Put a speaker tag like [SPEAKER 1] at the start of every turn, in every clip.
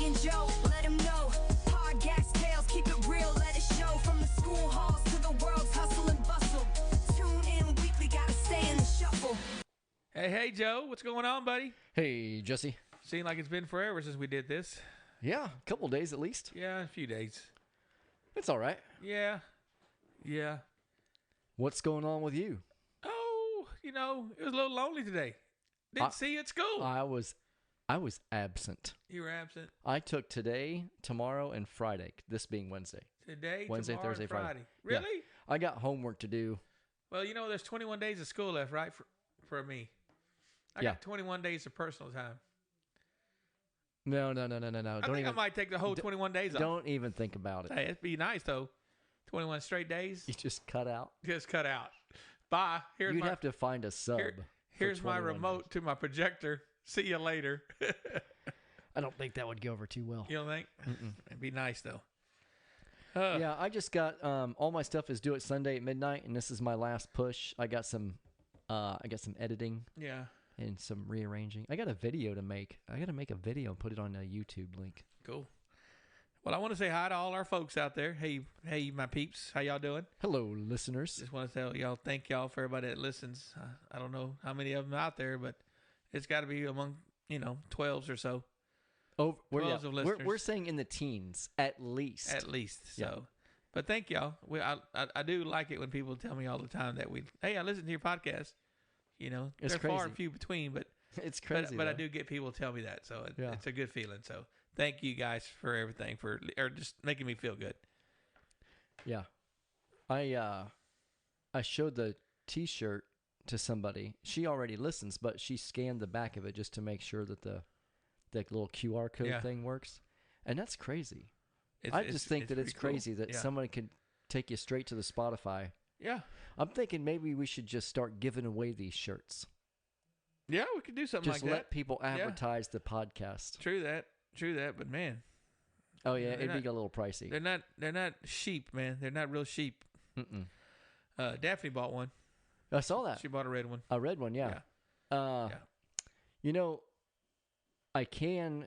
[SPEAKER 1] Jesse and Joe, let them know. Hard gas tales, keep it real, let it show. From the school halls to the world's hustle and bustle. Tune in weekly, gotta stay in the shuffle.
[SPEAKER 2] Hey, Joe, what's going on, buddy?
[SPEAKER 3] Hey, Jesse.
[SPEAKER 2] Seems like it's been forever since we did this.
[SPEAKER 3] Yeah, a couple days at least.
[SPEAKER 2] Yeah, a few days.
[SPEAKER 3] It's all right.
[SPEAKER 2] Yeah.
[SPEAKER 3] What's going on with you?
[SPEAKER 2] Oh, it was a little lonely today. Didn't see you at school.
[SPEAKER 3] I was absent.
[SPEAKER 2] You were absent.
[SPEAKER 3] I took today, tomorrow, and Friday. This being Wednesday.
[SPEAKER 2] Today,
[SPEAKER 3] Wednesday,
[SPEAKER 2] tomorrow,
[SPEAKER 3] Thursday,
[SPEAKER 2] and Friday.
[SPEAKER 3] Yeah.
[SPEAKER 2] Really?
[SPEAKER 3] I got homework to do.
[SPEAKER 2] Well, there's 21 days of school left, right, for me. I
[SPEAKER 3] Yeah.
[SPEAKER 2] got 21 days of personal time.
[SPEAKER 3] No.
[SPEAKER 2] I might take the whole 21 days off.
[SPEAKER 3] Don't even think about it.
[SPEAKER 2] Hey, it'd be nice, though. 21 straight days.
[SPEAKER 3] You just cut out.
[SPEAKER 2] Just cut out. Bye.
[SPEAKER 3] You'd have to find a sub.
[SPEAKER 2] Here's my
[SPEAKER 3] 21
[SPEAKER 2] remote to my projector. See you later.
[SPEAKER 3] I don't think that would go over too well.
[SPEAKER 2] You don't think? It'd be nice, though.
[SPEAKER 3] Yeah, I just got all my stuff is due at Sunday at midnight, and this is my last push. I got some editing.
[SPEAKER 2] Yeah.
[SPEAKER 3] And some rearranging. I got a video to make. I got to make a video and put it on a YouTube link.
[SPEAKER 2] Cool. Well, I want to say hi to all our folks out there. Hey, my peeps. How y'all doing?
[SPEAKER 3] Hello, listeners.
[SPEAKER 2] Just want to tell y'all, thank y'all for everybody that listens. I don't know how many of them out there, but it's got to be among, 12s or so.
[SPEAKER 3] Oh,
[SPEAKER 2] we're
[SPEAKER 3] saying in the teens, at least.
[SPEAKER 2] At least. So,
[SPEAKER 3] Yeah.
[SPEAKER 2] But thank y'all. I do like it when people tell me all the time that I listen to your podcast.
[SPEAKER 3] It's
[SPEAKER 2] they're
[SPEAKER 3] crazy.
[SPEAKER 2] far and few between, but
[SPEAKER 3] It's crazy.
[SPEAKER 2] But I do get people tell me that, so it's a good feeling. So thank you guys for everything, or just making me feel good.
[SPEAKER 3] Yeah, I showed the T-shirt to somebody. She already listens, but she scanned the back of it just to make sure that the little QR code thing works, and that's crazy. I just think that it's crazy that somebody could take you straight to the Spotify.
[SPEAKER 2] Yeah.
[SPEAKER 3] I'm thinking maybe we should just start giving away these shirts.
[SPEAKER 2] Yeah, we could do something
[SPEAKER 3] Just
[SPEAKER 2] like that.
[SPEAKER 3] let people advertise the podcast.
[SPEAKER 2] True that, but man.
[SPEAKER 3] Oh yeah, it'd be a little pricey.
[SPEAKER 2] They're not sheep, man. They're not real sheep.
[SPEAKER 3] Mm-mm.
[SPEAKER 2] Daphne bought one.
[SPEAKER 3] I saw that.
[SPEAKER 2] She bought a red one.
[SPEAKER 3] A red one, yeah. I can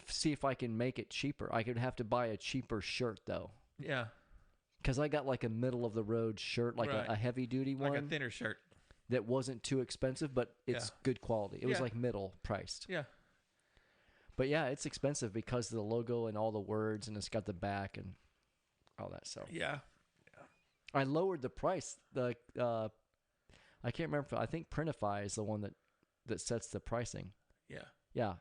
[SPEAKER 3] see if I can make it cheaper. I could have to buy a cheaper shirt though.
[SPEAKER 2] Yeah.
[SPEAKER 3] Because I got like a middle of the road shirt, like a heavy duty one.
[SPEAKER 2] Like a thinner shirt.
[SPEAKER 3] That wasn't too expensive, but it's good quality. It was like middle priced.
[SPEAKER 2] Yeah.
[SPEAKER 3] But yeah, it's expensive because of the logo and all the words, and it's got the back and all that. So
[SPEAKER 2] yeah.
[SPEAKER 3] I lowered the price. I can't remember. I think Printify is the one that sets the pricing.
[SPEAKER 2] Yeah.
[SPEAKER 3] Yeah.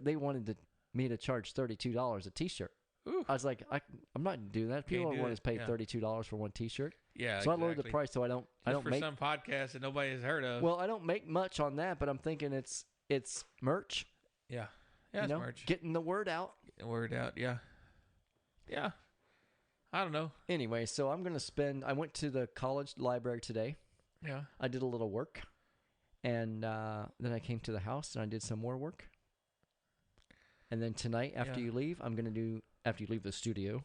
[SPEAKER 3] They wanted me to charge $32 a T-shirt.
[SPEAKER 2] Ooh.
[SPEAKER 3] I was like, I'm not doing that. People don't want to pay $32 for one T-shirt.
[SPEAKER 2] Yeah,
[SPEAKER 3] so I lowered the price so I don't make
[SPEAKER 2] some podcast that nobody has heard of.
[SPEAKER 3] Well, I don't make much on that, but I'm thinking it's merch.
[SPEAKER 2] Yeah, it's merch.
[SPEAKER 3] Getting the word out.
[SPEAKER 2] Yeah. I don't know.
[SPEAKER 3] Anyway, so I'm gonna I went to the college library today.
[SPEAKER 2] Yeah.
[SPEAKER 3] I did a little work, and then I came to the house and I did some more work. And then tonight, after you leave, after you leave the studio,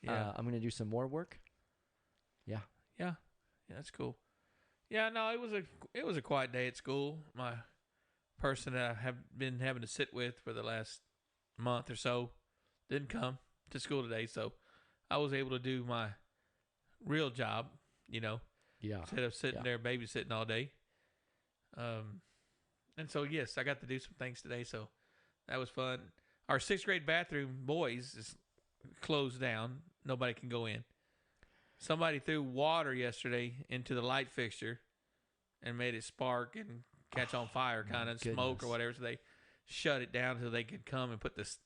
[SPEAKER 3] I'm gonna do some more work.
[SPEAKER 2] Yeah, that's cool. Yeah, no, it was a quiet day at school. My person that I have been having to sit with for the last month or so didn't come to school today, so I was able to do my real job, instead of sitting there babysitting all day. And so, yes, I got to do some things today, so that was fun. Our 6th grade bathroom, boys, is closed down. Nobody can go in. Somebody threw water yesterday into the light fixture and made it spark and catch on fire, kind of smoke or whatever. So they shut it down so they could come and put this.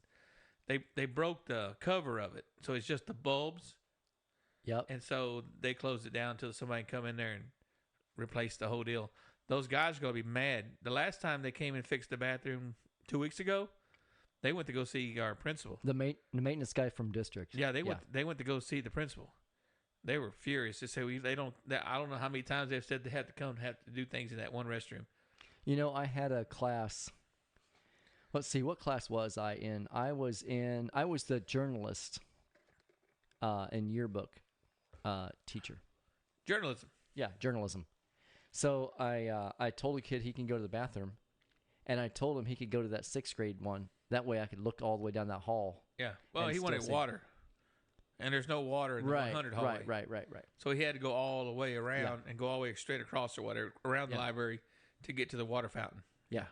[SPEAKER 2] They broke the cover of it, so it's just the bulbs.
[SPEAKER 3] Yep.
[SPEAKER 2] And so they closed it down until somebody can come in there and replace the whole deal. Those guys are going to be mad. The last time they came and fixed the bathroom 2 weeks ago, they went to go see our principal.
[SPEAKER 3] The maintenance guy from district.
[SPEAKER 2] Yeah, they went to go see the principal. They were furious. They said I don't know how many times they've said they have to come and have to do things in that one restroom.
[SPEAKER 3] I had a class. Let's see, what class was I in? I was the journalist and yearbook teacher.
[SPEAKER 2] Journalism.
[SPEAKER 3] Yeah, journalism. So I told a kid he can go to the bathroom, and I told him he could go to that 6th grade one That way I could look all the way down that hall.
[SPEAKER 2] Yeah. Well,
[SPEAKER 3] And
[SPEAKER 2] he wanted
[SPEAKER 3] still see.
[SPEAKER 2] water, and there's no water in the 100 hallway.
[SPEAKER 3] Right.
[SPEAKER 2] So he had to go all the way around and go all the way straight across or whatever around the
[SPEAKER 3] Yeah.
[SPEAKER 2] library to get to the water fountain.
[SPEAKER 3] Yeah.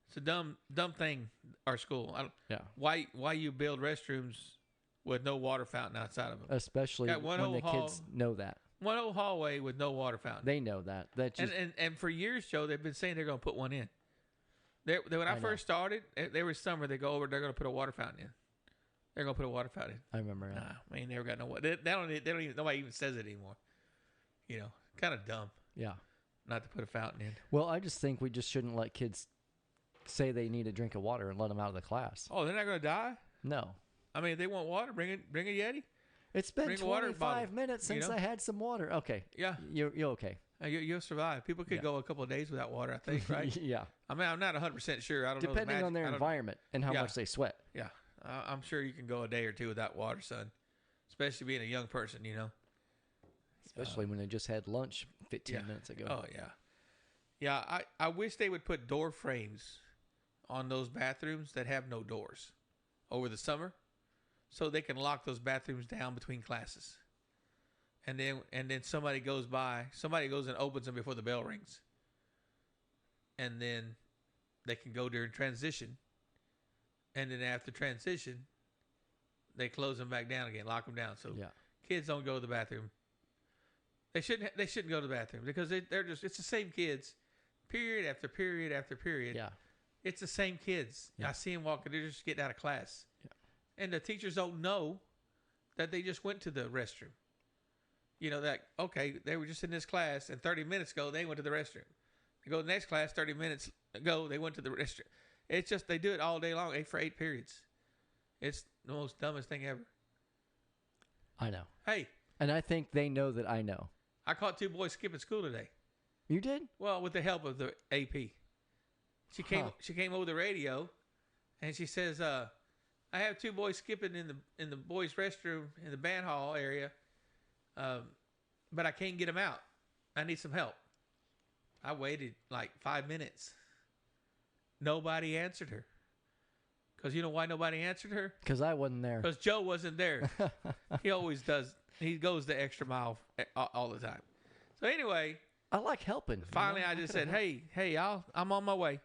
[SPEAKER 2] It's a dumb thing. Our school. I don't,
[SPEAKER 3] Yeah.
[SPEAKER 2] why you build restrooms with no water fountain outside of them?
[SPEAKER 3] Especially
[SPEAKER 2] Got one
[SPEAKER 3] when the
[SPEAKER 2] whole
[SPEAKER 3] kids know that.
[SPEAKER 2] One old hallway with no water fountain.
[SPEAKER 3] They know that. That just
[SPEAKER 2] And for years, Joe, they've been saying they're going to put one in. When I
[SPEAKER 3] know.
[SPEAKER 2] first started, there was summer. They go over. They're going to put a water fountain in. They're going to put a water fountain in.
[SPEAKER 3] I remember that.
[SPEAKER 2] Nah, we ain't never got no water. They don't even. Nobody even says it anymore. You know, kind of dumb
[SPEAKER 3] Yeah.
[SPEAKER 2] not to put a fountain in.
[SPEAKER 3] Well, I just think we just shouldn't let kids say they need a drink of water and let them out of the class.
[SPEAKER 2] Oh, they're not going to die.
[SPEAKER 3] No.
[SPEAKER 2] I mean, if they want water, bring a Yeti.
[SPEAKER 3] It's been
[SPEAKER 2] Bring a water
[SPEAKER 3] 25
[SPEAKER 2] bottle,
[SPEAKER 3] minutes
[SPEAKER 2] you
[SPEAKER 3] since
[SPEAKER 2] know?
[SPEAKER 3] I had some water. Okay.
[SPEAKER 2] Yeah,
[SPEAKER 3] You're okay.
[SPEAKER 2] you'll survive. People could
[SPEAKER 3] Yeah.
[SPEAKER 2] go a couple of days without water. I think, right?
[SPEAKER 3] Yeah.
[SPEAKER 2] I mean, I'm not 100% sure. I don't know.
[SPEAKER 3] Depending on their environment and how
[SPEAKER 2] Yeah.
[SPEAKER 3] much they sweat.
[SPEAKER 2] Yeah, I'm sure you can go a day or two without water, son. Especially being a young person, you know.
[SPEAKER 3] Especially when they just had lunch 15 minutes ago.
[SPEAKER 2] Oh yeah, yeah. I wish they would put door frames on those bathrooms that have no doors over the summer, so they can lock those bathrooms down between classes. And then somebody goes and opens them before the bell rings. And then they can go during transition. And then after transition, they close them back down again, lock them down. So
[SPEAKER 3] Yeah.
[SPEAKER 2] kids don't go to the bathroom. They shouldn't go to the bathroom because it's the same kids, period after period after period.
[SPEAKER 3] Yeah.
[SPEAKER 2] It's the same kids.
[SPEAKER 3] Yeah.
[SPEAKER 2] I see them walking. They're just getting out of class.
[SPEAKER 3] Yeah.
[SPEAKER 2] And the teachers don't know that they just went to the restroom. You know, that, okay, they were just in this class, and 30 minutes ago, they went to the restroom. They go to the next class, 30 minutes ago, they went to the restroom. It's just, they do it all day long, 8 periods. It's the most dumbest thing ever.
[SPEAKER 3] I know.
[SPEAKER 2] Hey,
[SPEAKER 3] And I think they know that I know.
[SPEAKER 2] I caught 2 boys skipping school today.
[SPEAKER 3] You did?
[SPEAKER 2] Well, with the help of the AP. She came over the radio, and she says, I have 2 boys skipping in the boys' restroom in the band hall area, but I can't get them out. I need some help. I waited like 5 minutes. Nobody answered her. Because you know why nobody answered her?
[SPEAKER 3] Because I wasn't there.
[SPEAKER 2] Because Joe wasn't there. He always does. He goes the extra mile all the time. So anyway,
[SPEAKER 3] I like helping.
[SPEAKER 2] finally I just said, hey, I'm on my way.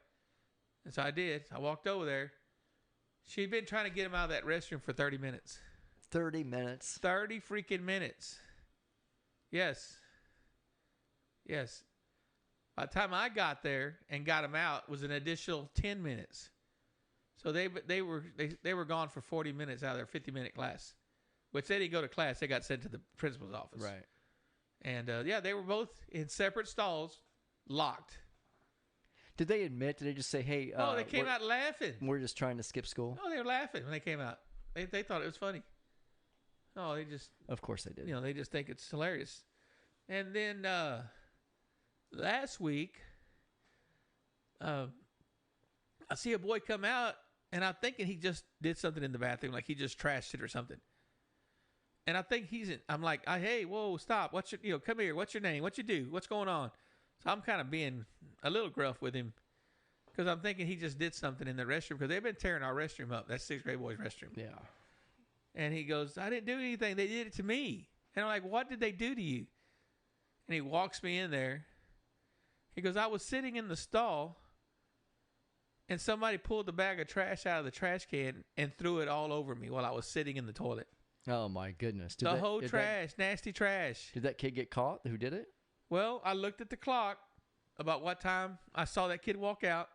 [SPEAKER 2] And so I did. I walked over there. She'd been trying to get him out of that restroom for 30 minutes.
[SPEAKER 3] 30 minutes.
[SPEAKER 2] 30 freaking minutes. Yes. By the time I got there and got him out was an additional 10 minutes. So they were gone for 40 minutes out of their 50-minute class. Which they didn't go to class. They got sent to the principal's office.
[SPEAKER 3] Right.
[SPEAKER 2] And, they were both in separate stalls, locked.
[SPEAKER 3] Did they admit? Did they just say, hey,
[SPEAKER 2] Oh, they came out laughing.
[SPEAKER 3] we're just trying to skip school?
[SPEAKER 2] No, they were laughing when they came out. They thought it was funny. Oh, they just,
[SPEAKER 3] Of course they did.
[SPEAKER 2] they just think it's hilarious. And then last week, I see a boy come out, and I'm thinking he just did something in the bathroom, like he just trashed it or something. And I think I'm like, hey, whoa, stop. Come here. What's your name? What you do? What's going on? So I'm kind of being a little gruff with him because I'm thinking he just did something in the restroom because they've been tearing our restroom up. That's 6th grade boys' restroom.
[SPEAKER 3] Yeah.
[SPEAKER 2] And he goes, I didn't do anything. They did it to me. And I'm like, what did they do to you? And he walks me in there. He goes, I was sitting in the stall and somebody pulled the bag of trash out of the trash can and threw it all over me while I was sitting in the toilet.
[SPEAKER 3] Oh, my goodness.
[SPEAKER 2] The whole trash, nasty trash.
[SPEAKER 3] Did that kid get caught who did it?
[SPEAKER 2] Well, I looked at the clock about what time I saw that kid walk out.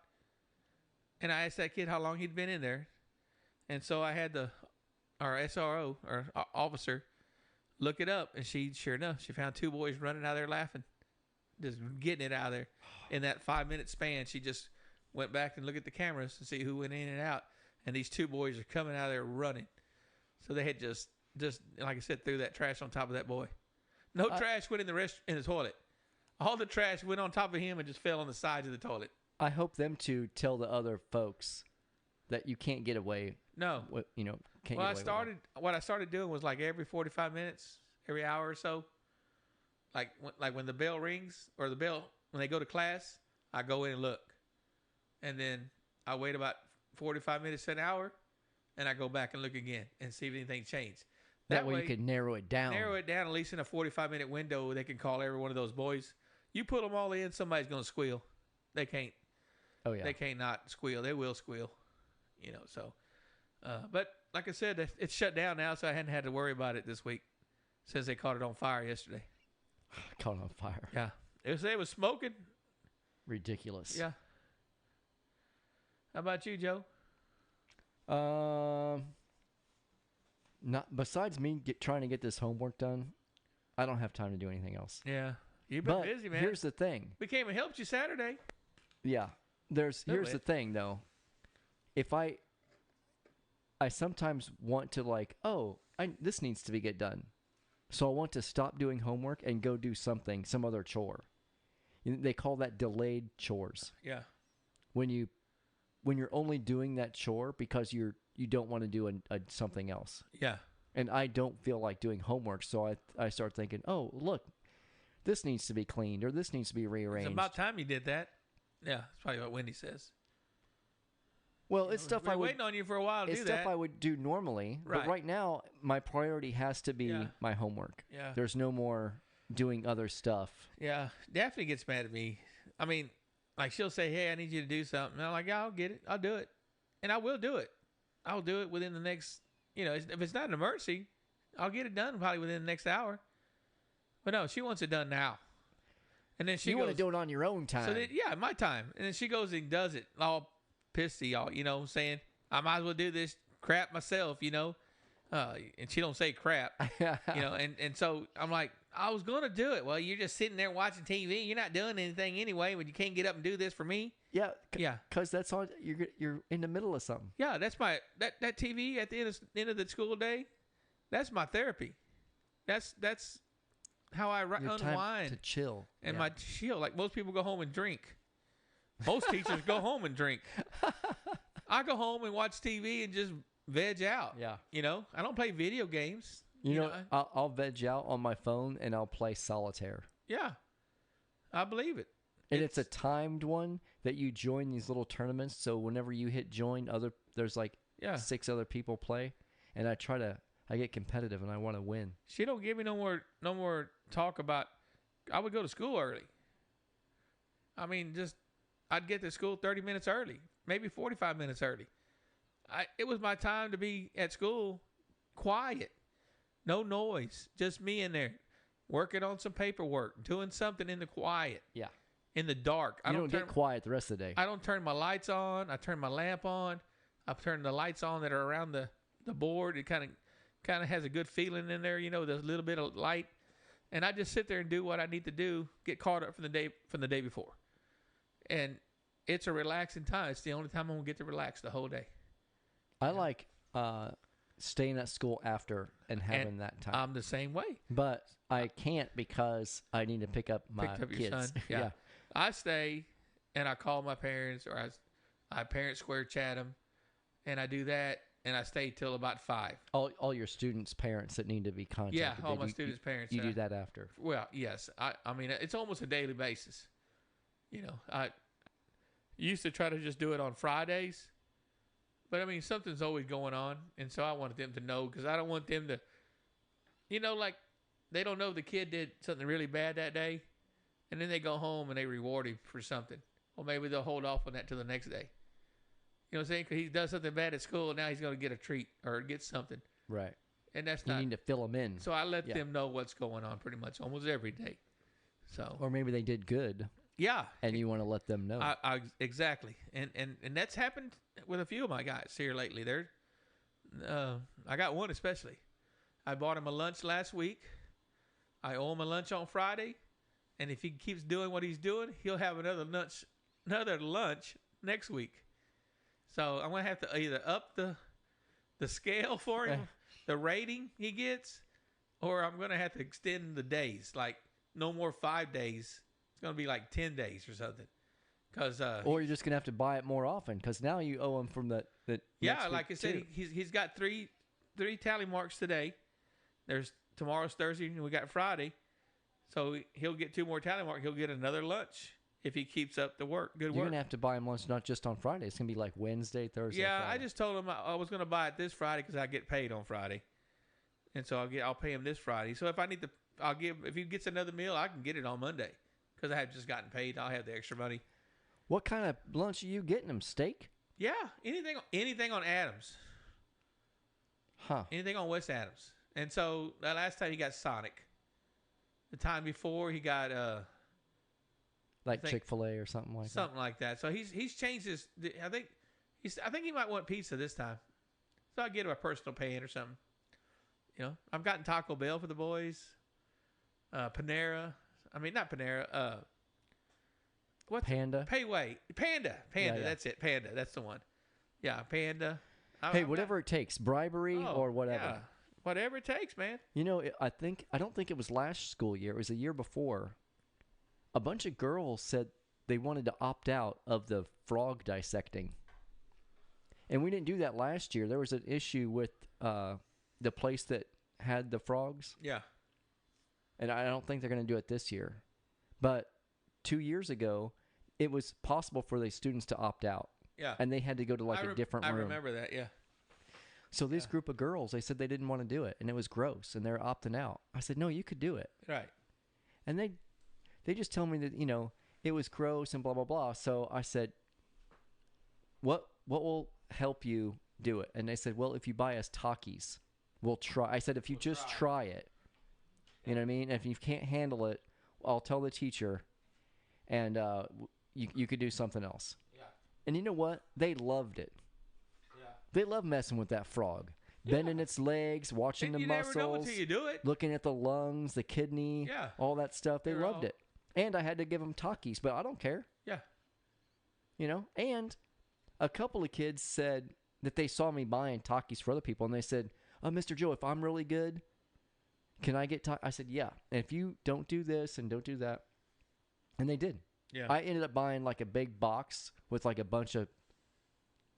[SPEAKER 2] And I asked that kid how long he'd been in there. And so I had our SRO, or officer, look it up. And sure enough, she found 2 boys running out of there laughing. Just getting it out of there. In that 5-minute span, she just went back and looked at the cameras to see who went in and out. And these 2 boys are coming out of there running. So they had just like I said, threw that trash on top of that boy. No trash went in the toilet. All the trash went on top of him and just fell on the sides of the toilet.
[SPEAKER 3] I hope them to tell the other folks that you can't get away.
[SPEAKER 2] No.
[SPEAKER 3] What can't
[SPEAKER 2] Well,
[SPEAKER 3] get away with that.
[SPEAKER 2] what I started doing was like every 45 minutes, every hour or so, like when the bell rings or when they go to class, I go in and look. And then I wait about 45 minutes to an hour, and I go back and look again and see if anything changed.
[SPEAKER 3] That way you could narrow it down.
[SPEAKER 2] Narrow it down at least in a 45-minute window where they can call every one of those boys. You put them all in, somebody's going to squeal. They can't.
[SPEAKER 3] Oh, yeah.
[SPEAKER 2] They can't not squeal. They will squeal. You know, so. But like I said, it's shut down now, so I hadn't had to worry about it this week since they caught it on fire yesterday.
[SPEAKER 3] Caught on fire.
[SPEAKER 2] Yeah. It was smoking.
[SPEAKER 3] Ridiculous.
[SPEAKER 2] Yeah. How about you, Joe?
[SPEAKER 3] Not besides me trying to get this homework done, I don't have time to do anything else.
[SPEAKER 2] Yeah. You've been busy, man.
[SPEAKER 3] Here's the thing.
[SPEAKER 2] We came and helped you Saturday.
[SPEAKER 3] Yeah. Here's the thing though. If I sometimes want to like, this needs to get done. So I want to stop doing homework and go do some other chore. They call that delayed chores.
[SPEAKER 2] Yeah.
[SPEAKER 3] When you're only doing that chore because you don't want to do something else.
[SPEAKER 2] Yeah.
[SPEAKER 3] And I don't feel like doing homework, so I start thinking, oh, look, this needs to be cleaned or this needs to be rearranged.
[SPEAKER 2] It's about time you did that. Yeah, that's probably what Wendy says.
[SPEAKER 3] Well, it's stuff I would
[SPEAKER 2] waiting on you for a while to do that.
[SPEAKER 3] It's stuff I would do normally,
[SPEAKER 2] Right.
[SPEAKER 3] but right now my priority has to be my homework.
[SPEAKER 2] Yeah.
[SPEAKER 3] There's no more doing other stuff.
[SPEAKER 2] Yeah, Daphne gets mad at me. I mean, like she'll say, "Hey, I need you to do something." And I'm like, "Yeah, I'll get it. I'll do it," and I will do it. I'll do it within the next, if it's not an emergency, I'll get it done probably within the next hour. But no, she wants it done now. And then she
[SPEAKER 3] You
[SPEAKER 2] goes,
[SPEAKER 3] want to do it on your own time.
[SPEAKER 2] So then, yeah, my time. And then she goes and does it all pissy, saying, I might as well do this crap myself, and she don't say crap, and so I'm like, I was going to do it. Well, you're just sitting there watching TV. You're not doing anything anyway, but you can't get up and do this for me.
[SPEAKER 3] Yeah.
[SPEAKER 2] Yeah.
[SPEAKER 3] Because that's all you're in the middle of something.
[SPEAKER 2] Yeah, that's that TV at the end of the school day. That's my therapy. That's how I
[SPEAKER 3] Your
[SPEAKER 2] unwind
[SPEAKER 3] time to chill.
[SPEAKER 2] and
[SPEAKER 3] Yeah.
[SPEAKER 2] my chill. Like most people go home and drink. Most teachers go home and drink. I go home and watch TV and just veg out.
[SPEAKER 3] Yeah.
[SPEAKER 2] I don't play video games.
[SPEAKER 3] I'll veg out on my phone and I'll play solitaire.
[SPEAKER 2] Yeah, I believe it.
[SPEAKER 3] And it's a timed one that you join these little tournaments. So whenever you hit join, there's like 6 other people play, and I get competitive and I want to win.
[SPEAKER 2] She don't give me no more talk about. I would go to school early. I mean, I'd get to school 30 minutes early, maybe 45 minutes early. It was my time to be at school, quiet, no noise, just me in there, working on some paperwork, doing something in the quiet.
[SPEAKER 3] Yeah.
[SPEAKER 2] In the dark.
[SPEAKER 3] You don't get quiet the rest of the day.
[SPEAKER 2] I don't turn my lights on. I turn my lamp on. I turn the lights on that are around the board. It kind of has a good feeling in there. There's a little bit of light, and I just sit there and do what I need to do. Get caught up from the day before, and it's a relaxing time. It's the only time I'm gonna get to relax the whole day.
[SPEAKER 3] I like staying at school after and having that time.
[SPEAKER 2] I'm the same way.
[SPEAKER 3] But I can't because I need to pick up my
[SPEAKER 2] Picked up
[SPEAKER 3] kids.
[SPEAKER 2] your son. Yeah. I stay and I call my parents, or I parent square chat them, and I do that, and I stay till about 5.
[SPEAKER 3] All your students' parents that need to be contacted.
[SPEAKER 2] Yeah, all my students' parents.
[SPEAKER 3] You do that after.
[SPEAKER 2] Well, yes. I mean, it's almost a daily basis. I used to try to just do it on Fridays, but I mean, something's always going on, and so I wanted them to know, because I don't want them to, like they don't know the kid did something really bad that day, and then they go home and they reward him for something. Well, maybe they'll hold off on that till the next day. You know what I'm saying? Because he does something bad at school, and now he's going to get a treat or get something.
[SPEAKER 3] Right.
[SPEAKER 2] And that's
[SPEAKER 3] you
[SPEAKER 2] not.
[SPEAKER 3] need to fill them in.
[SPEAKER 2] So I let them know what's going on pretty much almost every day. So.
[SPEAKER 3] Or maybe they did good.
[SPEAKER 2] Yeah.
[SPEAKER 3] And you want to let them know.
[SPEAKER 2] Exactly. And that's happened with a few of my guys here lately. I got one especially. I bought him a lunch last week. I owe him a lunch on Friday. And if he keeps doing what he's doing, he'll have another lunch next week. So I'm going to have to either up the scale for him, the rating he gets, or I'm going to have to extend the days. Like, no more 5 days. It's going to be like 10 days or something.
[SPEAKER 3] Or you're just going to have to buy it more often, because now you owe him from the
[SPEAKER 2] yeah, like I said, he's got three tally marks today. There's tomorrow's Thursday, and we got Friday. So he'll get 2 more tally marks. He'll get another lunch if he keeps up the good
[SPEAKER 3] You're
[SPEAKER 2] work.
[SPEAKER 3] gonna have to buy him lunch not just on Friday. It's gonna be like Wednesday, Thursday.
[SPEAKER 2] Yeah, I
[SPEAKER 3] Friday.
[SPEAKER 2] just told him I was going to buy it this Friday because I get paid on Friday, and so I'll pay him this Friday. So if I need to, if he gets another meal, I can get it on Monday because I have just gotten paid. I'll have the extra money.
[SPEAKER 3] What kind of lunch are you getting him? Steak?
[SPEAKER 2] Yeah, anything on Adams,
[SPEAKER 3] Huh?
[SPEAKER 2] anything on West Adams. And so the last time he got Sonic. The time before he got
[SPEAKER 3] Like
[SPEAKER 2] think-
[SPEAKER 3] Chick-fil-A or something like
[SPEAKER 2] something like that. So he's changed his. I think he might want pizza this time. So I get him a personal pan or something. You know, I've gotten Taco Bell for the boys. Panera. I mean, not Panera. What's
[SPEAKER 3] that. Panda.
[SPEAKER 2] Panda.
[SPEAKER 3] Yeah.
[SPEAKER 2] That's it. Panda. That's the one. Yeah, Panda.
[SPEAKER 3] Hey, whatever it takes, bribery or whatever.
[SPEAKER 2] Yeah, whatever it takes, man.
[SPEAKER 3] You know, I don't think it was last school year. It was the year before. A bunch of girls said they wanted to opt out of the frog dissecting, and we didn't do that last year. There was an issue with the place that had the frogs,
[SPEAKER 2] Yeah.
[SPEAKER 3] and I don't think they're going to do it this year. But 2 years ago, it was possible for the students to opt out,
[SPEAKER 2] Yeah.
[SPEAKER 3] and they had to go to like a different room.
[SPEAKER 2] I remember that. Yeah.
[SPEAKER 3] So this group of girls, they said they didn't want to do it, and it was gross, and they're opting out. I said, no, you could do it.
[SPEAKER 2] Right.
[SPEAKER 3] And they just tell me that, you know, it was gross and blah, blah, blah. So I said, what will help you do it? And they said, well, if you buy us Takis, we'll try. I said, if you just try it, you know what I mean? If you can't handle it, I'll tell the teacher, and you could do something else.
[SPEAKER 2] Yeah.
[SPEAKER 3] And you know what? They loved it.
[SPEAKER 2] Yeah.
[SPEAKER 3] They love messing with that frog. Bending its legs, watching
[SPEAKER 2] And
[SPEAKER 3] the
[SPEAKER 2] you
[SPEAKER 3] muscles,
[SPEAKER 2] never know until you do it.
[SPEAKER 3] looking at the lungs, the kidney,
[SPEAKER 2] Yeah.
[SPEAKER 3] all that stuff. They
[SPEAKER 2] They're
[SPEAKER 3] loved
[SPEAKER 2] all-
[SPEAKER 3] it. And I had to give them Takis, but I don't care.
[SPEAKER 2] Yeah.
[SPEAKER 3] You know? And a couple of kids said that they saw me buying Takis for other people, and they said, Mr. Joe, if I'm really good, can I get Takis? I said, yeah. And if you don't do this and don't do that. And they did.
[SPEAKER 2] Yeah.
[SPEAKER 3] I ended up buying like a big box with like a bunch of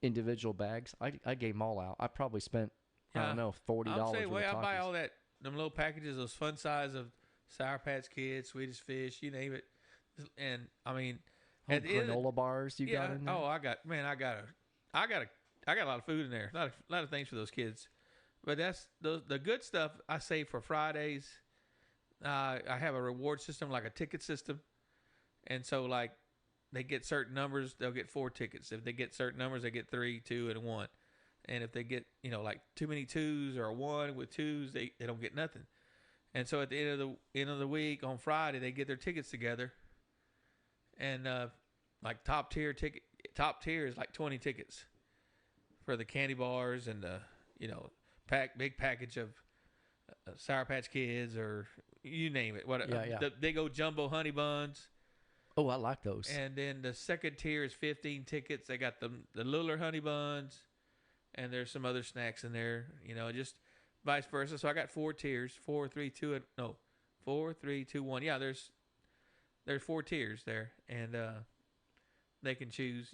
[SPEAKER 3] individual bags. I gave them all out. I probably spent, I don't know, $40
[SPEAKER 2] I'm
[SPEAKER 3] worth
[SPEAKER 2] saying,
[SPEAKER 3] of
[SPEAKER 2] I
[SPEAKER 3] Takis.
[SPEAKER 2] buy all that, them little packages, those fun size of Sour Patch Kids, Swedish Fish, you name it. And I mean,
[SPEAKER 3] Oh,
[SPEAKER 2] at the end of
[SPEAKER 3] granola bars you got
[SPEAKER 2] yeah,
[SPEAKER 3] in there?
[SPEAKER 2] oh, I got a lot of food in there. A lot of things for those kids. But that's the good stuff I save for Fridays. I have a reward system, like a ticket system. And so, like, they get certain numbers, they'll get 4 tickets. If they get certain numbers, they get 3, 2, and a 1. And if they get, like too many 2s or a 1 with 2s, they don't get nothing. And so at the end of the week on Friday, they get their tickets together. And like top tier is like 20 tickets for the candy bars and the big package of Sour Patch Kids or you name it. What
[SPEAKER 3] Yeah.
[SPEAKER 2] the big old jumbo honey buns.
[SPEAKER 3] Oh, I like those.
[SPEAKER 2] And then the second tier is 15 tickets. They got the littler honey buns, and there's some other snacks in there. Just vice versa. So I got 4 tiers: 4, 3, 2, 4, 3, 2, 1. Yeah, there's 4 tiers there, and they can choose.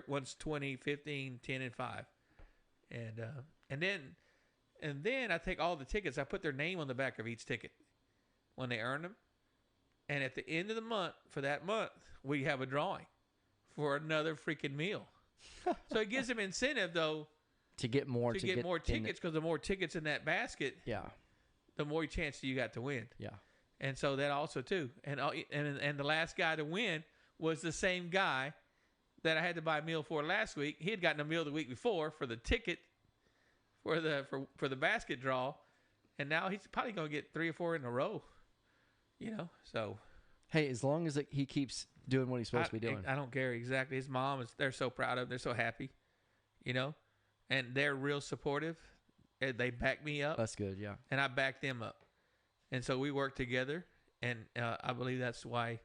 [SPEAKER 2] One's 20, 15, 10, and 5, and then I take all the tickets. I put their name on the back of each ticket when they earn them. And at the end of the month, for that month, we have a drawing for another freaking meal. So it gives them incentive, though,
[SPEAKER 3] to get more
[SPEAKER 2] to get more tickets, because the more tickets in that basket,
[SPEAKER 3] Yeah.
[SPEAKER 2] the more chance you got to win.
[SPEAKER 3] Yeah.
[SPEAKER 2] And so that also too. And the last guy to win was the same guy that I had to buy a meal for last week. He had gotten a meal the week before for the ticket for the basket draw, and now he's probably going to get 3 or 4 in a row. So
[SPEAKER 3] Hey, as long as he keeps doing what he's supposed to be doing.
[SPEAKER 2] I don't care exactly. His mom they're so proud of him. They're so happy, and they're real supportive. They back me up,
[SPEAKER 3] That's good, yeah.
[SPEAKER 2] and I back them up. And so we work together, and I believe that's why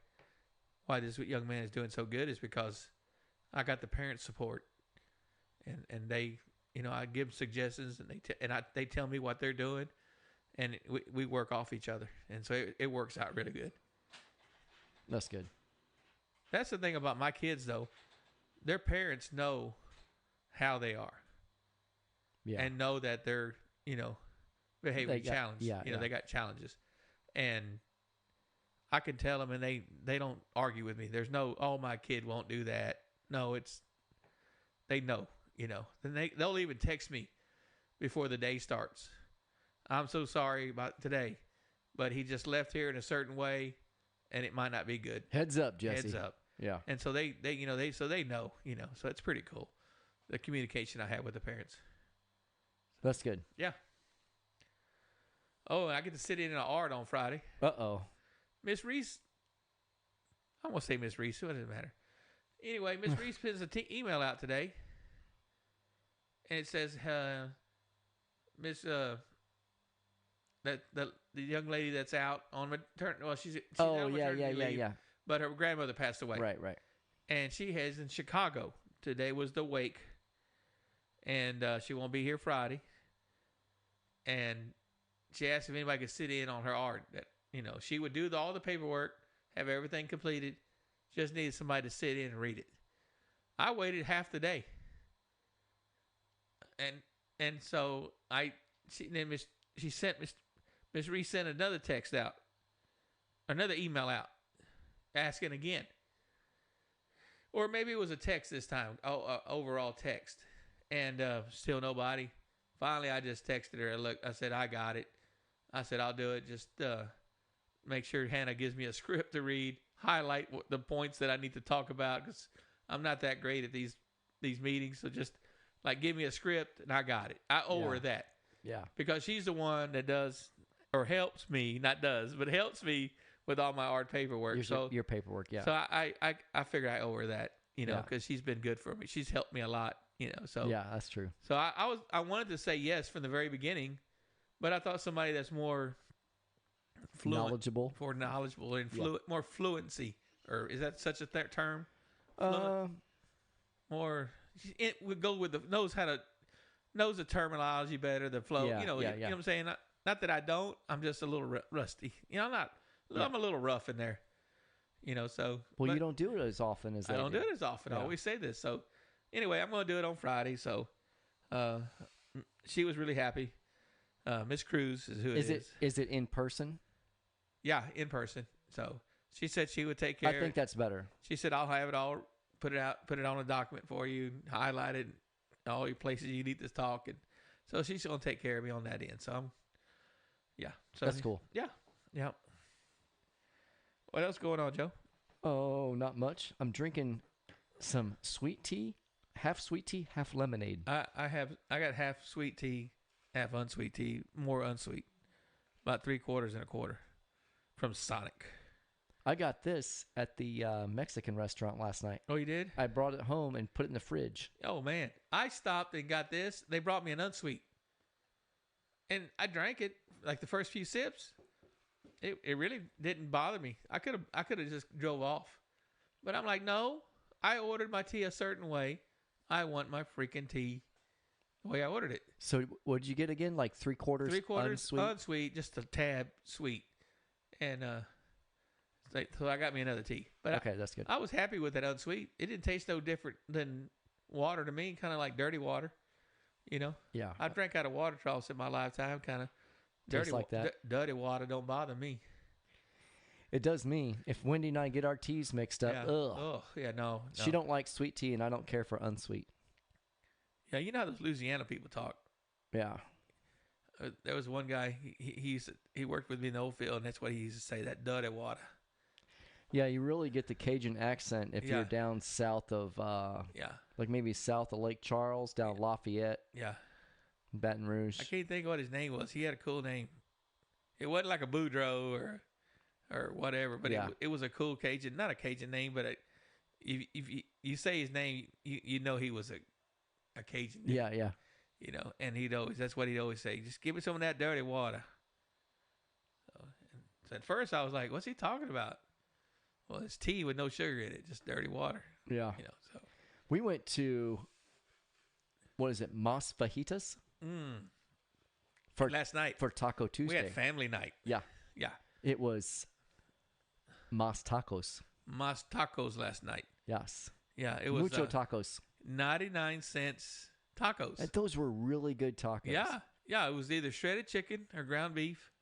[SPEAKER 2] this young man is doing so good, is because I got the parent support, and they, I give suggestions, and they tell me what they're doing, and we work off each other, and so it works out really good.
[SPEAKER 3] That's good.
[SPEAKER 2] That's the thing about my kids, though. Their parents know how they are,
[SPEAKER 3] Yeah.
[SPEAKER 2] and know that they're, behavior
[SPEAKER 3] They got-
[SPEAKER 2] challenged.
[SPEAKER 3] yeah, yeah.
[SPEAKER 2] They got challenges, and I can tell them, and they don't argue with me. There's no, oh, my kid won't do that. No, they know, Then they'll even text me before the day starts. I'm so sorry about today, but he just left here in a certain way, and it might not be good.
[SPEAKER 3] Heads up, Jesse.
[SPEAKER 2] Heads up.
[SPEAKER 3] Yeah.
[SPEAKER 2] And so they know, so it's pretty cool, the communication I have with the parents.
[SPEAKER 3] That's good.
[SPEAKER 2] Yeah. Oh, and I get to sit in an art on Friday.
[SPEAKER 3] Uh-oh.
[SPEAKER 2] Miss Reese, I won't say Miss Reese, what does it matter? Anyway, Miss Reese sends an email out today, and it says, Miss, that the young lady that's out on maternity, well, she's
[SPEAKER 3] Oh,
[SPEAKER 2] on
[SPEAKER 3] yeah,
[SPEAKER 2] maternity leave,
[SPEAKER 3] yeah.
[SPEAKER 2] but her grandmother passed away.
[SPEAKER 3] Right.
[SPEAKER 2] And she is in Chicago. Today was the wake, and she won't be here Friday. And she asked if anybody could sit in on her art. That she would do all the paperwork, have everything completed, just needed somebody to sit in and read it. I waited half the day, and so she sent Miss Reese sent another text out, another email out, asking again. Or maybe it was a text this time, overall text. And still nobody. Finally, I just texted her. Look, I said, I got it. I said, I'll do it. Just make sure Hannah gives me a script to read, highlight the points that I need to talk about, because I'm not that great at these meetings. So just give me a script, and I got it. I owe her that.
[SPEAKER 3] Yeah.
[SPEAKER 2] Because she's the one that does, or helps me, not does, but helps me with all my art paperwork.
[SPEAKER 3] Your paperwork, yeah.
[SPEAKER 2] So I figured I owe her that,
[SPEAKER 3] Yeah.
[SPEAKER 2] because she's been good for me. She's helped me a lot, So
[SPEAKER 3] yeah, that's true.
[SPEAKER 2] So I wanted to say yes from the very beginning, but I thought somebody that's more fluent,
[SPEAKER 3] Knowledgeable.
[SPEAKER 2] and more fluency, or is that such a term? More it would go with knows the terminology better, the flow.
[SPEAKER 3] Yeah,
[SPEAKER 2] You know what I'm saying? Not that I don't. I'm just a little rusty. I'm a little rough in there. So.
[SPEAKER 3] Well,
[SPEAKER 2] but
[SPEAKER 3] you don't do it as often as
[SPEAKER 2] I don't do it as often. I
[SPEAKER 3] Yeah.
[SPEAKER 2] always say this. So, anyway, I'm going to do it on Friday. So, she was really happy. Miss Cruz is who it is.
[SPEAKER 3] Is it in person?
[SPEAKER 2] Yeah, in person. So, she said she would take care.
[SPEAKER 3] I think that's better.
[SPEAKER 2] She said I'll have it all, put it on a document for you, highlight it, all your places you need to talk, and so she's going to take care of me on that end. So, so
[SPEAKER 3] That's cool.
[SPEAKER 2] Yeah. What else going on, Joe?
[SPEAKER 3] Oh, not much. I'm drinking some sweet tea, half sweet tea, half lemonade.
[SPEAKER 2] I got half sweet tea, half unsweet tea, more unsweet, about 3/4 and a quarter, from Sonic.
[SPEAKER 3] I got this at the Mexican restaurant last night.
[SPEAKER 2] Oh, you did?
[SPEAKER 3] I brought it home and put it in the fridge.
[SPEAKER 2] Oh man, I stopped and got this. They brought me an unsweet, and I drank it like the first few sips. It really didn't bother me. I could have just drove off, but I'm like, no. I ordered my tea a certain way. I want my freaking tea the way I ordered it.
[SPEAKER 3] So what did you get again? Like 3/4
[SPEAKER 2] 3/4
[SPEAKER 3] unsweet?
[SPEAKER 2] unsweet, just a tad sweet, and so I got me another tea. But
[SPEAKER 3] Okay, that's good.
[SPEAKER 2] I was happy with that unsweet. It didn't taste no different than water to me, kind of like dirty water.
[SPEAKER 3] Yeah.
[SPEAKER 2] I drank out of water troughs in my lifetime, kind of.
[SPEAKER 3] Tastes like that.
[SPEAKER 2] Dirty water don't bother me.
[SPEAKER 3] It does me. If Wendy and I get our teas mixed up,
[SPEAKER 2] Yeah.
[SPEAKER 3] ugh.
[SPEAKER 2] Oh, yeah, no.
[SPEAKER 3] She don't like sweet tea, and I don't care for unsweet.
[SPEAKER 2] Yeah, you know how those Louisiana people talk.
[SPEAKER 3] Yeah.
[SPEAKER 2] There was one guy. He worked with me in the old field, and that's what he used to say. That dirty water.
[SPEAKER 3] Yeah, you really get the Cajun accent if
[SPEAKER 2] Yeah.
[SPEAKER 3] you're down south of,
[SPEAKER 2] Yeah,
[SPEAKER 3] like maybe south of Lake Charles, down Lafayette,
[SPEAKER 2] yeah.
[SPEAKER 3] Baton Rouge.
[SPEAKER 2] I can't think of what his name was. He had a cool name. It wasn't like a Boudreaux or whatever, but
[SPEAKER 3] Yeah.
[SPEAKER 2] it was a cool Cajun, not a Cajun name, but if you say his name, you know he was a Cajun.
[SPEAKER 3] Yeah.
[SPEAKER 2] And that's what he'd always say. Just give me some of that dirty water. So at first I was like, what's he talking about? Well, it's tea with no sugar in it, just dirty water.
[SPEAKER 3] Yeah.
[SPEAKER 2] So.
[SPEAKER 3] We went to, what is it, Mas Fajitas? For
[SPEAKER 2] Last night.
[SPEAKER 3] For Taco
[SPEAKER 2] We
[SPEAKER 3] Tuesday.
[SPEAKER 2] had family night.
[SPEAKER 3] Yeah.
[SPEAKER 2] Yeah.
[SPEAKER 3] It was Mas Tacos.
[SPEAKER 2] Mas tacos last night.
[SPEAKER 3] Yes.
[SPEAKER 2] Yeah, it was
[SPEAKER 3] Mucho tacos.
[SPEAKER 2] 99 cents tacos.
[SPEAKER 3] And those were really good tacos.
[SPEAKER 2] Yeah. It was either shredded chicken or ground beef.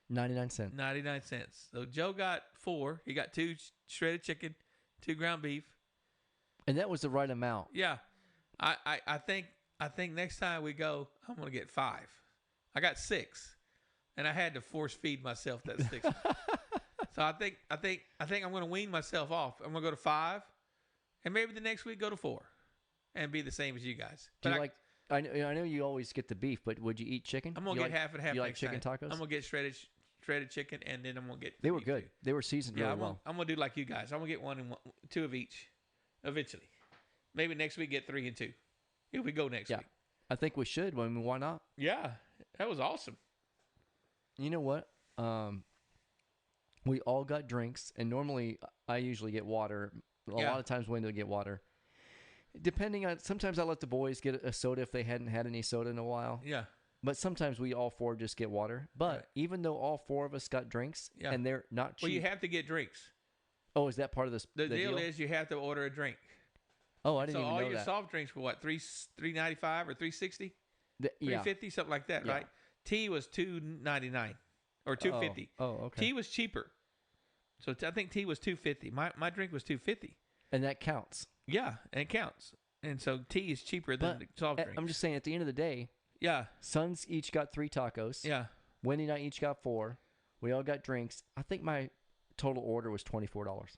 [SPEAKER 3] 99 cents.
[SPEAKER 2] 99 cents. So Joe got 4. He got 2 shredded chicken, 2 ground beef.
[SPEAKER 3] And that was the right amount.
[SPEAKER 2] Yeah. I think next time we go, I'm gonna get 5. I got 6. And I had to force feed myself that 6. So I think I'm gonna wean myself off. I'm gonna go to 5, and maybe the next week go to 4, and be the same as you guys.
[SPEAKER 3] Do
[SPEAKER 2] But
[SPEAKER 3] you like? I know you always get the beef, but would you eat chicken?
[SPEAKER 2] I'm gonna
[SPEAKER 3] You
[SPEAKER 2] get
[SPEAKER 3] like,
[SPEAKER 2] half and half.
[SPEAKER 3] You like
[SPEAKER 2] next
[SPEAKER 3] chicken
[SPEAKER 2] time.
[SPEAKER 3] tacos?
[SPEAKER 2] I'm gonna get shredded chicken, and then I'm gonna get.
[SPEAKER 3] They
[SPEAKER 2] the
[SPEAKER 3] were
[SPEAKER 2] beef
[SPEAKER 3] good.
[SPEAKER 2] too.
[SPEAKER 3] They were seasoned
[SPEAKER 2] Yeah,
[SPEAKER 3] really well.
[SPEAKER 2] I'm gonna do like you guys. I'm gonna get 1 and 1, 2 of each, eventually. Maybe next week get 3 and 2. If we go next
[SPEAKER 3] Yeah.
[SPEAKER 2] week.
[SPEAKER 3] I think we should. I mean, why not?
[SPEAKER 2] Yeah, that was awesome.
[SPEAKER 3] You know what? We all got drinks, and normally I usually get water. A
[SPEAKER 2] Yeah.
[SPEAKER 3] lot of times Wendell get water. Depending on, sometimes I let the boys get a soda if they hadn't had any soda in a while.
[SPEAKER 2] Yeah,
[SPEAKER 3] But sometimes we all 4 just get water. But
[SPEAKER 2] Right.
[SPEAKER 3] even though all 4 of us got drinks,
[SPEAKER 2] Yeah.
[SPEAKER 3] and they're not cheap.
[SPEAKER 2] well, you have to get drinks.
[SPEAKER 3] Oh, is that part of this?
[SPEAKER 2] The
[SPEAKER 3] the
[SPEAKER 2] deal
[SPEAKER 3] deal
[SPEAKER 2] is you have to order a drink.
[SPEAKER 3] Oh, I didn't
[SPEAKER 2] So
[SPEAKER 3] even
[SPEAKER 2] all
[SPEAKER 3] know
[SPEAKER 2] your
[SPEAKER 3] that.
[SPEAKER 2] soft drinks were what, $3.95 or $3.60,
[SPEAKER 3] Yeah.
[SPEAKER 2] $3.50, something like that,
[SPEAKER 3] Yeah.
[SPEAKER 2] right? Tea was $2.99 or $2.50.
[SPEAKER 3] Oh, okay.
[SPEAKER 2] Tea was cheaper, so I think tea was $2.50. My drink was $2.50.
[SPEAKER 3] And that counts.
[SPEAKER 2] Yeah, and it counts. And so tea is cheaper than
[SPEAKER 3] But
[SPEAKER 2] the soft drink.
[SPEAKER 3] I'm just saying, at the end of the day,
[SPEAKER 2] Yeah,
[SPEAKER 3] Sons each got 3 tacos.
[SPEAKER 2] yeah.
[SPEAKER 3] Wendy and I each got 4. We all got drinks. I think my total order was $24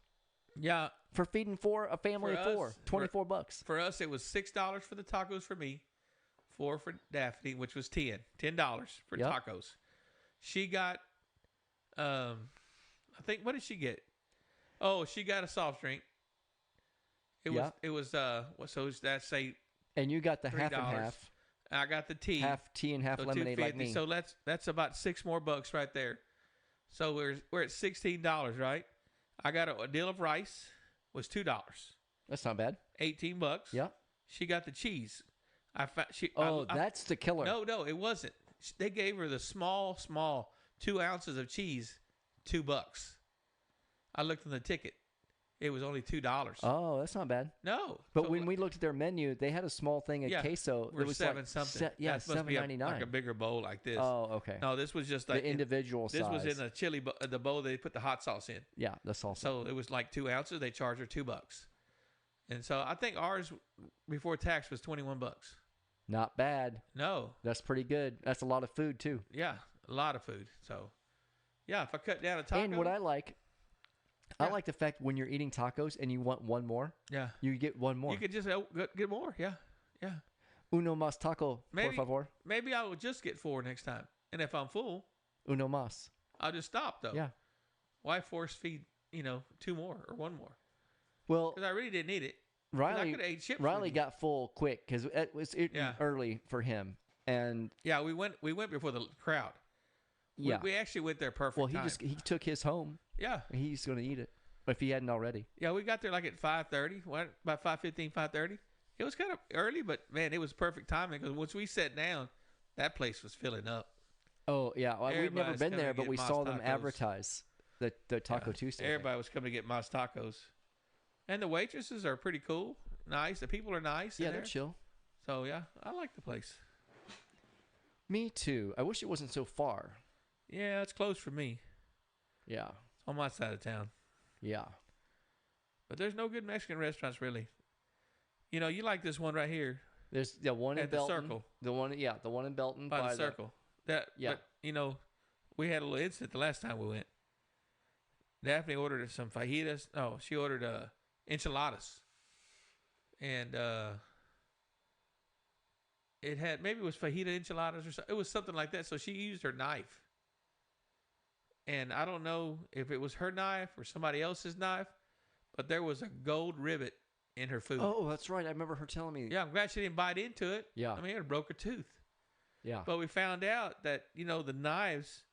[SPEAKER 2] Yeah,
[SPEAKER 3] for feeding a family
[SPEAKER 2] For
[SPEAKER 3] of 4.
[SPEAKER 2] us,
[SPEAKER 3] $24.
[SPEAKER 2] for us it was $6 for the tacos for me, 4 for Daphne, which was $10 for
[SPEAKER 3] Yep.
[SPEAKER 2] tacos. She got, I think, what did she get? Oh, she got a soft drink.
[SPEAKER 3] Yeah.
[SPEAKER 2] It was so that's say
[SPEAKER 3] And you got the half and
[SPEAKER 2] $3.
[SPEAKER 3] half,
[SPEAKER 2] I got the tea,
[SPEAKER 3] half tea and half
[SPEAKER 2] so
[SPEAKER 3] lemonade like
[SPEAKER 2] $2.50.
[SPEAKER 3] me.
[SPEAKER 2] So that's about $6 more right there. So we're at $16, right? I got a deal of rice, was $2,
[SPEAKER 3] That's not bad.
[SPEAKER 2] $18.
[SPEAKER 3] Yeah.
[SPEAKER 2] She got the cheese.
[SPEAKER 3] Oh, that's the killer.
[SPEAKER 2] No, it wasn't. They gave her the small 2 ounces of cheese, $2. I looked on the ticket. It was only $2.
[SPEAKER 3] Oh, that's not bad.
[SPEAKER 2] No,
[SPEAKER 3] But
[SPEAKER 2] so
[SPEAKER 3] when we looked at their menu, they had a small thing of
[SPEAKER 2] Yeah,
[SPEAKER 3] queso.
[SPEAKER 2] we're
[SPEAKER 3] It was
[SPEAKER 2] seven
[SPEAKER 3] like
[SPEAKER 2] something.
[SPEAKER 3] Yeah,
[SPEAKER 2] That must be
[SPEAKER 3] $7.99.
[SPEAKER 2] like a bigger bowl like this.
[SPEAKER 3] Oh, okay.
[SPEAKER 2] No, this was just like
[SPEAKER 3] The individual
[SPEAKER 2] This
[SPEAKER 3] size.
[SPEAKER 2] was in a chili, the bowl they put the hot sauce in.
[SPEAKER 3] Yeah, the salsa.
[SPEAKER 2] So it was like 2 ounces. They charged her $2, and so I think ours before tax was $21.
[SPEAKER 3] Not bad.
[SPEAKER 2] No,
[SPEAKER 3] That's pretty good. That's a lot of food too.
[SPEAKER 2] yeah, a lot of food. So yeah, if I cut down a taco,
[SPEAKER 3] And what I like
[SPEAKER 2] Yeah.
[SPEAKER 3] the fact when you're eating tacos and you want one more,
[SPEAKER 2] yeah,
[SPEAKER 3] you get one more.
[SPEAKER 2] you could just get more. Yeah, yeah.
[SPEAKER 3] Uno más taco,
[SPEAKER 2] Maybe-
[SPEAKER 3] por favor.
[SPEAKER 2] Maybe I will just get 4 next time, and if I'm full,
[SPEAKER 3] Uno más.
[SPEAKER 2] I'll just stop though.
[SPEAKER 3] Yeah.
[SPEAKER 2] Why force feed 2 more or 1 more?
[SPEAKER 3] Well,
[SPEAKER 2] Because I really didn't need it. 'Cause I
[SPEAKER 3] Riley
[SPEAKER 2] could have ate chips.
[SPEAKER 3] Riley
[SPEAKER 2] with you.
[SPEAKER 3] got full quick because it was
[SPEAKER 2] Yeah.
[SPEAKER 3] early for him, and
[SPEAKER 2] Yeah, we went before the crowd.
[SPEAKER 3] yeah.
[SPEAKER 2] We actually went there perfect.
[SPEAKER 3] Well,
[SPEAKER 2] time.
[SPEAKER 3] he took his home.
[SPEAKER 2] Yeah,
[SPEAKER 3] He's going to eat it if he hadn't already.
[SPEAKER 2] yeah. We got there like at 5:30. What, about 5:15, 5:30. It was kind of early, but man, it was perfect timing because once we sat down, that place was filling up.
[SPEAKER 3] Oh yeah, well, we've never
[SPEAKER 2] Everybody's
[SPEAKER 3] been
[SPEAKER 2] coming
[SPEAKER 3] there,
[SPEAKER 2] to
[SPEAKER 3] but
[SPEAKER 2] get
[SPEAKER 3] we
[SPEAKER 2] Mas
[SPEAKER 3] saw them
[SPEAKER 2] tacos.
[SPEAKER 3] advertise the Taco
[SPEAKER 2] Yeah,
[SPEAKER 3] Tuesday. thing.
[SPEAKER 2] Everybody was coming to get Mas tacos, and the waitresses are pretty cool, nice. The people are nice.
[SPEAKER 3] Yeah,
[SPEAKER 2] in
[SPEAKER 3] they're
[SPEAKER 2] there.
[SPEAKER 3] chill.
[SPEAKER 2] So yeah, I like the place.
[SPEAKER 3] Me too. I wish it wasn't so far.
[SPEAKER 2] Yeah, it's close for me.
[SPEAKER 3] Yeah,
[SPEAKER 2] It's on my side of town,
[SPEAKER 3] yeah.
[SPEAKER 2] but there's no good Mexican restaurants really. You like this one right here
[SPEAKER 3] There's the one in
[SPEAKER 2] at the
[SPEAKER 3] Belton.
[SPEAKER 2] Circle.
[SPEAKER 3] The one in Belton
[SPEAKER 2] by the Circle. That
[SPEAKER 3] Yeah.
[SPEAKER 2] But we had a little incident the last time we went. Daphne ordered some fajitas. No, she ordered enchiladas, and it had maybe it was fajita enchiladas or something. It was something like that. So she used her knife, and I don't know if it was her knife or somebody else's knife, but there was a gold rivet in her food.
[SPEAKER 3] Oh, that's right. I remember her telling me.
[SPEAKER 2] Yeah, I'm glad she didn't bite into it.
[SPEAKER 3] Yeah.
[SPEAKER 2] I mean, it broke her tooth.
[SPEAKER 3] Yeah.
[SPEAKER 2] But we found out that the knives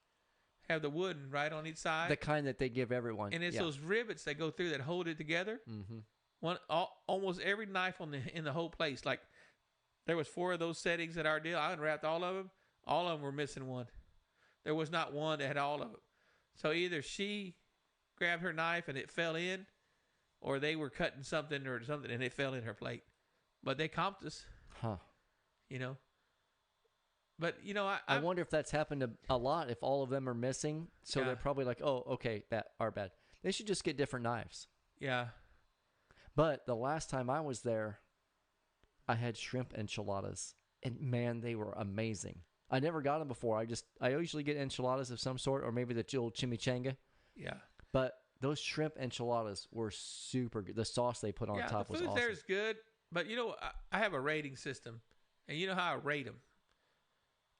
[SPEAKER 2] have the wooden right on each side,
[SPEAKER 3] The kind that they give everyone.
[SPEAKER 2] and it's
[SPEAKER 3] yeah.
[SPEAKER 2] those rivets that go through that hold it together.
[SPEAKER 3] Mm-hmm.
[SPEAKER 2] Almost every knife in the whole place. Like there was 4 of those settings at our deal. I unwrapped all of them. All of them were missing one. There was not one that had all of them. So either she grabbed her knife and it fell in, or they were cutting something and it fell in her plate. But they comped us.
[SPEAKER 3] Huh.
[SPEAKER 2] But you know,
[SPEAKER 3] I wonder if that's happened a lot. If all of them are missing, so
[SPEAKER 2] Yeah.
[SPEAKER 3] they're probably like, oh, okay, that are bad. They should just get different knives.
[SPEAKER 2] yeah.
[SPEAKER 3] But the last time I was there, I had shrimp enchiladas, and man, they were amazing. I never got them before. I usually get enchiladas of some sort, or maybe the old chimichanga.
[SPEAKER 2] Yeah.
[SPEAKER 3] But those shrimp enchiladas were super good. The sauce they put on
[SPEAKER 2] Yeah,
[SPEAKER 3] top
[SPEAKER 2] the
[SPEAKER 3] was
[SPEAKER 2] food
[SPEAKER 3] awesome.
[SPEAKER 2] there is good, but you know, I have a rating system, and you know how I rate them.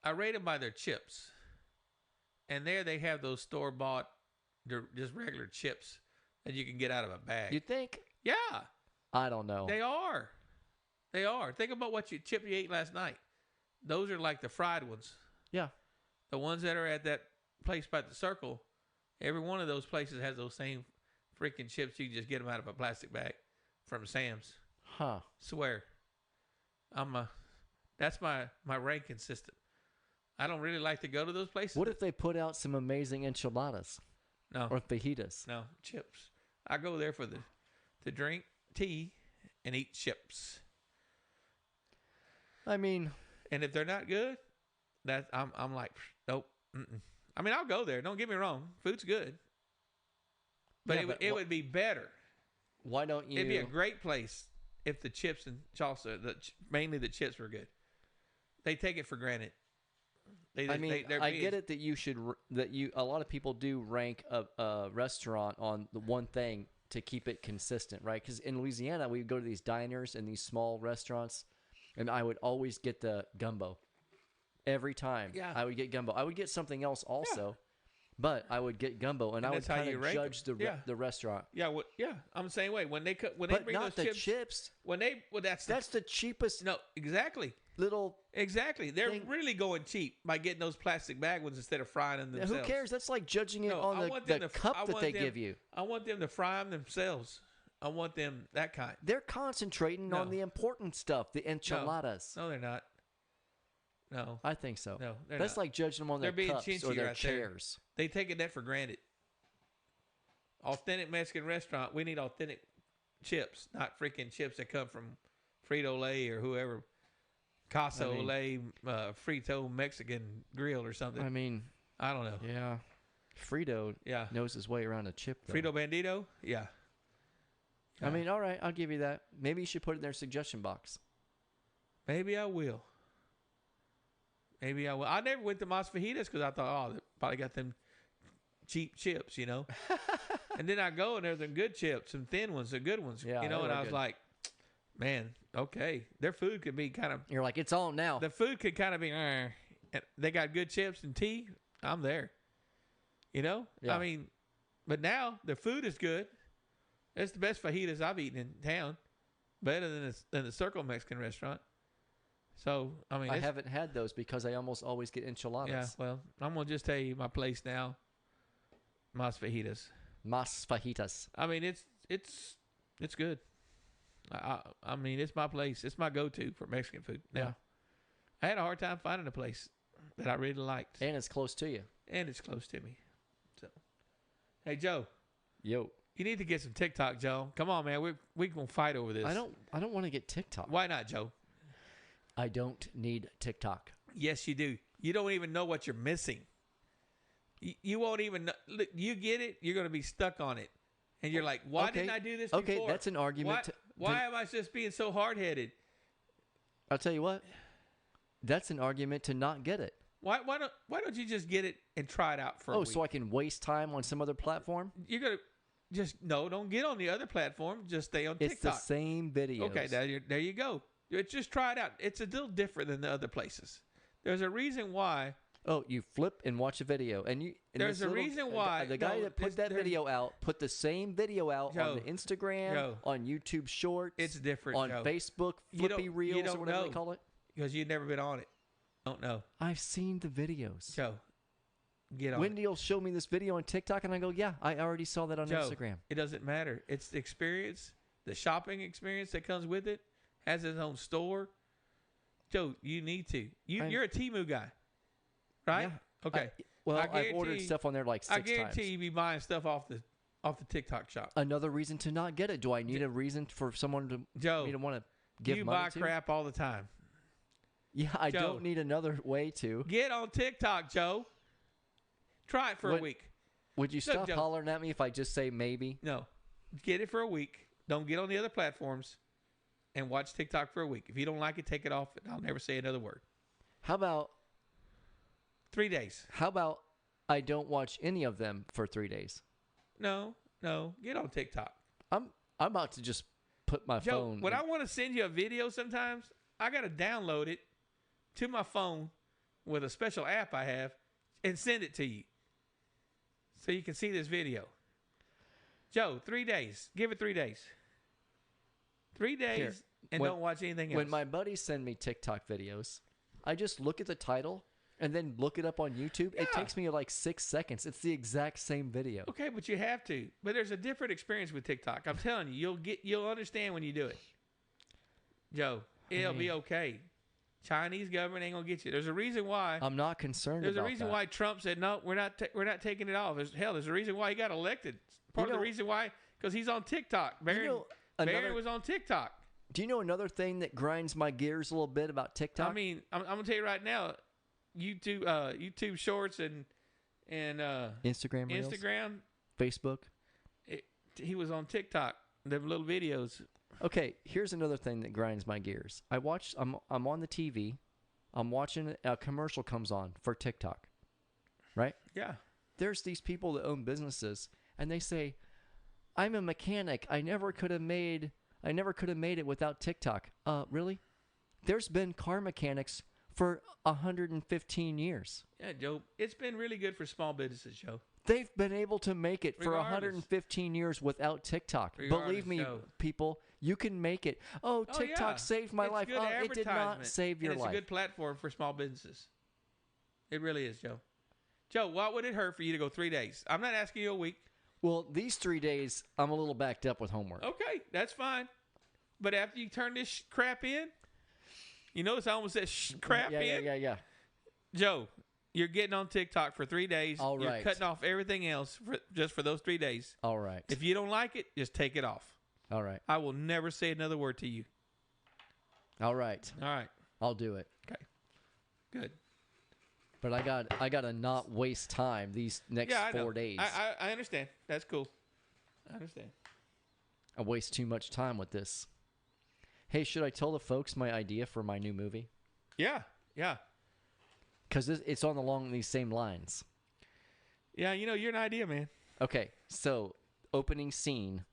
[SPEAKER 2] I rate them by their chips, and there they have those store bought, just regular chips that you can get out of a bag.
[SPEAKER 3] You think?
[SPEAKER 2] Yeah,
[SPEAKER 3] I don't know.
[SPEAKER 2] they are. They are. Think about what chip you ate last night. Those are like the fried ones.
[SPEAKER 3] Yeah.
[SPEAKER 2] The ones that are at that place by the circle. Every one of those places has those same freaking chips. You can just get them out of a plastic bag from Sam's.
[SPEAKER 3] Huh.
[SPEAKER 2] Swear. That's my ranking system. I don't really like to go to those places.
[SPEAKER 3] What if they put out some amazing enchiladas
[SPEAKER 2] No,
[SPEAKER 3] or fajitas?
[SPEAKER 2] no chips. I go there for to drink tea and eat chips.
[SPEAKER 3] I mean,
[SPEAKER 2] And if they're not good, that I'm like, nope. Mm-mm. I mean, I'll go there. Don't get me wrong. Food's good, but
[SPEAKER 3] Yeah, but
[SPEAKER 2] it would be better.
[SPEAKER 3] why don't you?
[SPEAKER 2] It'd be a great place if the chips and salsa, mainly the chips, were good. They take it for granted.
[SPEAKER 3] I mean, I get it that you should a lot of people do rank a restaurant on the one thing to keep it consistent, right? Because in Louisiana, we would go to these diners and these small restaurants, and I would always get the gumbo every time.
[SPEAKER 2] Yeah.
[SPEAKER 3] I would get gumbo. I would get something else also, but I would get gumbo, and I would
[SPEAKER 2] that's how
[SPEAKER 3] kind
[SPEAKER 2] you
[SPEAKER 3] of
[SPEAKER 2] rank 'em.
[SPEAKER 3] judge
[SPEAKER 2] Yeah.
[SPEAKER 3] the restaurant.
[SPEAKER 2] Yeah, I'm the same way. When they
[SPEAKER 3] But
[SPEAKER 2] bring
[SPEAKER 3] not
[SPEAKER 2] those
[SPEAKER 3] the
[SPEAKER 2] chips, that's
[SPEAKER 3] That's the cheapest
[SPEAKER 2] no, exactly.
[SPEAKER 3] little.
[SPEAKER 2] Exactly. They're
[SPEAKER 3] thing.
[SPEAKER 2] really going cheap by getting those plastic bag ones instead of frying them themselves.
[SPEAKER 3] Who cares? That's like judging it
[SPEAKER 2] No,
[SPEAKER 3] on
[SPEAKER 2] I
[SPEAKER 3] the
[SPEAKER 2] want them to-
[SPEAKER 3] cup
[SPEAKER 2] I
[SPEAKER 3] that
[SPEAKER 2] want
[SPEAKER 3] they
[SPEAKER 2] them-
[SPEAKER 3] give you.
[SPEAKER 2] I want them to fry them themselves. I want them that kind.
[SPEAKER 3] They're concentrating on
[SPEAKER 2] No.
[SPEAKER 3] the important stuff, the enchiladas.
[SPEAKER 2] No, they're not. No,
[SPEAKER 3] I think so.
[SPEAKER 2] no, they're
[SPEAKER 3] That's
[SPEAKER 2] not.
[SPEAKER 3] like judging them on
[SPEAKER 2] They're
[SPEAKER 3] their
[SPEAKER 2] being
[SPEAKER 3] cups
[SPEAKER 2] chinchy
[SPEAKER 3] or their
[SPEAKER 2] right there.
[SPEAKER 3] chairs.
[SPEAKER 2] They taking that for granted. Authentic Mexican restaurant. We need authentic chips, not freaking chips that come from Frito Lay or whoever. Casa
[SPEAKER 3] I mean-
[SPEAKER 2] Lay, Frito Mexican Grill or something.
[SPEAKER 3] I mean,
[SPEAKER 2] I don't know.
[SPEAKER 3] yeah. Frito
[SPEAKER 2] Yeah.
[SPEAKER 3] knows his way around a chip. Though.
[SPEAKER 2] Frito Bandito? Yeah.
[SPEAKER 3] I mean, all right, I'll give you that. Maybe you should put it in their suggestion box.
[SPEAKER 2] Maybe I will. Maybe I will. I never went to Mas Fajitas because I thought, oh, they probably got them cheap chips, you know. And then I go and there's some good chips, some thin ones, the good ones,
[SPEAKER 3] Yeah,
[SPEAKER 2] you know.
[SPEAKER 3] they
[SPEAKER 2] And
[SPEAKER 3] were
[SPEAKER 2] I was
[SPEAKER 3] good.
[SPEAKER 2] like, man, okay, their food could be kind of.
[SPEAKER 3] You're like, it's on now.
[SPEAKER 2] The food could kind of be. And they got good chips and tea. I'm there. You know.
[SPEAKER 3] Yeah.
[SPEAKER 2] I mean, but now the food is good. It's the best fajitas I've eaten in town. Better than the Circle Mexican restaurant. So I mean,
[SPEAKER 3] I
[SPEAKER 2] it's-
[SPEAKER 3] haven't had those because I almost always get enchiladas.
[SPEAKER 2] Yeah, well, I'm gonna just tell you my place now. Mas Fajitas.
[SPEAKER 3] Mas fajitas.
[SPEAKER 2] I mean, it's good. I mean, it's my place. It's my go-to for Mexican food. Now,
[SPEAKER 3] Yeah.
[SPEAKER 2] I had a hard time finding a place that I really liked,
[SPEAKER 3] And it's close to you.
[SPEAKER 2] and it's close to me. So, hey Joe,
[SPEAKER 3] Yo.
[SPEAKER 2] you need to get some TikTok, Joe. Come on, man. We gonna fight over this.
[SPEAKER 3] I don't want to get TikTok.
[SPEAKER 2] Why not, Joe?
[SPEAKER 3] I don't need TikTok.
[SPEAKER 2] Yes, you do. You don't even know what you're missing. You won't even know. Look, you get it, you're going to be stuck on it. And you're like, why
[SPEAKER 3] Okay.
[SPEAKER 2] didn't I do this
[SPEAKER 3] Okay,
[SPEAKER 2] before?
[SPEAKER 3] that's an argument
[SPEAKER 2] Why am I just being so hard-headed?
[SPEAKER 3] I'll tell you what. That's an argument to not get it.
[SPEAKER 2] Why don't you just get it and try it out for a week?
[SPEAKER 3] So I can waste time on some other platform?
[SPEAKER 2] You're going to don't get on the other platform. Just stay on
[SPEAKER 3] It's the
[SPEAKER 2] TikTok.
[SPEAKER 3] same videos.
[SPEAKER 2] Okay, there you go. Just try it out. It's a little different than the other places. There's a reason why.
[SPEAKER 3] Oh, you flip and watch a video, and
[SPEAKER 2] There's
[SPEAKER 3] this
[SPEAKER 2] a reason why-
[SPEAKER 3] the guy
[SPEAKER 2] no,
[SPEAKER 3] that put that
[SPEAKER 2] there's-
[SPEAKER 3] video out put the same video out
[SPEAKER 2] Joe,
[SPEAKER 3] on the Instagram,
[SPEAKER 2] Joe.
[SPEAKER 3] on YouTube Shorts.
[SPEAKER 2] It's different,
[SPEAKER 3] on
[SPEAKER 2] Joe.
[SPEAKER 3] Facebook,
[SPEAKER 2] You don't-
[SPEAKER 3] Flippy
[SPEAKER 2] you
[SPEAKER 3] Reels, or
[SPEAKER 2] don't
[SPEAKER 3] whatever
[SPEAKER 2] know.
[SPEAKER 3] they call it.
[SPEAKER 2] Because you've never been on it. Don't know.
[SPEAKER 3] I've seen the videos.
[SPEAKER 2] Joe, get on it.
[SPEAKER 3] Wendy will show me this video on TikTok, and I go, "Yeah, I already saw that on
[SPEAKER 2] Joe,
[SPEAKER 3] Instagram."
[SPEAKER 2] it doesn't matter. It's the experience, the shopping experience that comes with it. Has its own store. Joe, you need to. You're a Temu guy, right?
[SPEAKER 3] Yeah.
[SPEAKER 2] Okay.
[SPEAKER 3] Well,
[SPEAKER 2] I
[SPEAKER 3] I've ordered
[SPEAKER 2] guarantee-
[SPEAKER 3] stuff on there like 6
[SPEAKER 2] I guarantee
[SPEAKER 3] times.
[SPEAKER 2] you be buying stuff off the TikTok shop.
[SPEAKER 3] Another reason to not get it. Do I need a reason for someone to
[SPEAKER 2] Joe,
[SPEAKER 3] me to want to give
[SPEAKER 2] you
[SPEAKER 3] money
[SPEAKER 2] buy
[SPEAKER 3] to?
[SPEAKER 2] crap all the time.
[SPEAKER 3] Yeah, I
[SPEAKER 2] Joe.
[SPEAKER 3] don't need another way to.
[SPEAKER 2] Get on TikTok, Joe. Try it for a
[SPEAKER 3] What-
[SPEAKER 2] week.
[SPEAKER 3] Would you stop
[SPEAKER 2] Joe.
[SPEAKER 3] hollering at me if I just say maybe?
[SPEAKER 2] No. Get it for a week. Don't get on the other platforms and watch TikTok for a week. If you don't like it, take it off. I'll never say another word.
[SPEAKER 3] How about
[SPEAKER 2] 3 days.
[SPEAKER 3] I don't watch any of them for 3 days?
[SPEAKER 2] No. Get on TikTok.
[SPEAKER 3] I'm about to just put my
[SPEAKER 2] Joe,
[SPEAKER 3] phone.
[SPEAKER 2] when I want to send you a video sometimes, I got to download it to my phone with a special app I have and send it to you so you can see this video. Joe, 3 days. Give it 3 days. 3 days
[SPEAKER 3] Here,
[SPEAKER 2] and
[SPEAKER 3] when-
[SPEAKER 2] don't watch anything else.
[SPEAKER 3] When my buddies send me TikTok videos, I just look at the title and then look it up on YouTube. It
[SPEAKER 2] Yeah.
[SPEAKER 3] takes me like 6 seconds. It's the exact same video.
[SPEAKER 2] Okay, but you have to. But there's a different experience with TikTok. I'm telling you, you'll understand when you do it. Joe, it'll be okay. Chinese government ain't gonna get you. There's a reason why.
[SPEAKER 3] I'm not concerned
[SPEAKER 2] There's a
[SPEAKER 3] about
[SPEAKER 2] reason
[SPEAKER 3] that.
[SPEAKER 2] why Trump said no. We're not taking it off. There's a reason why he got elected. Part of
[SPEAKER 3] know-
[SPEAKER 2] the reason why, because he's on TikTok. Barron was on TikTok.
[SPEAKER 3] Do you know another thing that grinds my gears a little bit about TikTok?
[SPEAKER 2] I mean, I'm gonna tell you right now, YouTube Shorts and
[SPEAKER 3] Instagram Reels,
[SPEAKER 2] Instagram.
[SPEAKER 3] Facebook.
[SPEAKER 2] He was on TikTok. Them little videos.
[SPEAKER 3] Okay, here's another thing that grinds my gears. I'm on the TV. I'm watching a commercial comes on for TikTok. Right?
[SPEAKER 2] Yeah.
[SPEAKER 3] There's these people that own businesses and they say, "I'm a mechanic. I never could have made it without TikTok." Really? There's been car mechanics for 115 years.
[SPEAKER 2] Yeah, Joe. It's been really good for small businesses, Joe.
[SPEAKER 3] They've been able to make it for
[SPEAKER 2] Regardless.
[SPEAKER 3] 115 years without TikTok.
[SPEAKER 2] Regardless,
[SPEAKER 3] Believe me,
[SPEAKER 2] Joe.
[SPEAKER 3] people, you can make it. Oh, TikTok
[SPEAKER 2] yeah.
[SPEAKER 3] saved my
[SPEAKER 2] It's
[SPEAKER 3] life.
[SPEAKER 2] good
[SPEAKER 3] Oh, it did not
[SPEAKER 2] advertisement,
[SPEAKER 3] save your
[SPEAKER 2] and
[SPEAKER 3] life.
[SPEAKER 2] It's a good platform for small businesses. It really is, Joe. Joe, what would it hurt for you to go 3 days? I'm not asking you a week.
[SPEAKER 3] Well, these 3 days, I'm a little backed up with homework.
[SPEAKER 2] Okay, that's fine. But after you turn this crap in, you notice I almost said crap in?
[SPEAKER 3] Yeah.
[SPEAKER 2] Joe, you're getting on TikTok for 3 days.
[SPEAKER 3] All
[SPEAKER 2] You're
[SPEAKER 3] right.
[SPEAKER 2] cutting off everything else just for those 3 days.
[SPEAKER 3] All right.
[SPEAKER 2] If you don't like it, just take it off.
[SPEAKER 3] All right.
[SPEAKER 2] I will never say another word to you.
[SPEAKER 3] All right.
[SPEAKER 2] All right.
[SPEAKER 3] I'll do it.
[SPEAKER 2] Okay. Good.
[SPEAKER 3] But I got to not waste time these next
[SPEAKER 2] Yeah, I know.
[SPEAKER 3] 4 days.
[SPEAKER 2] I understand. That's cool. I understand.
[SPEAKER 3] I waste too much time with this. Hey, should I tell the folks my idea for my new movie?
[SPEAKER 2] Yeah.
[SPEAKER 3] Because it's on along these same lines.
[SPEAKER 2] Yeah, you're an idea, man.
[SPEAKER 3] Okay, so opening scene,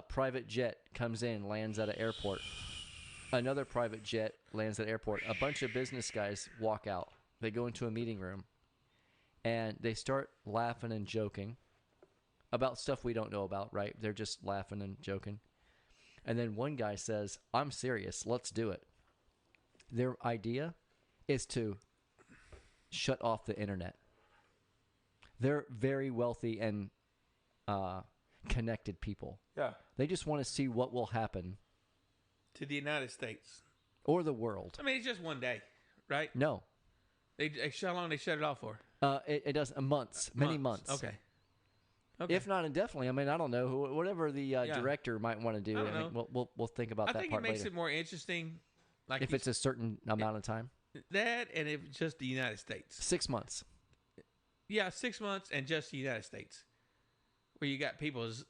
[SPEAKER 3] private jet comes in, lands at an airport. Another private jet lands at airport. A bunch of business guys walk out. They go into a meeting room, and they start laughing and joking about stuff we don't know about, right? They're just laughing and joking. And then one guy says, "I'm serious. Let's do it." Their idea is to shut off the internet. They're very wealthy and connected people.
[SPEAKER 2] Yeah.
[SPEAKER 3] They just want to see what will happen,
[SPEAKER 2] To the United States.
[SPEAKER 3] or the world.
[SPEAKER 2] I mean, it's just 1 day, right?
[SPEAKER 3] No,
[SPEAKER 2] How long they shut it off for?
[SPEAKER 3] it does months, many months.
[SPEAKER 2] Okay.
[SPEAKER 3] If not indefinitely. I mean, I don't know. Whatever the director might want to do.
[SPEAKER 2] I don't
[SPEAKER 3] I mean, we'll think about
[SPEAKER 2] I
[SPEAKER 3] that
[SPEAKER 2] think
[SPEAKER 3] part
[SPEAKER 2] it makes
[SPEAKER 3] later.
[SPEAKER 2] it more interesting. Like
[SPEAKER 3] If it's a certain amount of time,
[SPEAKER 2] that, and if it's just the United States.
[SPEAKER 3] 6 months.
[SPEAKER 2] Yeah, 6 months and just the United States, where you got people
[SPEAKER 3] That's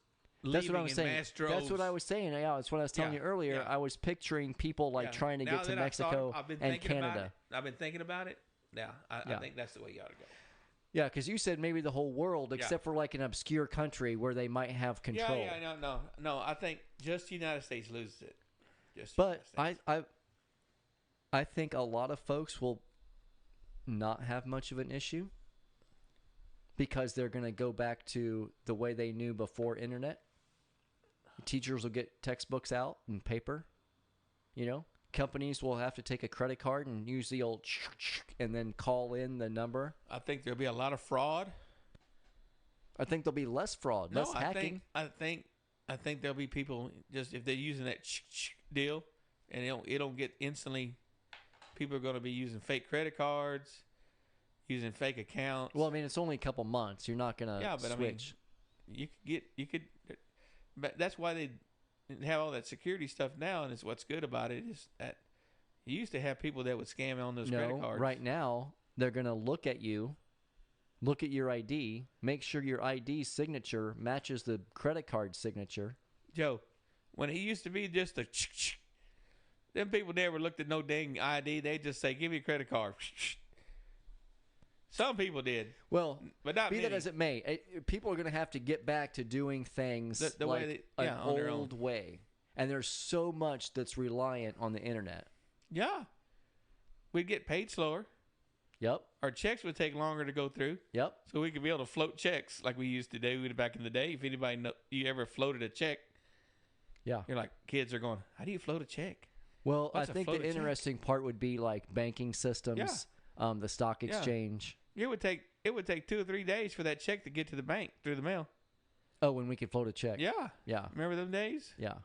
[SPEAKER 2] leaving
[SPEAKER 3] what I was
[SPEAKER 2] in
[SPEAKER 3] saying.
[SPEAKER 2] mass droves.
[SPEAKER 3] That's what I was saying. Yeah, that's what I was telling
[SPEAKER 2] Yeah,
[SPEAKER 3] you earlier.
[SPEAKER 2] yeah.
[SPEAKER 3] I was picturing people like
[SPEAKER 2] Yeah.
[SPEAKER 3] trying to
[SPEAKER 2] Now
[SPEAKER 3] get to
[SPEAKER 2] that I've thought-
[SPEAKER 3] Mexico
[SPEAKER 2] I've been
[SPEAKER 3] and
[SPEAKER 2] thinking about
[SPEAKER 3] Canada.
[SPEAKER 2] it. I've been thinking about it. Yeah, I
[SPEAKER 3] Yeah.
[SPEAKER 2] think that's the way you ought to go.
[SPEAKER 3] Yeah, because you said maybe the whole world, except for like an obscure country where they might have control.
[SPEAKER 2] No. I think just the United States loses it. Just the
[SPEAKER 3] But
[SPEAKER 2] United States.
[SPEAKER 3] I think a lot of folks will not have much of an issue because they're going to go back to the way they knew before internet. Teachers will get textbooks out and paper. Companies will have to take a credit card and use the old and then call in the number.
[SPEAKER 2] I think there'll be a lot of fraud.
[SPEAKER 3] I think there'll be less fraud, less hacking.
[SPEAKER 2] I think there'll be people just if they're using that deal, and it don't get instantly. People are going to be using fake credit cards, using fake accounts.
[SPEAKER 3] Well, I mean, it's only a couple months. You're not going to switch.
[SPEAKER 2] you could, but that's why they have all that security stuff now, and it's what's good about it is that You used to have people that would scam on those credit
[SPEAKER 3] No,
[SPEAKER 2] cards.
[SPEAKER 3] right now they're gonna look at you, look at your ID, make sure your ID signature matches the credit card signature.
[SPEAKER 2] Joe, when it used to be just a them people never looked at no dang ID. They just say, give me a credit card. Some people did,
[SPEAKER 3] Well,
[SPEAKER 2] but not
[SPEAKER 3] be
[SPEAKER 2] many.
[SPEAKER 3] that as it may, people are going to have to get back to doing things
[SPEAKER 2] The way
[SPEAKER 3] like
[SPEAKER 2] they-
[SPEAKER 3] an
[SPEAKER 2] yeah, on their own.
[SPEAKER 3] old way. And there's so much that's reliant on the internet.
[SPEAKER 2] Yeah. We'd get paid slower.
[SPEAKER 3] Yep.
[SPEAKER 2] Our checks would take longer to go through.
[SPEAKER 3] Yep.
[SPEAKER 2] So we could be able to float checks like we used to do back in the day. If anybody you ever floated a check,
[SPEAKER 3] Yeah.
[SPEAKER 2] you're like, kids are going, how do you float a check?
[SPEAKER 3] Well,
[SPEAKER 2] What's
[SPEAKER 3] I
[SPEAKER 2] a
[SPEAKER 3] think the
[SPEAKER 2] floated check?
[SPEAKER 3] interesting part would be like banking systems, the stock
[SPEAKER 2] Yeah.
[SPEAKER 3] exchange.
[SPEAKER 2] It would take 2 or 3 days for that check to get to the bank through the mail.
[SPEAKER 3] Oh, when we could float a check.
[SPEAKER 2] Yeah.
[SPEAKER 3] Yeah.
[SPEAKER 2] Remember them days?
[SPEAKER 3] Yeah.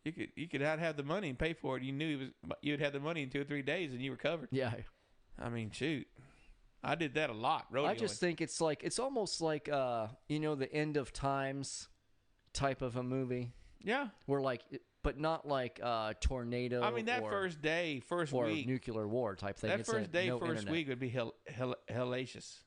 [SPEAKER 2] You could not have the money and pay for it. You knew you'd have the money in 2 or 3 days and you were covered.
[SPEAKER 3] Yeah.
[SPEAKER 2] I mean, shoot. I did that a lot. Rodeoing.
[SPEAKER 3] I just think it's almost like the end of times type of a movie
[SPEAKER 2] yeah.
[SPEAKER 3] where but not like tornado.
[SPEAKER 2] I mean, that
[SPEAKER 3] or,
[SPEAKER 2] first day, first
[SPEAKER 3] or
[SPEAKER 2] week,
[SPEAKER 3] nuclear war type thing.
[SPEAKER 2] that
[SPEAKER 3] It's
[SPEAKER 2] first day,
[SPEAKER 3] no
[SPEAKER 2] first
[SPEAKER 3] internet.
[SPEAKER 2] week would be hellacious. Is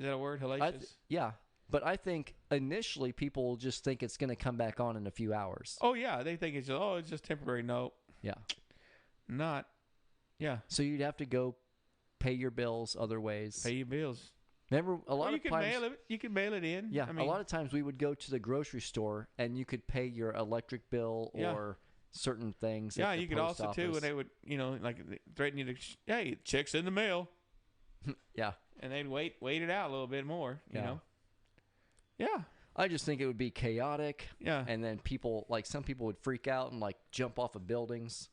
[SPEAKER 2] that a word? Hellacious?
[SPEAKER 3] Yeah, but I think initially people will just think it's going to come back on in a few hours.
[SPEAKER 2] Oh yeah, they think it's just temporary. No,
[SPEAKER 3] Yeah.
[SPEAKER 2] not. Yeah,
[SPEAKER 3] So you'd have to go pay your bills other ways.
[SPEAKER 2] pay your bills.
[SPEAKER 3] Remember, a lot
[SPEAKER 2] Or you
[SPEAKER 3] of
[SPEAKER 2] can
[SPEAKER 3] times.
[SPEAKER 2] mail it. You can mail it in.
[SPEAKER 3] Yeah,
[SPEAKER 2] I mean,
[SPEAKER 3] a lot of times we would go to the grocery store and you could pay your electric bill
[SPEAKER 2] Yeah.
[SPEAKER 3] or certain things.
[SPEAKER 2] yeah,
[SPEAKER 3] at the
[SPEAKER 2] you could
[SPEAKER 3] post
[SPEAKER 2] also too,
[SPEAKER 3] office.
[SPEAKER 2] when they would, like they threaten you to, hey, checks in the mail,
[SPEAKER 3] Yeah.
[SPEAKER 2] and they'd wait it out a little bit more. You
[SPEAKER 3] Yeah.
[SPEAKER 2] know. Yeah.
[SPEAKER 3] I just think it would be chaotic.
[SPEAKER 2] Yeah.
[SPEAKER 3] And then some people would freak out and jump off of buildings,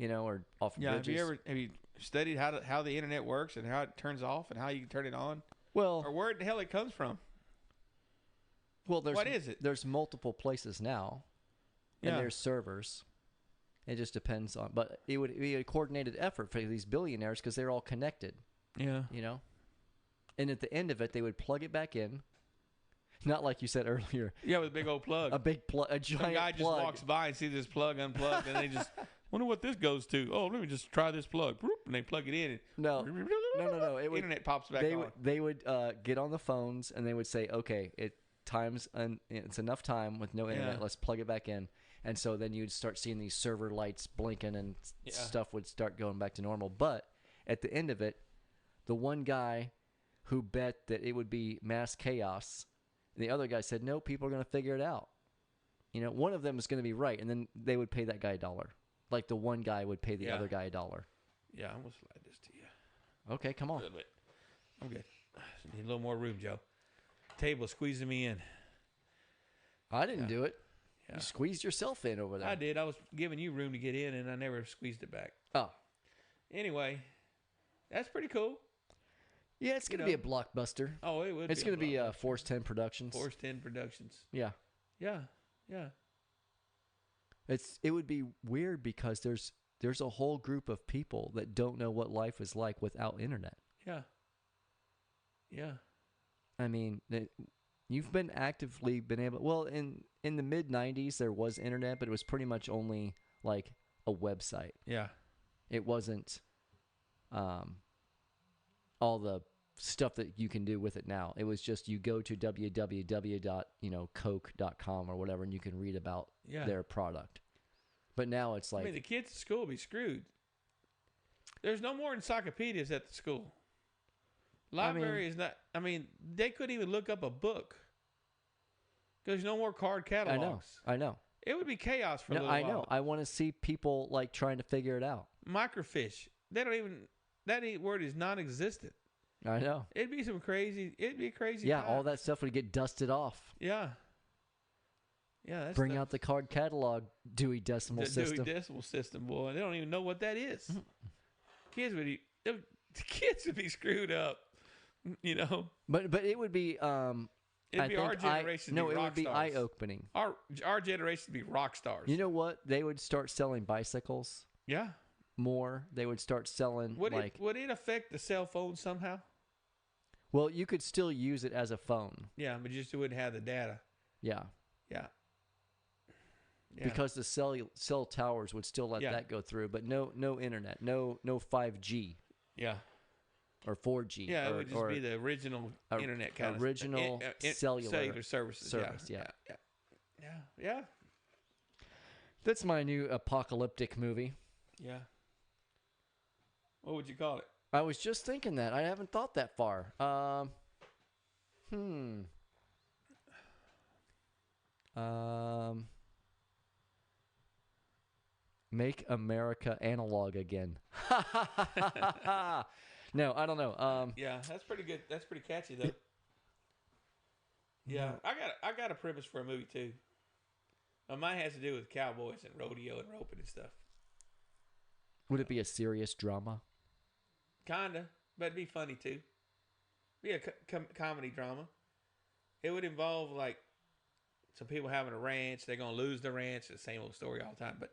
[SPEAKER 3] or off
[SPEAKER 2] Yeah.
[SPEAKER 3] bridges.
[SPEAKER 2] Have you studied how the internet works and how it turns off and how you can turn it on, or
[SPEAKER 3] Well,
[SPEAKER 2] where the hell it comes from?
[SPEAKER 3] there's
[SPEAKER 2] what is it?
[SPEAKER 3] There's multiple places now, and
[SPEAKER 2] Yeah.
[SPEAKER 3] there's servers. It just depends on, but it would be a coordinated effort for these billionaires because they're all connected,
[SPEAKER 2] Yeah.
[SPEAKER 3] And at the end of it, they would plug it back in. Not like you said earlier,
[SPEAKER 2] Yeah, with a big old plug.
[SPEAKER 3] a big plug, a giant
[SPEAKER 2] Some guy just
[SPEAKER 3] plug.
[SPEAKER 2] walks by and sees this plug unplugged, and they just wonder what this goes to. Oh, let me just try this plug. Boop, and they plug it in.
[SPEAKER 3] No,
[SPEAKER 2] And
[SPEAKER 3] no. It would,
[SPEAKER 2] internet pops back
[SPEAKER 3] they
[SPEAKER 2] on.
[SPEAKER 3] would they would get on the phones and they would say, okay, it's enough time with no internet.
[SPEAKER 2] Yeah.
[SPEAKER 3] Let's plug it back in. And so then you'd start seeing these server lights blinking and
[SPEAKER 2] Yeah.
[SPEAKER 3] stuff would start going back to normal. But at the end of it, the one guy who bet that it would be mass chaos, and the other guy said, no, people are going to figure it out. One of them is going to be right, and then they would pay that guy $1. Like the one guy would pay the
[SPEAKER 2] Yeah.
[SPEAKER 3] other guy $1.
[SPEAKER 2] Yeah, I'm gonna slide this to you
[SPEAKER 3] Okay, come
[SPEAKER 2] a
[SPEAKER 3] on.
[SPEAKER 2] little bit. I'm good. Need a little more room, Joe. Table squeezing me in.
[SPEAKER 3] I didn't do it.
[SPEAKER 2] Yeah.
[SPEAKER 3] You squeezed yourself in over there.
[SPEAKER 2] I did. I was giving you room to get in, and I never squeezed it back.
[SPEAKER 3] Oh.
[SPEAKER 2] Anyway, that's pretty cool.
[SPEAKER 3] Yeah, it's going to be a blockbuster.
[SPEAKER 2] Oh, it would.
[SPEAKER 3] It's going to be
[SPEAKER 2] blockbuster.
[SPEAKER 3] Force 10 Productions.
[SPEAKER 2] Force 10 Productions.
[SPEAKER 3] Yeah.
[SPEAKER 2] Yeah, yeah.
[SPEAKER 3] It would be weird because there's a whole group of people that don't know what life is like without internet.
[SPEAKER 2] Yeah. Yeah.
[SPEAKER 3] I mean, you've been actively been able. Well, in the mid '90s there was internet, but it was pretty much only like a website.
[SPEAKER 2] Yeah.
[SPEAKER 3] It wasn't all the stuff that you can do with it now. It was just you go to www.coke.com or whatever, and you can read about
[SPEAKER 2] Yeah.
[SPEAKER 3] their product. But now it's like,
[SPEAKER 2] I mean, the kids at school will be screwed. There's no more encyclopedias at the school. Library is not. I mean, they couldn't even look up a book. There's no more card catalogs.
[SPEAKER 3] I know.
[SPEAKER 2] It would be chaos for a
[SPEAKER 3] No,
[SPEAKER 2] little
[SPEAKER 3] I
[SPEAKER 2] while.
[SPEAKER 3] know. I want to see people trying to figure it out.
[SPEAKER 2] Microfiche. They don't even. That word is non-existent.
[SPEAKER 3] I know.
[SPEAKER 2] It'd be some crazy. It'd be crazy.
[SPEAKER 3] Yeah,
[SPEAKER 2] time.
[SPEAKER 3] all that stuff would get dusted off.
[SPEAKER 2] Yeah. Yeah. That's
[SPEAKER 3] Bring out the card catalog Dewey Decimal System.
[SPEAKER 2] Dewey Decimal System, boy. They don't even know what that is. Kids would be. The kids would be screwed up.
[SPEAKER 3] But it would be.
[SPEAKER 2] It'd be our generation.
[SPEAKER 3] No,
[SPEAKER 2] to be
[SPEAKER 3] it
[SPEAKER 2] rock
[SPEAKER 3] would be
[SPEAKER 2] stars.
[SPEAKER 3] eye-opening.
[SPEAKER 2] Our generation to be rock stars.
[SPEAKER 3] You know what? They would start selling bicycles
[SPEAKER 2] Yeah.
[SPEAKER 3] more. They would start selling
[SPEAKER 2] Would it affect the cell phone somehow?
[SPEAKER 3] Well, you could still use it as a phone.
[SPEAKER 2] Yeah, but just wouldn't have the data.
[SPEAKER 3] Yeah.
[SPEAKER 2] Yeah. Yeah.
[SPEAKER 3] because the cell towers would still let
[SPEAKER 2] Yeah.
[SPEAKER 3] that go through, but no internet, no 5G
[SPEAKER 2] Yeah.
[SPEAKER 3] or 4G.
[SPEAKER 2] Yeah,
[SPEAKER 3] or,
[SPEAKER 2] it would just
[SPEAKER 3] or
[SPEAKER 2] be the original
[SPEAKER 3] a-
[SPEAKER 2] internet kind
[SPEAKER 3] original
[SPEAKER 2] of
[SPEAKER 3] cellular
[SPEAKER 2] services.
[SPEAKER 3] service,
[SPEAKER 2] Yeah.
[SPEAKER 3] yeah.
[SPEAKER 2] Yeah. Yeah.
[SPEAKER 3] That's my new apocalyptic movie.
[SPEAKER 2] Yeah. What would you call it?
[SPEAKER 3] I was just thinking that. I haven't thought that far. Make America analog again. No, I don't know.
[SPEAKER 2] Yeah, that's pretty good. That's pretty catchy though. Yeah, I got a premise for a movie too. Mine has to do with cowboys and rodeo and roping and stuff.
[SPEAKER 3] Would it be a serious drama?
[SPEAKER 2] Kinda, but it'd be funny too. Be a comedy drama. It would involve like some people having a ranch. They're gonna lose the ranch. It's the same old story all the time, but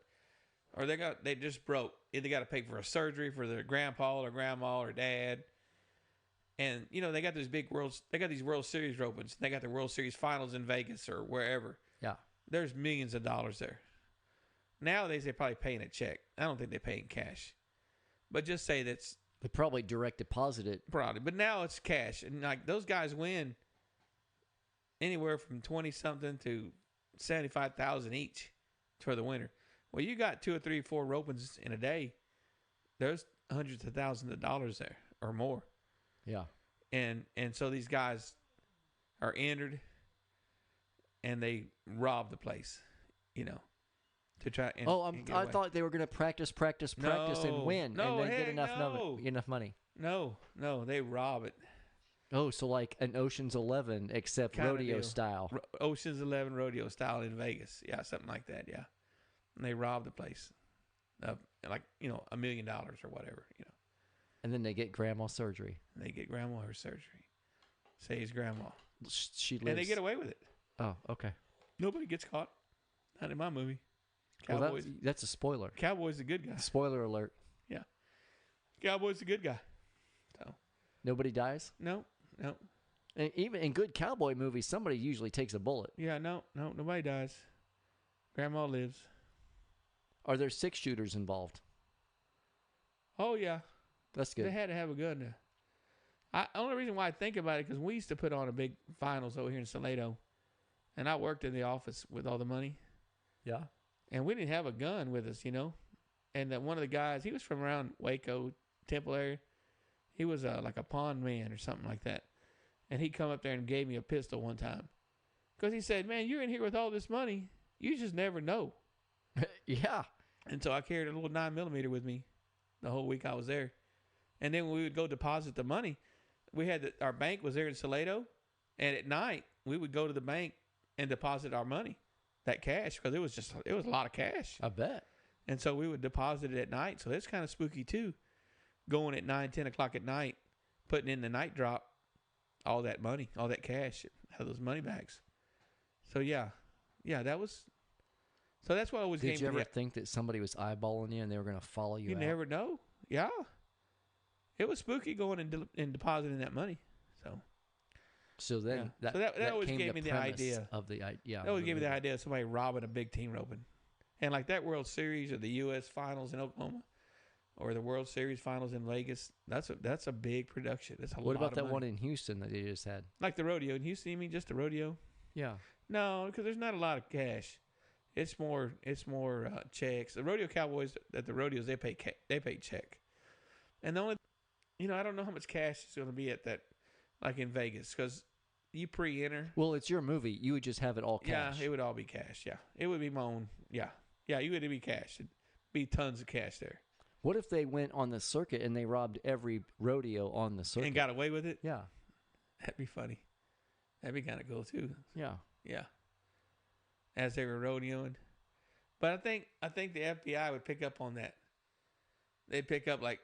[SPEAKER 2] or they just broke. Either got to pay for a surgery for their grandpa or grandma or dad. And you know they got these these World Series ropings. They got the World Series finals in Vegas or wherever.
[SPEAKER 3] Yeah.
[SPEAKER 2] There's millions of dollars there. Nowadays they probably pay in a check. I don't think they pay in cash. But just say that's
[SPEAKER 3] They probably direct deposit it.
[SPEAKER 2] probably. But now it's cash, and like those guys win anywhere from 20 something to 75,000 each for the winner. Well, you got 2 or 3 or 4 ropings in a day. There's hundreds of thousands of dollars there or more.
[SPEAKER 3] Yeah.
[SPEAKER 2] And so these guys are entered, and they rob the place, you know, to try. And, and get
[SPEAKER 3] I
[SPEAKER 2] away.
[SPEAKER 3] thought they were going to practice, and
[SPEAKER 2] No.
[SPEAKER 3] win,
[SPEAKER 2] No,
[SPEAKER 3] and then get
[SPEAKER 2] heck
[SPEAKER 3] enough
[SPEAKER 2] no.
[SPEAKER 3] money.
[SPEAKER 2] No, they rob it.
[SPEAKER 3] Oh, so like an Ocean's 11, except
[SPEAKER 2] Kinda
[SPEAKER 3] rodeo
[SPEAKER 2] deal.
[SPEAKER 3] style.
[SPEAKER 2] Ocean's 11 rodeo style in Vegas. Yeah, something like that. Yeah, and they rob the place, like $1 million or whatever.
[SPEAKER 3] And then they get grandma surgery.
[SPEAKER 2] And they get grandma her surgery. Saves grandma,
[SPEAKER 3] She lives.
[SPEAKER 2] and they get away with it.
[SPEAKER 3] Oh, okay.
[SPEAKER 2] Nobody gets caught. Not in my movie.
[SPEAKER 3] Well,
[SPEAKER 2] Cowboys.
[SPEAKER 3] that's a spoiler.
[SPEAKER 2] Cowboy's the good guy.
[SPEAKER 3] Spoiler alert.
[SPEAKER 2] Cowboy's the good guy. So
[SPEAKER 3] Nobody dies.
[SPEAKER 2] no.
[SPEAKER 3] And even in good cowboy movies, somebody usually takes a bullet.
[SPEAKER 2] Yeah, no, nobody dies. Grandma lives.
[SPEAKER 3] Are there 6-shooters involved?
[SPEAKER 2] Oh yeah,
[SPEAKER 3] That's
[SPEAKER 2] they
[SPEAKER 3] good.
[SPEAKER 2] had to have a gun. Only reason why I think about it because we used to put on a big finals over here in Salado, and I worked in the office with all the money,
[SPEAKER 3] Yeah.
[SPEAKER 2] and we didn't have a gun with us, And one of the guys, he was from around Waco, Temple area. He was like a pawn man or something like that, and he come up there and gave me a pistol one time, because he said, "Man, you're in here with all this money, you just never know."
[SPEAKER 3] Yeah.
[SPEAKER 2] And so I carried a little 9mm with me the whole week I was there. And then when we would go deposit the money, we had our bank was there in Salado. And at night, we would go to the bank and deposit our money, that cash, because it was a lot of cash.
[SPEAKER 3] I bet.
[SPEAKER 2] And so we would deposit it at night. So that's kind of spooky too. Going at 9, 10 o'clock at night, putting in the night drop, all that money, all that cash, have those money bags. So yeah, that was. So that's what I always
[SPEAKER 3] Did
[SPEAKER 2] came
[SPEAKER 3] you ever
[SPEAKER 2] to.
[SPEAKER 3] think that somebody was eyeballing you and they were going to follow you
[SPEAKER 2] You
[SPEAKER 3] out?
[SPEAKER 2] never know. Yeah. It was spooky going and depositing that money. So
[SPEAKER 3] So then
[SPEAKER 2] Yeah. So that always
[SPEAKER 3] came
[SPEAKER 2] gave me the
[SPEAKER 3] premise
[SPEAKER 2] idea.
[SPEAKER 3] of the yeah.
[SPEAKER 2] that always
[SPEAKER 3] of
[SPEAKER 2] gave me the
[SPEAKER 3] movie.
[SPEAKER 2] idea of somebody robbing a big team roping. And like that World Series or the U.S. Finals in Oklahoma or the World Series Finals in Vegas, that's a big production. That's a
[SPEAKER 3] What
[SPEAKER 2] lot
[SPEAKER 3] about
[SPEAKER 2] of
[SPEAKER 3] that
[SPEAKER 2] money.
[SPEAKER 3] one in Houston that they just had?
[SPEAKER 2] Like the rodeo in Houston, you mean just the rodeo?
[SPEAKER 3] Yeah.
[SPEAKER 2] No, because there's not a lot of cash. It's more checks. The rodeo cowboys at the rodeos, they pay check. And the only, I don't know how much cash is going to be at that, like in Vegas, because you pre-enter.
[SPEAKER 3] Well, it's your movie. You would just have it all cash.
[SPEAKER 2] Yeah, it would all be cash. Yeah, it would be my own. Yeah, you would be cash. It'd be tons of cash there.
[SPEAKER 3] What if they went on the circuit and they robbed every rodeo on the circuit?
[SPEAKER 2] And got away with it?
[SPEAKER 3] Yeah.
[SPEAKER 2] That'd be funny. That'd be kind of cool too.
[SPEAKER 3] Yeah.
[SPEAKER 2] Yeah. As they were rodeoing. But I think the FBI would pick up on that. They'd pick up like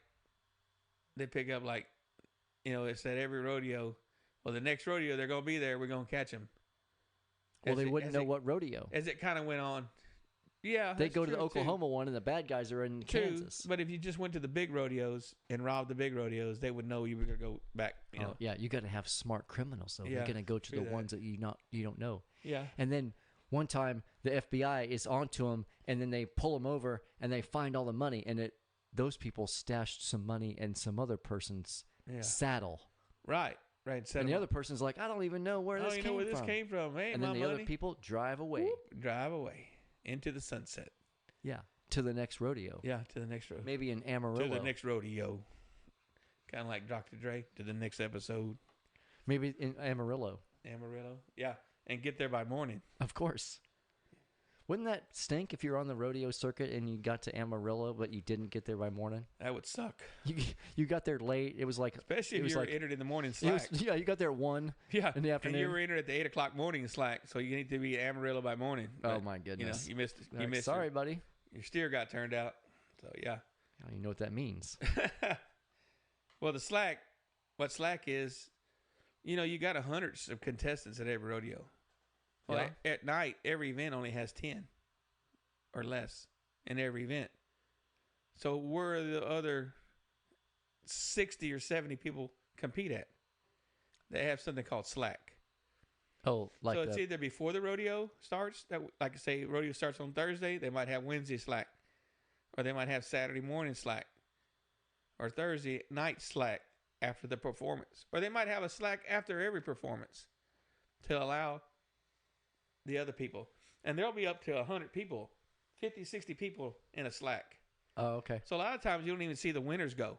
[SPEAKER 2] it's at every rodeo. Well, the next rodeo they're going to be there, we're going to catch them.
[SPEAKER 3] Well, they wouldn't know what rodeo.
[SPEAKER 2] As it kind of went on. Yeah.
[SPEAKER 3] They
[SPEAKER 2] that's
[SPEAKER 3] go to the
[SPEAKER 2] true,
[SPEAKER 3] Oklahoma one and the bad guys are in
[SPEAKER 2] too.
[SPEAKER 3] Kansas.
[SPEAKER 2] But if you just went to the big rodeos and robbed the big rodeos, they would know you were going to go back, you know.
[SPEAKER 3] Yeah, you got to have smart criminals though.
[SPEAKER 2] Yeah,
[SPEAKER 3] You're going to go to
[SPEAKER 2] true
[SPEAKER 3] the
[SPEAKER 2] that.
[SPEAKER 3] ones that you don't know.
[SPEAKER 2] Yeah.
[SPEAKER 3] And then One time, the FBI is onto them, and then they pull them over, and they find all the money, and those people stashed some money in some other person's saddle.
[SPEAKER 2] Right.
[SPEAKER 3] And the other person's like, I don't even know where this came from.
[SPEAKER 2] This came from. Hey,
[SPEAKER 3] and
[SPEAKER 2] my
[SPEAKER 3] then the
[SPEAKER 2] money.
[SPEAKER 3] other people drive away.
[SPEAKER 2] Whoop, drive away into the sunset.
[SPEAKER 3] Yeah, to the next rodeo.
[SPEAKER 2] Yeah, to the next rodeo.
[SPEAKER 3] Maybe in Amarillo.
[SPEAKER 2] To the next rodeo. Kind of like Dr. Dre, to the next episode.
[SPEAKER 3] Maybe in Amarillo.
[SPEAKER 2] Amarillo. Yeah, and get there by morning.
[SPEAKER 3] Of course. Wouldn't that stink if you're on the rodeo circuit and you got to Amarillo, but you didn't get there by morning?
[SPEAKER 2] That would suck.
[SPEAKER 3] You got there late. It was like...
[SPEAKER 2] Especially if you were entered in the morning
[SPEAKER 3] it
[SPEAKER 2] slack.
[SPEAKER 3] was, you got there at 1 in the afternoon.
[SPEAKER 2] And you were entered at the 8 o'clock morning slack, so you need to be at Amarillo by morning.
[SPEAKER 3] Oh,
[SPEAKER 2] But,
[SPEAKER 3] my goodness.
[SPEAKER 2] You missed it. You missed
[SPEAKER 3] Sorry,
[SPEAKER 2] it.
[SPEAKER 3] buddy.
[SPEAKER 2] Your steer got turned out. So, yeah.
[SPEAKER 3] I don't even know what that means.
[SPEAKER 2] Well, the slack, what slack is, you got hundreds of contestants at every rodeo. Well, at night, every event only has 10 or less in every event. So where are the other 60 or 70 people compete at? They have something called slack.
[SPEAKER 3] Oh, like
[SPEAKER 2] so it's either before the rodeo starts, like I say, rodeo starts on Thursday, they might have Wednesday slack, or they might have Saturday morning slack, or Thursday night slack after the performance, or they might have a slack after every performance to allow the other people. And there'll be up to 100 people, 50, 60 people in a slack.
[SPEAKER 3] Oh, okay.
[SPEAKER 2] So a lot of times you don't even see the winners go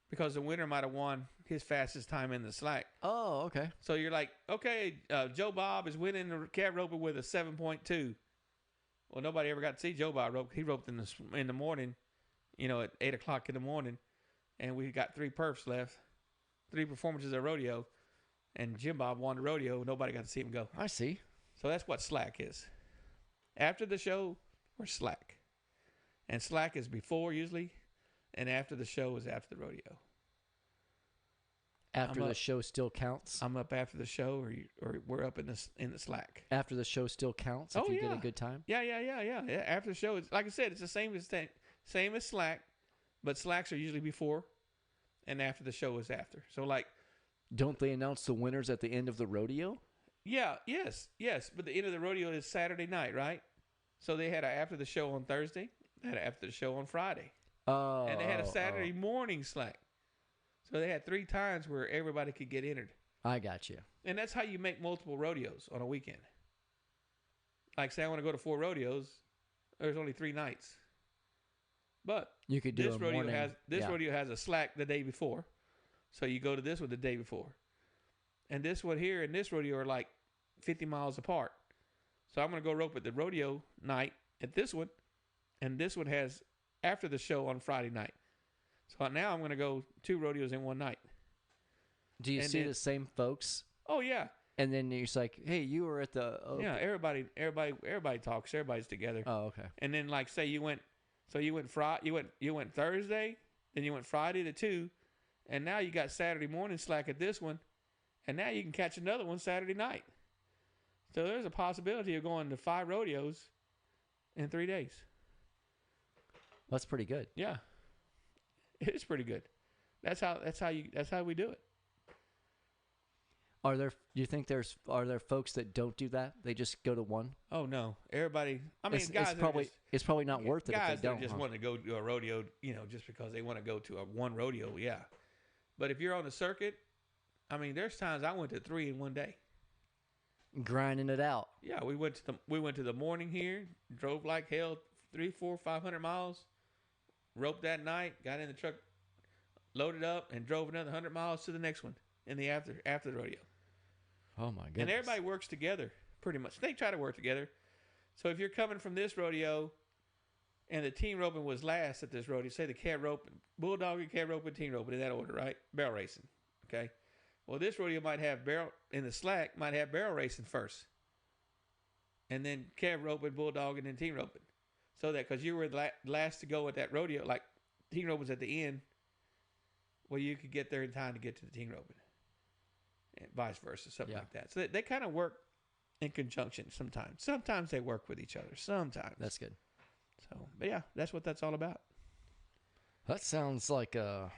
[SPEAKER 2] because the winner might have won his fastest time in the slack.
[SPEAKER 3] Oh, okay.
[SPEAKER 2] So you're like, okay, Joe Bob is winning the cat roping with a 7.2. Well, nobody ever got to see Joe Bob rope. He roped in the morning, at 8 o'clock in the morning, and we got 3 perfs left, 3 performances at rodeo, and Jim Bob won the rodeo. Nobody got to see him go.
[SPEAKER 3] I see.
[SPEAKER 2] So that's what slack is. After the show, we're slack. And slack is before usually, and after the show is after the rodeo.
[SPEAKER 3] After the show still counts?
[SPEAKER 2] I'm up after the show, or we're up in the slack.
[SPEAKER 3] After the show still counts if you get a good time?
[SPEAKER 2] Yeah. After the show, it's, like I said, it's the same as slack, but slacks are usually before, and after the show is after. So like,
[SPEAKER 3] don't they announce the winners at the end of the rodeo?
[SPEAKER 2] Yeah, yes. But the end of the rodeo is Saturday night, right? So they had after the show on Thursday, they had after the show on Friday.
[SPEAKER 3] Oh.
[SPEAKER 2] And they had a Saturday morning slack. So they had 3 times where everybody could get entered.
[SPEAKER 3] I got you.
[SPEAKER 2] And that's how you make multiple rodeos on a weekend. Like, say I want to go to 4 rodeos, there's only 3 nights. But
[SPEAKER 3] you could do
[SPEAKER 2] this rodeo
[SPEAKER 3] morning,
[SPEAKER 2] rodeo has a slack the day before. So you go to this one the day before. And this one here and this rodeo are like 50 miles apart. So I'm going to go rope at the rodeo night at this one. And this one has after the show on Friday night. So now I'm going to go 2 rodeos in one night.
[SPEAKER 3] Do you see the same folks?
[SPEAKER 2] Oh, yeah.
[SPEAKER 3] And then you're just like, hey, you were at the...
[SPEAKER 2] Yeah, everybody talks. Everybody's together.
[SPEAKER 3] Oh, okay.
[SPEAKER 2] And then like say you went Thursday, then you went Friday to 2, and now you got Saturday morning slack at this one, and now you can catch another one Saturday night. So there's a possibility of going to 5 rodeos in 3 days.
[SPEAKER 3] That's pretty good.
[SPEAKER 2] Yeah. It's pretty good. That's how we do it.
[SPEAKER 3] Do you think are there folks that don't do that? They just go to one?
[SPEAKER 2] Oh no. Everybody, I mean,
[SPEAKER 3] it's probably not worth it if they don't.
[SPEAKER 2] Guys just want to go to a rodeo, just because they want to go to one rodeo, yeah. But if you're on the circuit, I mean, there's times I went to 3 in one day.
[SPEAKER 3] Grinding it out.
[SPEAKER 2] Yeah, we went to the morning here, drove like hell 300, 400, 500 miles, roped that night, got in the truck, loaded up, and drove another 100 miles to the next one in the after the rodeo.
[SPEAKER 3] Oh my goodness.
[SPEAKER 2] And everybody works together pretty much. They try to work together. So if you're coming from this rodeo and the team roping was last at this rodeo, say the cat rope, bulldog and cat rope and team roping in that order, right? Barrel racing. Okay. Well, this rodeo might have barrel in the slack, might have barrel racing first. And then cat roping, bulldog, and then team roping. So that because you were the last to go at that rodeo, like team roping was at the end, well, you could get there in time to get to the team roping. And vice versa, something like that. So they kind of work in conjunction sometimes. Sometimes they work with each other. Sometimes.
[SPEAKER 3] That's good.
[SPEAKER 2] So, but yeah, that's what that's all about.
[SPEAKER 3] That sounds like I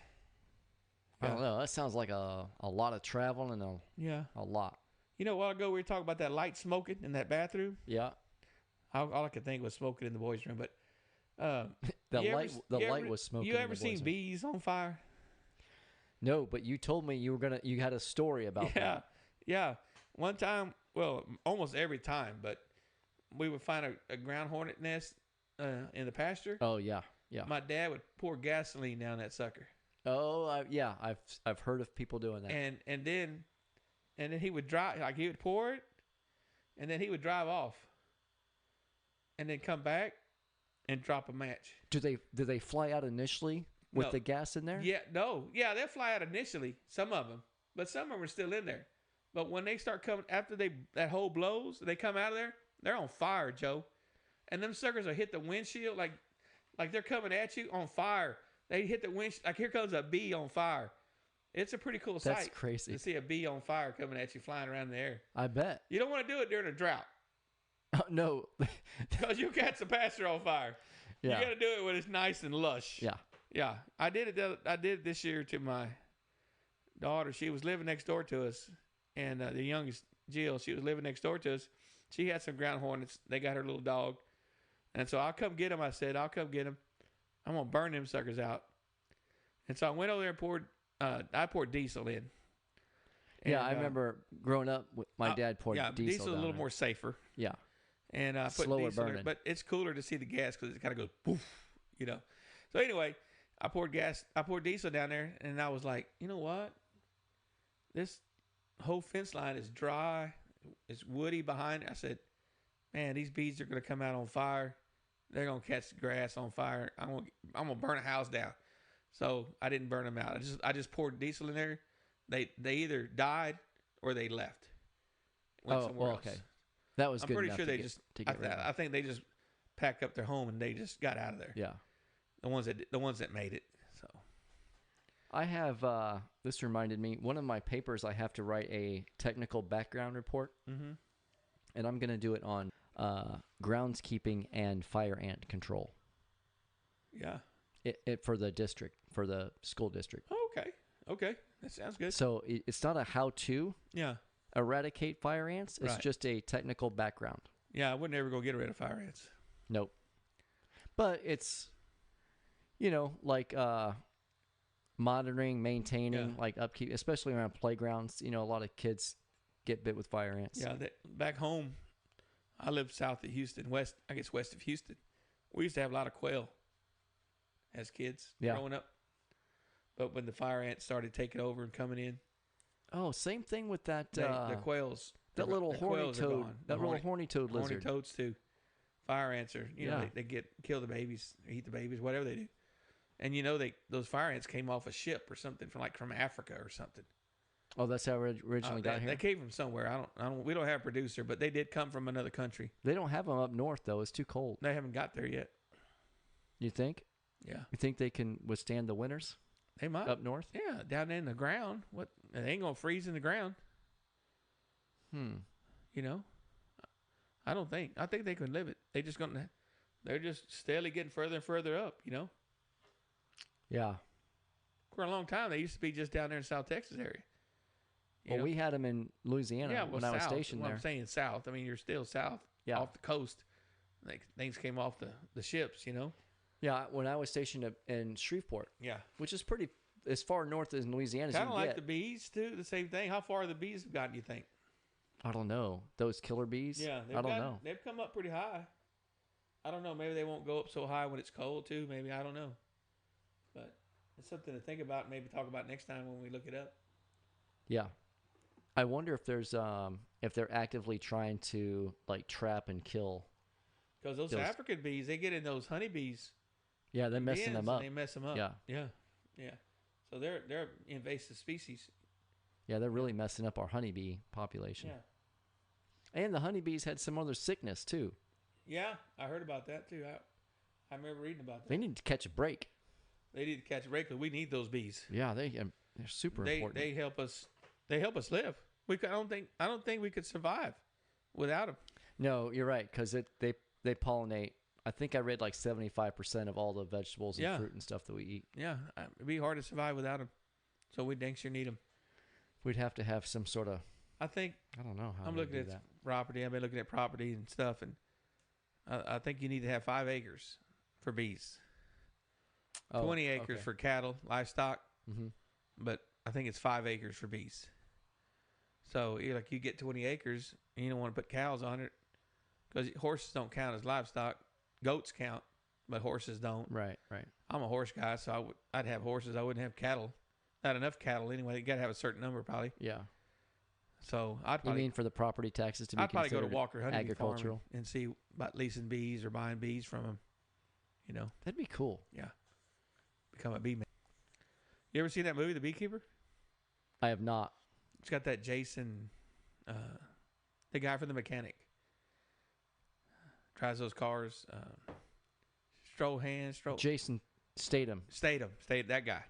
[SPEAKER 3] don't know. That sounds like a lot of travel and a lot.
[SPEAKER 2] You know, a while ago we were talking about that light smoking in that bathroom.
[SPEAKER 3] Yeah.
[SPEAKER 2] All I could think was smoking in the boys' room. But
[SPEAKER 3] The
[SPEAKER 2] you
[SPEAKER 3] light
[SPEAKER 2] ever-
[SPEAKER 3] light was smoking.
[SPEAKER 2] You
[SPEAKER 3] in
[SPEAKER 2] ever
[SPEAKER 3] the boys'
[SPEAKER 2] seen
[SPEAKER 3] room.
[SPEAKER 2] bees on fire?
[SPEAKER 3] No, but you told me you had a story about
[SPEAKER 2] Yeah,
[SPEAKER 3] that.
[SPEAKER 2] yeah. One time, well, almost every time, but we would find a ground hornet nest in the pasture.
[SPEAKER 3] Oh yeah, yeah.
[SPEAKER 2] My dad would pour gasoline down that sucker,
[SPEAKER 3] Oh yeah, I've heard of people doing that.
[SPEAKER 2] and then he would drive, like he would pour it, and then he would drive off, and then come back and drop a match.
[SPEAKER 3] Do they fly out initially with
[SPEAKER 2] No.
[SPEAKER 3] the gas in there?
[SPEAKER 2] Yeah, no, yeah, they'll fly out initially, some of them, but some of them are still in there. But when they start coming after that hole blows, they come out of there, they're on fire, Joe. And them suckers will hit the windshield like they're coming at you on fire. They hit the windshield like here comes a bee on fire. It's a pretty cool
[SPEAKER 3] That's
[SPEAKER 2] sight
[SPEAKER 3] crazy.
[SPEAKER 2] to see a bee on fire coming at you flying around in the air.
[SPEAKER 3] I bet.
[SPEAKER 2] You don't want to do it during a drought
[SPEAKER 3] No.
[SPEAKER 2] because you'll catch the pasture on fire.
[SPEAKER 3] Yeah.
[SPEAKER 2] You got to do it when it's nice and lush.
[SPEAKER 3] Yeah.
[SPEAKER 2] Yeah, I did it. I did it this year to my daughter. She was living next door to us, and the youngest Jill, she was living next door to us. She had some ground hornets. They got her little dog, and so I'll come get them. I said, I'll come get them. I'm gonna burn them suckers out. And so I went over there and poured. I poured diesel in.
[SPEAKER 3] Yeah,
[SPEAKER 2] And,
[SPEAKER 3] I remember growing up. My dad poured
[SPEAKER 2] yeah,
[SPEAKER 3] diesel.
[SPEAKER 2] diesel's a
[SPEAKER 3] down
[SPEAKER 2] little
[SPEAKER 3] there.
[SPEAKER 2] more safer.
[SPEAKER 3] Yeah.
[SPEAKER 2] And I put
[SPEAKER 3] Slower
[SPEAKER 2] diesel in
[SPEAKER 3] burning.
[SPEAKER 2] there, but it's cooler to see the gas because it kind of goes poof, you know. So anyway, I poured diesel down there, and I was like, you know what? This whole fence line is dry. It's woody behind it. I said, man, these bees are gonna come out on fire. They're gonna catch the grass on fire. I'm gonna burn a house down. So I didn't burn them out. I just poured diesel in there. They either died or they left. Went
[SPEAKER 3] Oh,
[SPEAKER 2] somewhere
[SPEAKER 3] well,
[SPEAKER 2] else.
[SPEAKER 3] okay. That was
[SPEAKER 2] I'm
[SPEAKER 3] good
[SPEAKER 2] pretty
[SPEAKER 3] enough
[SPEAKER 2] sure
[SPEAKER 3] to
[SPEAKER 2] they
[SPEAKER 3] get,
[SPEAKER 2] just.
[SPEAKER 3] to get rid of.
[SPEAKER 2] I think they just packed up their home and they just got out of there.
[SPEAKER 3] Yeah.
[SPEAKER 2] The ones that made it. So
[SPEAKER 3] I have. This reminded me. One of my papers, I have to write a technical background report, and I'm going to do it on groundskeeping and fire ant control.
[SPEAKER 2] yeah.
[SPEAKER 3] It for the district, for the school district.
[SPEAKER 2] Okay, that sounds good.
[SPEAKER 3] So it's not a how-to
[SPEAKER 2] Yeah,
[SPEAKER 3] eradicate fire ants. It's
[SPEAKER 2] Right.
[SPEAKER 3] just a technical background.
[SPEAKER 2] yeah. I would never go get rid of fire ants.
[SPEAKER 3] Nope. But it's, like monitoring, maintaining,
[SPEAKER 2] Yeah.
[SPEAKER 3] like upkeep, especially around playgrounds. A lot of kids get bit with fire ants.
[SPEAKER 2] Yeah, back home, I lived south of Houston, west of Houston. We used to have a lot of quail as kids growing up. But when the fire ants started taking over and coming in,
[SPEAKER 3] Oh, same thing with that.
[SPEAKER 2] the quails,
[SPEAKER 3] that little
[SPEAKER 2] the
[SPEAKER 3] horny
[SPEAKER 2] quails are
[SPEAKER 3] toad.
[SPEAKER 2] gone.
[SPEAKER 3] That
[SPEAKER 2] The
[SPEAKER 3] little horny toad
[SPEAKER 2] horny
[SPEAKER 3] lizard.
[SPEAKER 2] toads too. Fire ants are,
[SPEAKER 3] Yeah.
[SPEAKER 2] they kill the babies, eat the babies, whatever they do. And those fire ants came off a ship or something from Africa or something.
[SPEAKER 3] Oh, that's how it originally got here.
[SPEAKER 2] They came from somewhere. We don't have a producer, but they did come from another country.
[SPEAKER 3] They don't have them up north though. It's too cold.
[SPEAKER 2] They haven't got there yet.
[SPEAKER 3] You think?
[SPEAKER 2] Yeah,
[SPEAKER 3] You think they can withstand the winters
[SPEAKER 2] they might.
[SPEAKER 3] up north?
[SPEAKER 2] Yeah, down in the ground. What? They ain't gonna freeze in the ground. I don't think. I think they can live it. They're just steadily getting further and further up.
[SPEAKER 3] Yeah.
[SPEAKER 2] For a long time, they used to be just down there in South Texas area.
[SPEAKER 3] Well, we had them in Louisiana when I was
[SPEAKER 2] south.
[SPEAKER 3] stationed
[SPEAKER 2] Well,
[SPEAKER 3] there.
[SPEAKER 2] I'm saying south. I mean, you're still south,
[SPEAKER 3] Yeah.
[SPEAKER 2] off the coast. Like things came off the ships.
[SPEAKER 3] Yeah, when I was stationed in Shreveport,
[SPEAKER 2] Yeah.
[SPEAKER 3] which is pretty as far north as Louisiana as you
[SPEAKER 2] Kind of
[SPEAKER 3] can
[SPEAKER 2] like
[SPEAKER 3] get.
[SPEAKER 2] the bees too. The same thing. How far the bees have gotten? You think?
[SPEAKER 3] I don't know. Those killer bees?
[SPEAKER 2] Yeah,
[SPEAKER 3] I don't know.
[SPEAKER 2] They've come up pretty high. I don't know. Maybe they won't go up so high when it's cold too. Maybe I don't know. But it's something to think about. Maybe talk about next time when we look it up.
[SPEAKER 3] Yeah. I wonder if there's if they're actively trying to like trap and kill.
[SPEAKER 2] Because those African bees, they get in those honeybees.
[SPEAKER 3] Yeah, they're messing them up.
[SPEAKER 2] They mess them up.
[SPEAKER 3] Yeah.
[SPEAKER 2] Yeah. So they're invasive species.
[SPEAKER 3] Yeah, they're really messing up our honeybee population.
[SPEAKER 2] Yeah.
[SPEAKER 3] And the honeybees had some other sickness too.
[SPEAKER 2] Yeah, I heard about that too. I remember reading about that.
[SPEAKER 3] They need to catch a break.
[SPEAKER 2] They need to catch a break because we need those bees.
[SPEAKER 3] Yeah, they're super important.
[SPEAKER 2] They help us. They help us live. I don't think we could survive without them.
[SPEAKER 3] No, you're right because they pollinate. I think I read like 75% of all the vegetables and
[SPEAKER 2] Yeah.
[SPEAKER 3] fruit and stuff that we eat.
[SPEAKER 2] Yeah, it'd be hard to survive without them. So we dang sure need them.
[SPEAKER 3] We'd have to have some sort of
[SPEAKER 2] I think
[SPEAKER 3] I don't know how
[SPEAKER 2] I'm
[SPEAKER 3] they
[SPEAKER 2] looking
[SPEAKER 3] do
[SPEAKER 2] at
[SPEAKER 3] that.
[SPEAKER 2] property. I've been looking at property and stuff, and I think you need to have 5 acres for bees, 20 acres for cattle, livestock,
[SPEAKER 3] Mm-hmm.
[SPEAKER 2] but I think it's 5 acres for bees. So you get 20 acres, and you don't want to put cows on it because horses don't count as livestock. Goats count, but horses don't.
[SPEAKER 3] Right.
[SPEAKER 2] I'm a horse guy, so I'd have horses. I wouldn't have cattle. Not enough cattle anyway. You got to have a certain number probably.
[SPEAKER 3] Yeah.
[SPEAKER 2] So I'd
[SPEAKER 3] You
[SPEAKER 2] probably
[SPEAKER 3] mean for the property taxes to be
[SPEAKER 2] I'd probably go to
[SPEAKER 3] considered
[SPEAKER 2] Walker Honeybee Farm
[SPEAKER 3] agricultural?
[SPEAKER 2] and see about leasing bees or buying bees from them. You know,
[SPEAKER 3] That'd be cool.
[SPEAKER 2] become a bee man. You ever seen that movie, The Beekeeper?
[SPEAKER 3] I have not.
[SPEAKER 2] It's got that Jason, the guy from The Mechanic. Drives those cars.
[SPEAKER 3] Jason Statham,
[SPEAKER 2] That guy.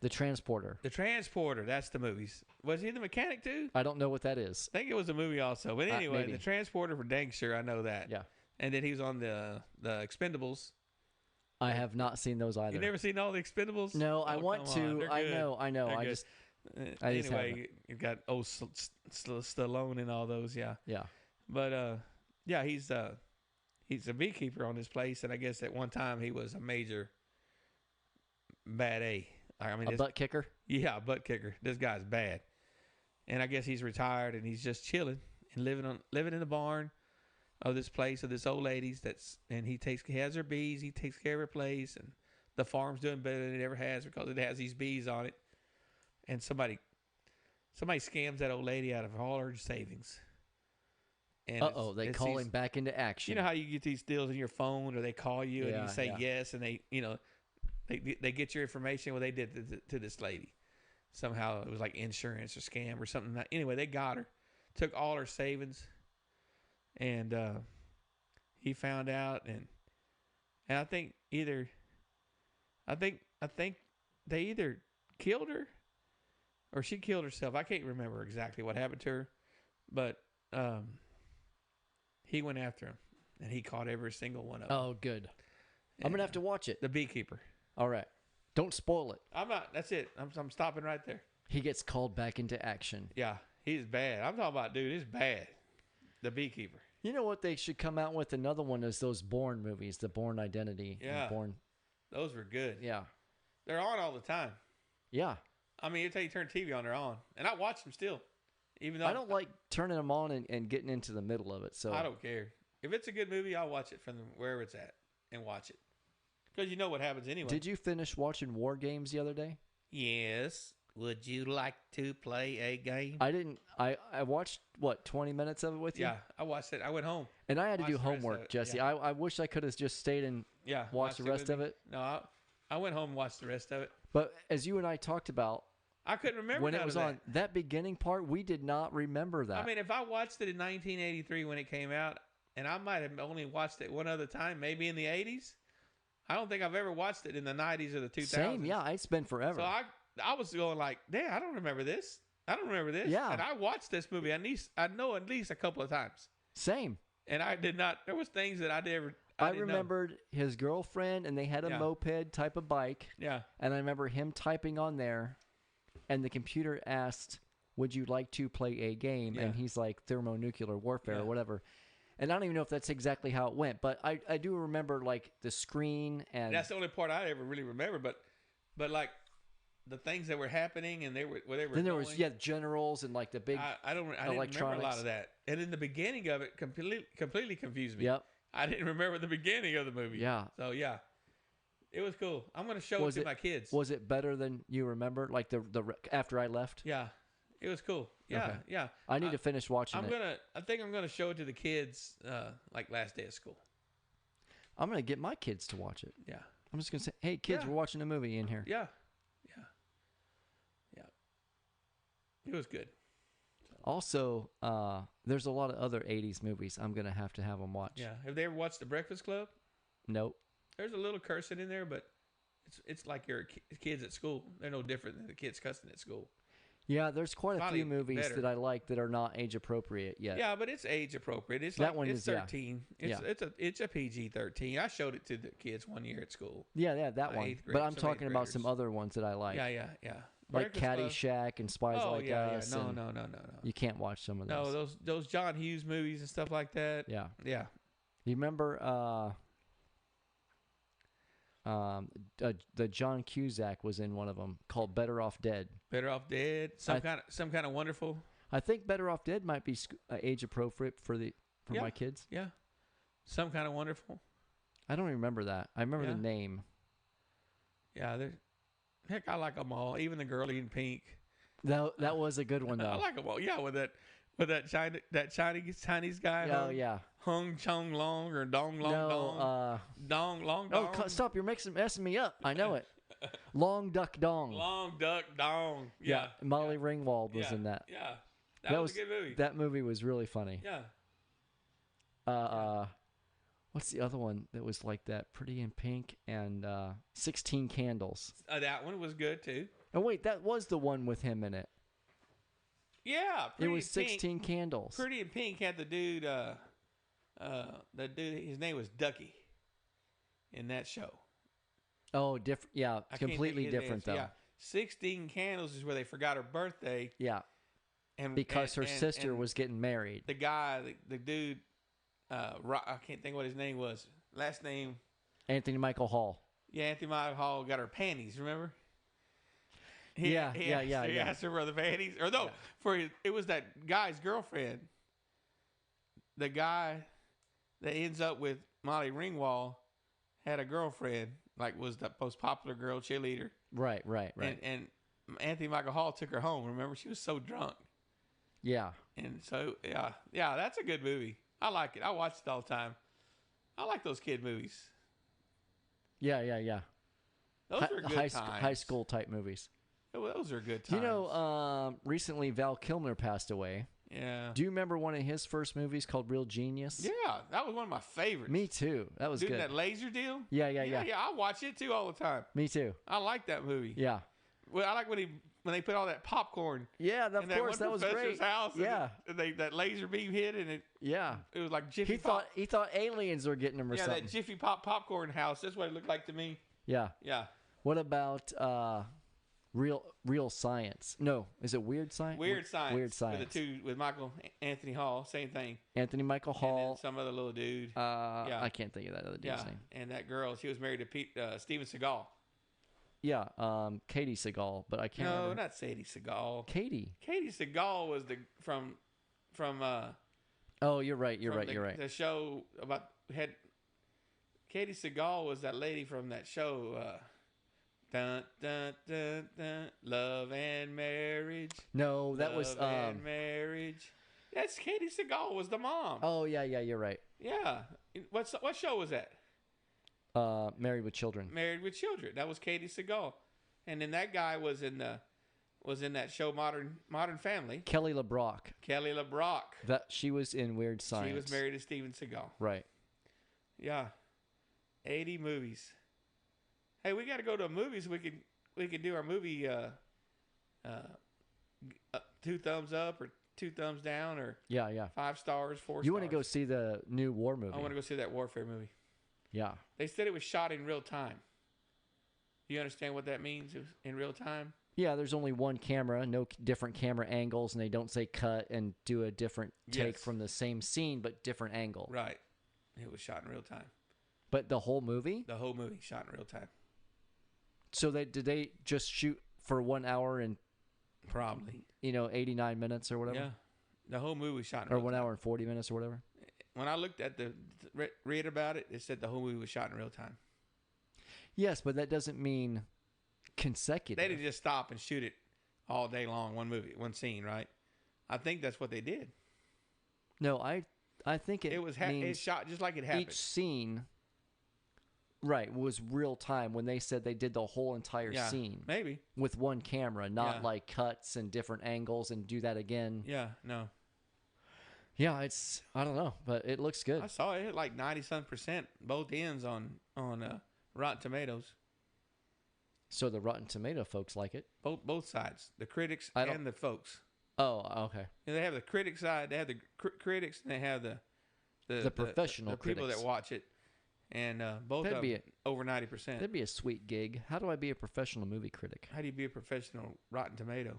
[SPEAKER 3] the transporter.
[SPEAKER 2] The Transporter. That's the movies. Was he the mechanic too?
[SPEAKER 3] I don't know what that is.
[SPEAKER 2] I think it was a movie also. But anyway,
[SPEAKER 3] maybe.
[SPEAKER 2] The Transporter for dang sure. I know that.
[SPEAKER 3] Yeah.
[SPEAKER 2] And then he was on the Expendables.
[SPEAKER 3] I have not seen those either.
[SPEAKER 2] You never seen all the Expendables?
[SPEAKER 3] No, I
[SPEAKER 2] Oh,
[SPEAKER 3] want
[SPEAKER 2] come on.
[SPEAKER 3] to.
[SPEAKER 2] They're
[SPEAKER 3] I
[SPEAKER 2] good.
[SPEAKER 3] know.
[SPEAKER 2] They're
[SPEAKER 3] I
[SPEAKER 2] good.
[SPEAKER 3] just I just
[SPEAKER 2] Anyway, you've got Stallone and all those, yeah.
[SPEAKER 3] yeah.
[SPEAKER 2] But yeah, he's a beekeeper on this place, and I guess at one time he was a major bad A. I mean,
[SPEAKER 3] A butt kicker.
[SPEAKER 2] yeah, butt kicker. This guy's bad, and I guess he's retired and he's just chilling and living in the barn of this place of this old lady's. He has her bees. He takes care of her place, and the farm's doing better than it ever has because it has these bees on it. And somebody scams that old lady out of all her savings. And
[SPEAKER 3] They
[SPEAKER 2] it's
[SPEAKER 3] call
[SPEAKER 2] these-
[SPEAKER 3] him back into action.
[SPEAKER 2] You know how you get these deals in your phone, or they call you and
[SPEAKER 3] Yeah,
[SPEAKER 2] you say
[SPEAKER 3] yeah.
[SPEAKER 2] yes, and they get your information. Well, they did to this lady. Somehow it was like insurance or scam or something. Anyway, they got her, took all her savings, and he found out, and I think they either killed her or she killed herself. I can't remember exactly what happened to her, but he went after him, and he caught every single one of them.
[SPEAKER 3] Oh, good. I'm gonna have to watch it.
[SPEAKER 2] The Beekeeper.
[SPEAKER 3] All right. Don't spoil it.
[SPEAKER 2] I'm not. That's it. I'm stopping right there.
[SPEAKER 3] He gets called back into action.
[SPEAKER 2] Yeah, he's bad. I'm talking about, dude, he's bad. The Beekeeper.
[SPEAKER 3] You know what they should come out with? Another one is those Bourne movies, the Bourne Identity. and
[SPEAKER 2] Yeah.
[SPEAKER 3] Bourne.
[SPEAKER 2] Those were good.
[SPEAKER 3] Yeah.
[SPEAKER 2] They're on all the time.
[SPEAKER 3] Yeah.
[SPEAKER 2] I mean, every time you turn TV on, they're on, and I watch them still, even though
[SPEAKER 3] I don't like turning them on and getting into the middle of it. So
[SPEAKER 2] I don't care. If it's a good movie, I'll watch it from wherever it's at and watch it because you know what happens anyway.
[SPEAKER 3] Did you finish watching War Games the other day?
[SPEAKER 2] Yes. Would you like to play a game?
[SPEAKER 3] I didn't. I watched 20 minutes of it with you.
[SPEAKER 2] Yeah, I watched it. I went home.
[SPEAKER 3] And I had to do
[SPEAKER 2] Watched the rest of
[SPEAKER 3] homework,
[SPEAKER 2] it,
[SPEAKER 3] Jesse.
[SPEAKER 2] yeah.
[SPEAKER 3] I wish I could have just stayed and
[SPEAKER 2] Yeah,
[SPEAKER 3] watched the rest
[SPEAKER 2] with
[SPEAKER 3] of
[SPEAKER 2] me.
[SPEAKER 3] it.
[SPEAKER 2] No, I went home and watched the rest of it.
[SPEAKER 3] But as you and I talked about
[SPEAKER 2] I couldn't remember
[SPEAKER 3] when
[SPEAKER 2] none
[SPEAKER 3] it was
[SPEAKER 2] of
[SPEAKER 3] on that beginning part, we did not remember that.
[SPEAKER 2] I mean, if I watched it in 1983 when it came out, and I might have only watched it one other time, maybe in the 80s. I don't think I've ever watched it in the 90s or the 2000s.
[SPEAKER 3] Same, yeah. It's been forever.
[SPEAKER 2] So I was going like, damn, I don't remember this. I don't remember this.
[SPEAKER 3] Yeah.
[SPEAKER 2] And I watched this movie at least a couple of times.
[SPEAKER 3] Same.
[SPEAKER 2] And I did not. There was things that I didn't
[SPEAKER 3] remembered his girlfriend, and they had a
[SPEAKER 2] Yeah.
[SPEAKER 3] moped type of bike.
[SPEAKER 2] Yeah.
[SPEAKER 3] And I remember him typing on there, and the computer asked, "Would you like to play a game?"
[SPEAKER 2] Yeah.
[SPEAKER 3] And he's like, "Thermonuclear warfare,"
[SPEAKER 2] Yeah.
[SPEAKER 3] or whatever. And I don't even know if that's exactly how it went, but I do remember like the screen and
[SPEAKER 2] That's the only part I ever really remember. But like the things that were happening and where they were.
[SPEAKER 3] then there was
[SPEAKER 2] going,
[SPEAKER 3] generals and like the big
[SPEAKER 2] I didn't remember a
[SPEAKER 3] electronics.
[SPEAKER 2] lot of that. And in the beginning of it, completely confused me.
[SPEAKER 3] Yep.
[SPEAKER 2] I didn't remember the beginning of the movie.
[SPEAKER 3] Yeah.
[SPEAKER 2] So yeah, it was cool. I'm gonna show it to my kids.
[SPEAKER 3] Was it better than you remember? Like the after I left?
[SPEAKER 2] Yeah, it was cool. Yeah,
[SPEAKER 3] Okay.
[SPEAKER 2] yeah.
[SPEAKER 3] I need to finish watching it.
[SPEAKER 2] I think I'm gonna show it to the kids like last day of school.
[SPEAKER 3] I'm gonna get my kids to watch it.
[SPEAKER 2] Yeah,
[SPEAKER 3] I'm just gonna say, "Hey kids,
[SPEAKER 2] Yeah.
[SPEAKER 3] we're watching a movie in here."
[SPEAKER 2] yeah, yeah, yeah. It was good.
[SPEAKER 3] Also, there's a lot of other '80s movies I'm gonna have to have them watch.
[SPEAKER 2] Yeah. Have they ever watched The Breakfast Club?
[SPEAKER 3] Nope.
[SPEAKER 2] There's a little cursing in there, but it's like your kids at school. They're no different than the kids cussing at school.
[SPEAKER 3] Yeah, there's quite a
[SPEAKER 2] Probably
[SPEAKER 3] few movies
[SPEAKER 2] better.
[SPEAKER 3] that I like that are not age appropriate yet.
[SPEAKER 2] Yeah, but it's age appropriate. It's
[SPEAKER 3] That
[SPEAKER 2] like
[SPEAKER 3] one
[SPEAKER 2] it's
[SPEAKER 3] is, yeah.
[SPEAKER 2] 13.
[SPEAKER 3] Yeah.
[SPEAKER 2] It's a PG-13. I showed it to the kids one year at school.
[SPEAKER 3] Yeah, that one.
[SPEAKER 2] eighth grade,
[SPEAKER 3] But I'm
[SPEAKER 2] some
[SPEAKER 3] talking
[SPEAKER 2] eighth
[SPEAKER 3] about some
[SPEAKER 2] graders.
[SPEAKER 3] other ones that I like.
[SPEAKER 2] Yeah.
[SPEAKER 3] Like
[SPEAKER 2] Breakfast Club.
[SPEAKER 3] Caddyshack and Spies
[SPEAKER 2] Oh
[SPEAKER 3] Like
[SPEAKER 2] yeah,
[SPEAKER 3] Us.
[SPEAKER 2] yeah. No,
[SPEAKER 3] and
[SPEAKER 2] no.
[SPEAKER 3] You can't watch some of those.
[SPEAKER 2] No, those John Hughes movies and stuff like that.
[SPEAKER 3] Yeah.
[SPEAKER 2] Yeah.
[SPEAKER 3] You remember the John Cusack was in one of them called Better Off Dead.
[SPEAKER 2] Better Off Dead. Some kind of wonderful.
[SPEAKER 3] I think Better Off Dead might be age appropriate for
[SPEAKER 2] Yeah.
[SPEAKER 3] my kids.
[SPEAKER 2] Yeah. Some kind of wonderful.
[SPEAKER 3] I don't remember that. I remember
[SPEAKER 2] Yeah.
[SPEAKER 3] the name.
[SPEAKER 2] Yeah. Heck, I like them all. Even the girl in pink.
[SPEAKER 3] That was a good one though.
[SPEAKER 2] I like them all. Yeah, with that Chinese guy.
[SPEAKER 3] Oh yeah.
[SPEAKER 2] Hung Chong Long or Dong Long
[SPEAKER 3] No.
[SPEAKER 2] Dong Long
[SPEAKER 3] Oh,
[SPEAKER 2] Dong.
[SPEAKER 3] stop! You're messing me up. I know it. Long Duck Dong.
[SPEAKER 2] Long Duck Dong. Yeah.
[SPEAKER 3] Molly Ringwald was
[SPEAKER 2] yeah.
[SPEAKER 3] in that.
[SPEAKER 2] Yeah. That was a good movie.
[SPEAKER 3] That movie was really funny.
[SPEAKER 2] Yeah.
[SPEAKER 3] What's the other one that was like that? Pretty in Pink and 16 Candles.
[SPEAKER 2] That one was good too.
[SPEAKER 3] Oh wait, that was the one with him in it.
[SPEAKER 2] Yeah.
[SPEAKER 3] It was
[SPEAKER 2] in Pink.
[SPEAKER 3] 16 Candles.
[SPEAKER 2] Pretty in Pink had the dude. His name was Ducky. In that show.
[SPEAKER 3] Oh, different. Yeah,
[SPEAKER 2] I can't
[SPEAKER 3] completely
[SPEAKER 2] think of his
[SPEAKER 3] different
[SPEAKER 2] name.
[SPEAKER 3] though.
[SPEAKER 2] Yeah. 16 Candles is where they forgot her birthday.
[SPEAKER 3] Yeah,
[SPEAKER 2] And
[SPEAKER 3] because her
[SPEAKER 2] and-
[SPEAKER 3] sister
[SPEAKER 2] and
[SPEAKER 3] was getting married.
[SPEAKER 2] the guy, the dude. I can't think what his name was. Last name.
[SPEAKER 3] Anthony Michael Hall.
[SPEAKER 2] Yeah, Anthony Michael Hall got her panties. Remember? He
[SPEAKER 3] Yeah.
[SPEAKER 2] asked her for the panties, or no, it was that guy's girlfriend. The guy that ends up with Molly Ringwald had a girlfriend, like was the most popular girl cheerleader.
[SPEAKER 3] Right.
[SPEAKER 2] And Anthony Michael Hall took her home. Remember, she was so drunk,
[SPEAKER 3] Yeah.
[SPEAKER 2] and so yeah, that's a good movie. I like it. I watch it all the time. I like those kid movies.
[SPEAKER 3] Yeah.
[SPEAKER 2] Those are good times.
[SPEAKER 3] High school type movies.
[SPEAKER 2] Those are good times.
[SPEAKER 3] You know, recently Val Kilmer passed away.
[SPEAKER 2] Yeah.
[SPEAKER 3] Do you remember one of his first movies called Real Genius?
[SPEAKER 2] Yeah, that was one of my favorites.
[SPEAKER 3] Me too. That was
[SPEAKER 2] Doing
[SPEAKER 3] good.
[SPEAKER 2] that laser deal.
[SPEAKER 3] Yeah.
[SPEAKER 2] Yeah, I watch it too all the time.
[SPEAKER 3] Me too.
[SPEAKER 2] I like that movie.
[SPEAKER 3] Yeah.
[SPEAKER 2] Well, I like when they put all that popcorn
[SPEAKER 3] Yeah, of
[SPEAKER 2] in that
[SPEAKER 3] course,
[SPEAKER 2] one
[SPEAKER 3] that was
[SPEAKER 2] professor's
[SPEAKER 3] great.
[SPEAKER 2] house.
[SPEAKER 3] Yeah.
[SPEAKER 2] And that laser beam hit, and
[SPEAKER 3] Yeah.
[SPEAKER 2] it was like Jiffy
[SPEAKER 3] He
[SPEAKER 2] Pop.
[SPEAKER 3] thought aliens were getting him or
[SPEAKER 2] Yeah,
[SPEAKER 3] something.
[SPEAKER 2] that Jiffy Pop popcorn house. That's what it looked like to me.
[SPEAKER 3] Yeah.
[SPEAKER 2] Yeah.
[SPEAKER 3] What about Real Science? No, is it Weird Science?
[SPEAKER 2] Weird Science.
[SPEAKER 3] Weird Science.
[SPEAKER 2] With Michael Anthony Hall, same thing.
[SPEAKER 3] Anthony Michael
[SPEAKER 2] And then
[SPEAKER 3] Hall.
[SPEAKER 2] some other little dude.
[SPEAKER 3] I can't think of that other dude's
[SPEAKER 2] Yeah,
[SPEAKER 3] name.
[SPEAKER 2] and that girl, she was married to Steven Seagal.
[SPEAKER 3] Yeah, Katie Seagal, but I can't
[SPEAKER 2] No,
[SPEAKER 3] remember.
[SPEAKER 2] not Sadie Seagal.
[SPEAKER 3] Katie.
[SPEAKER 2] Katie Seagal was from
[SPEAKER 3] Oh, you're right. You're
[SPEAKER 2] from
[SPEAKER 3] right. You're right.
[SPEAKER 2] The show Katie Seagal was that lady from that show. Dun, dun, dun, dun, Love and Marriage.
[SPEAKER 3] No, that was
[SPEAKER 2] Love and Marriage. That's Katie Seagal was the mom.
[SPEAKER 3] Oh yeah, you're right.
[SPEAKER 2] Yeah. What show was that?
[SPEAKER 3] Married with Children.
[SPEAKER 2] Married with Children. That was Katie Seagal, and then that guy was in that show Modern Family.
[SPEAKER 3] Kelly LeBrock.
[SPEAKER 2] Kelly LeBrock.
[SPEAKER 3] That she was in Weird Science.
[SPEAKER 2] She was married to Steven Seagal.
[SPEAKER 3] Right.
[SPEAKER 2] Yeah. 80 movies. Hey, we got to go to movies. We could do our movie 2 thumbs up or 2 thumbs down or
[SPEAKER 3] Yeah.
[SPEAKER 2] 5 stars, 4 stars.
[SPEAKER 3] You want to go see the new war movie?
[SPEAKER 2] I want to go see that warfare movie.
[SPEAKER 3] Yeah.
[SPEAKER 2] They said it was shot in real time. You understand what that means? It was in real time?
[SPEAKER 3] Yeah, there's only one camera, no different camera angles, and they don't say cut and do a different take
[SPEAKER 2] Yes.
[SPEAKER 3] from the same scene, but different angle.
[SPEAKER 2] Right. It was shot in real time.
[SPEAKER 3] But the whole movie?
[SPEAKER 2] The whole movie shot in real time.
[SPEAKER 3] So did they just shoot for 1 hour and
[SPEAKER 2] Probably.
[SPEAKER 3] 89 minutes or whatever?
[SPEAKER 2] Yeah. The whole movie was shot in
[SPEAKER 3] Or
[SPEAKER 2] real
[SPEAKER 3] 1
[SPEAKER 2] time.
[SPEAKER 3] hour and 40 minutes or whatever?
[SPEAKER 2] When I looked at read about it, it said the whole movie was shot in real time.
[SPEAKER 3] Yes, but that doesn't mean consecutive.
[SPEAKER 2] They didn't just stop and shoot it all day long, one scene, right? I think that's what they did.
[SPEAKER 3] No, I think it
[SPEAKER 2] It
[SPEAKER 3] means
[SPEAKER 2] shot just like it happened.
[SPEAKER 3] each scene, right, was real time when they said they did the whole entire
[SPEAKER 2] Yeah,
[SPEAKER 3] scene
[SPEAKER 2] maybe.
[SPEAKER 3] with one camera, not
[SPEAKER 2] Yeah.
[SPEAKER 3] like cuts and different angles and do that again.
[SPEAKER 2] Yeah, no.
[SPEAKER 3] Yeah, I don't know, but it looks good.
[SPEAKER 2] I saw it hit like 90-some% both ends on Rotten Tomatoes.
[SPEAKER 3] So the Rotten Tomato folks like it.
[SPEAKER 2] Both sides, the critics
[SPEAKER 3] I don't-
[SPEAKER 2] and the folks.
[SPEAKER 3] Oh, okay.
[SPEAKER 2] And they have the critic side. They have the critics, and they have the
[SPEAKER 3] The professional
[SPEAKER 2] the people
[SPEAKER 3] critics.
[SPEAKER 2] that watch it. and both
[SPEAKER 3] That'd
[SPEAKER 2] of
[SPEAKER 3] be
[SPEAKER 2] them over 90%.
[SPEAKER 3] That'd be a sweet gig. How do I be a professional movie critic?
[SPEAKER 2] How do you be a professional Rotten Tomato?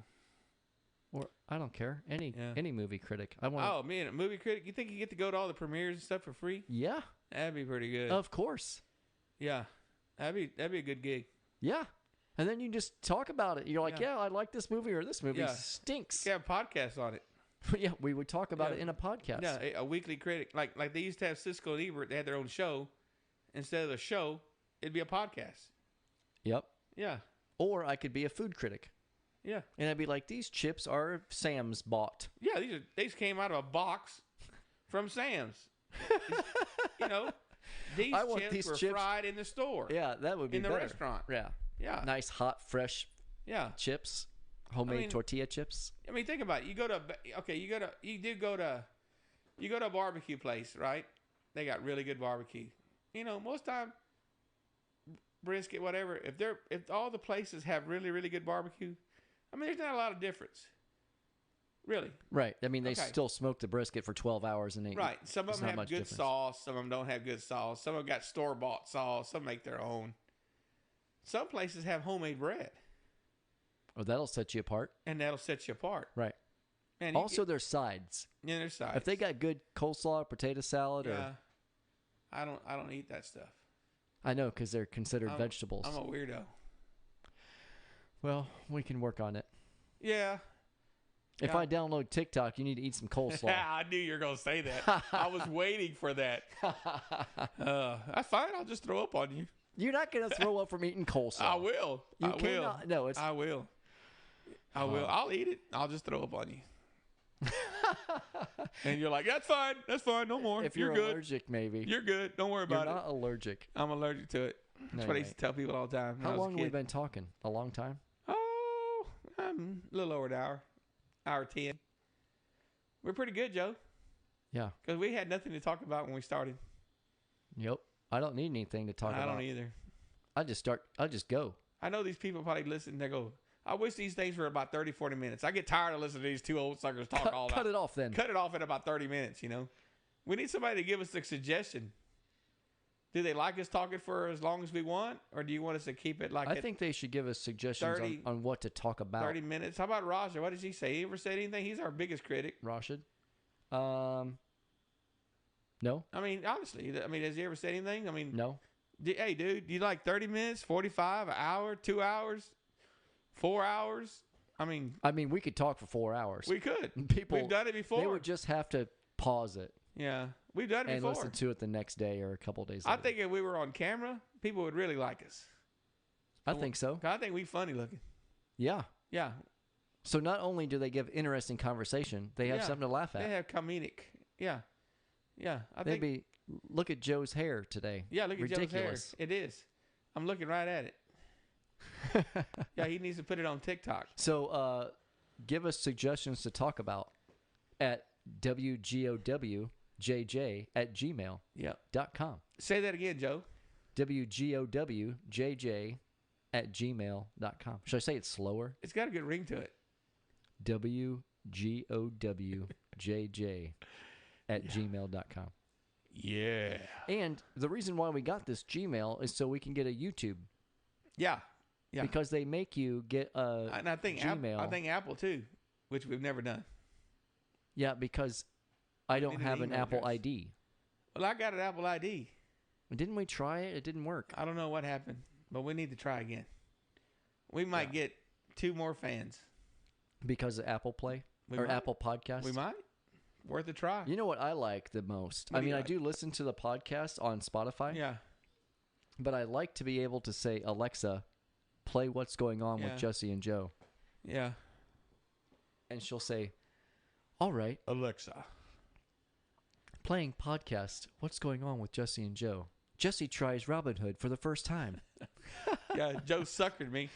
[SPEAKER 3] Or I don't care.
[SPEAKER 2] Yeah.
[SPEAKER 3] Any movie critic. I want.
[SPEAKER 2] Oh man, a movie critic. You think you get to go to all the premieres and stuff for free?
[SPEAKER 3] Yeah,
[SPEAKER 2] That'd be pretty good.
[SPEAKER 3] of course.
[SPEAKER 2] Yeah, that'd be a good gig.
[SPEAKER 3] Yeah. And then you just talk about it. You're like,
[SPEAKER 2] Yeah.
[SPEAKER 3] yeah, I like this movie or this movie
[SPEAKER 2] Yeah.
[SPEAKER 3] stinks.
[SPEAKER 2] You have podcasts on it.
[SPEAKER 3] Yeah, we would talk about
[SPEAKER 2] Yeah.
[SPEAKER 3] it in a podcast.
[SPEAKER 2] Yeah, a weekly critic. Like they used to have Siskel and Ebert. They had their own show. Instead of a show, it'd be a podcast.
[SPEAKER 3] Yep.
[SPEAKER 2] Yeah,
[SPEAKER 3] Or I could be a food critic.
[SPEAKER 2] yeah,
[SPEAKER 3] And I'd be like, these chips are Sam's bought.
[SPEAKER 2] yeah. These came out of a box from Sam's. You know, these
[SPEAKER 3] I want
[SPEAKER 2] chips
[SPEAKER 3] these
[SPEAKER 2] were
[SPEAKER 3] chips-
[SPEAKER 2] fried in the store.
[SPEAKER 3] Yeah, that would be
[SPEAKER 2] in the
[SPEAKER 3] better.
[SPEAKER 2] restaurant.
[SPEAKER 3] Yeah.
[SPEAKER 2] Yeah,
[SPEAKER 3] Nice, hot, fresh
[SPEAKER 2] yeah.
[SPEAKER 3] chips. Homemade
[SPEAKER 2] mean-
[SPEAKER 3] tortilla chips.
[SPEAKER 2] I mean, think about it. You go to a barbecue place, right? They got really good barbecue. You know, most time brisket, whatever. If all the places have really, really good barbecue, I mean, there's not a lot of difference. Really,
[SPEAKER 3] Right. I mean, they
[SPEAKER 2] Okay.
[SPEAKER 3] still smoke the brisket for 12 hours and they
[SPEAKER 2] right? Some of
[SPEAKER 3] There's
[SPEAKER 2] them
[SPEAKER 3] not
[SPEAKER 2] have
[SPEAKER 3] much
[SPEAKER 2] good
[SPEAKER 3] difference.
[SPEAKER 2] sauce. Some of them don't have good sauce. Some of them got store bought sauce. Some make their own. Some places have homemade bread,
[SPEAKER 3] Oh, that'll set you apart.
[SPEAKER 2] and that'll set you apart.
[SPEAKER 3] Right.
[SPEAKER 2] And you
[SPEAKER 3] Also, their sides.
[SPEAKER 2] get, their sides.
[SPEAKER 3] If they got good coleslaw, potato salad,
[SPEAKER 2] yeah,
[SPEAKER 3] or
[SPEAKER 2] I don't eat that stuff.
[SPEAKER 3] I know because they're considered vegetables.
[SPEAKER 2] I'm a weirdo.
[SPEAKER 3] Well, we can work on it.
[SPEAKER 2] Yeah.
[SPEAKER 3] If
[SPEAKER 2] Yeah.
[SPEAKER 3] I download TikTok, you need to eat some coleslaw.
[SPEAKER 2] I knew you were going to say that. I was waiting for that. That's fine. I'll just throw up on you.
[SPEAKER 3] You're not gonna throw up from eating coleslaw.
[SPEAKER 2] I will.
[SPEAKER 3] You
[SPEAKER 2] I will.
[SPEAKER 3] cannot. No, it's
[SPEAKER 2] I will. I will. I'll eat it. I'll just throw up on you. And you're like, that's fine. That's fine. No more.
[SPEAKER 3] if you're
[SPEAKER 2] good.
[SPEAKER 3] allergic, maybe.
[SPEAKER 2] You're good. Don't worry
[SPEAKER 3] You're
[SPEAKER 2] about
[SPEAKER 3] not allergic.
[SPEAKER 2] it. I'm allergic to it. That's
[SPEAKER 3] No,
[SPEAKER 2] what I
[SPEAKER 3] you
[SPEAKER 2] used to tell people all the time. when I
[SPEAKER 3] How
[SPEAKER 2] was a
[SPEAKER 3] long have we
[SPEAKER 2] kid.
[SPEAKER 3] been talking? A long time.
[SPEAKER 2] Oh, a little over an hour. Hour 10. We're pretty good, Joe.
[SPEAKER 3] Yeah.
[SPEAKER 2] Because we had nothing to talk about when we started.
[SPEAKER 3] Yep. I don't need anything to talk
[SPEAKER 2] I
[SPEAKER 3] about.
[SPEAKER 2] don't either.
[SPEAKER 3] I just go.
[SPEAKER 2] I know these people probably listen. They go, I wish these things were about 30, 40 minutes. I get tired of listening to these two old suckers talk all
[SPEAKER 3] Cut
[SPEAKER 2] night.
[SPEAKER 3] it off then.
[SPEAKER 2] Cut it off at about 30 minutes, you know. We need somebody to give us a suggestion. Do they like us talking for as long as we want? Or do you want us to keep it like
[SPEAKER 3] I
[SPEAKER 2] at
[SPEAKER 3] think they should give us suggestions
[SPEAKER 2] 30
[SPEAKER 3] on what to talk about.
[SPEAKER 2] 30 minutes? How about Raja? What does he say? He ever said anything? He's our biggest critic.
[SPEAKER 3] Rashid. No.
[SPEAKER 2] I mean, honestly, has he ever said anything? I mean,
[SPEAKER 3] No.
[SPEAKER 2] hey, dude, do you like 30 minutes, 45, an hour, 2 hours, 4 hours? I mean,
[SPEAKER 3] We could talk for 4 hours.
[SPEAKER 2] we could.
[SPEAKER 3] People.
[SPEAKER 2] We've done it before.
[SPEAKER 3] They would just have to pause it
[SPEAKER 2] Yeah, we've done it
[SPEAKER 3] and
[SPEAKER 2] before.
[SPEAKER 3] listen to it the next day or a couple days
[SPEAKER 2] I
[SPEAKER 3] later.
[SPEAKER 2] think if we were on camera, people would really like us.
[SPEAKER 3] I think so.
[SPEAKER 2] 'Cause I think we funny looking.
[SPEAKER 3] Yeah.
[SPEAKER 2] Yeah,
[SPEAKER 3] So not only do they give interesting conversation, they have
[SPEAKER 2] Yeah.
[SPEAKER 3] something to laugh
[SPEAKER 2] they
[SPEAKER 3] at.
[SPEAKER 2] have comedic. Yeah, yeah. I think.
[SPEAKER 3] Maybe look at Joe's hair today.
[SPEAKER 2] Yeah, look at
[SPEAKER 3] Ridiculous.
[SPEAKER 2] Joe's hair. It is. I'm looking right at it. Yeah, he needs to put it on TikTok.
[SPEAKER 3] So give us suggestions to talk about at wgowjj@gmail.com.
[SPEAKER 2] Yep. Say that again, Joe.
[SPEAKER 3] wgowjj@gmail.com. Should I say it slower?
[SPEAKER 2] It's got a good ring to it.
[SPEAKER 3] wgowjj@gmail.com.
[SPEAKER 2] Yeah.
[SPEAKER 3] And the reason why we got this Gmail is so we can get a YouTube
[SPEAKER 2] Yeah. Yeah.
[SPEAKER 3] because they make you get a
[SPEAKER 2] And I think
[SPEAKER 3] Gmail.
[SPEAKER 2] I think Apple too, which we've never done.
[SPEAKER 3] Yeah, because I don't
[SPEAKER 2] need an
[SPEAKER 3] have an
[SPEAKER 2] email
[SPEAKER 3] Apple
[SPEAKER 2] address.
[SPEAKER 3] ID.
[SPEAKER 2] Well, I got an Apple ID.
[SPEAKER 3] Didn't we try it? It didn't work.
[SPEAKER 2] I don't know what happened, but we need to try again. We might get 2 more fans.
[SPEAKER 3] Because of Apple Play
[SPEAKER 2] We
[SPEAKER 3] or
[SPEAKER 2] might.
[SPEAKER 3] Apple Podcasts.
[SPEAKER 2] We might. Worth a try.
[SPEAKER 3] You know what I like the most?
[SPEAKER 2] What
[SPEAKER 3] I
[SPEAKER 2] do you
[SPEAKER 3] mean, I
[SPEAKER 2] like?
[SPEAKER 3] do listen to the podcast on Spotify,
[SPEAKER 2] Yeah.
[SPEAKER 3] but I like to be able to say, Alexa, play What's Going On
[SPEAKER 2] Yeah.
[SPEAKER 3] with Jesse and Joe.
[SPEAKER 2] Yeah.
[SPEAKER 3] And she'll say, all right,
[SPEAKER 2] Alexa.
[SPEAKER 3] playing podcast, What's Going On with Jesse and Joe. Jesse tries Robin Hood for the first time.
[SPEAKER 2] Yeah, Joe suckered me.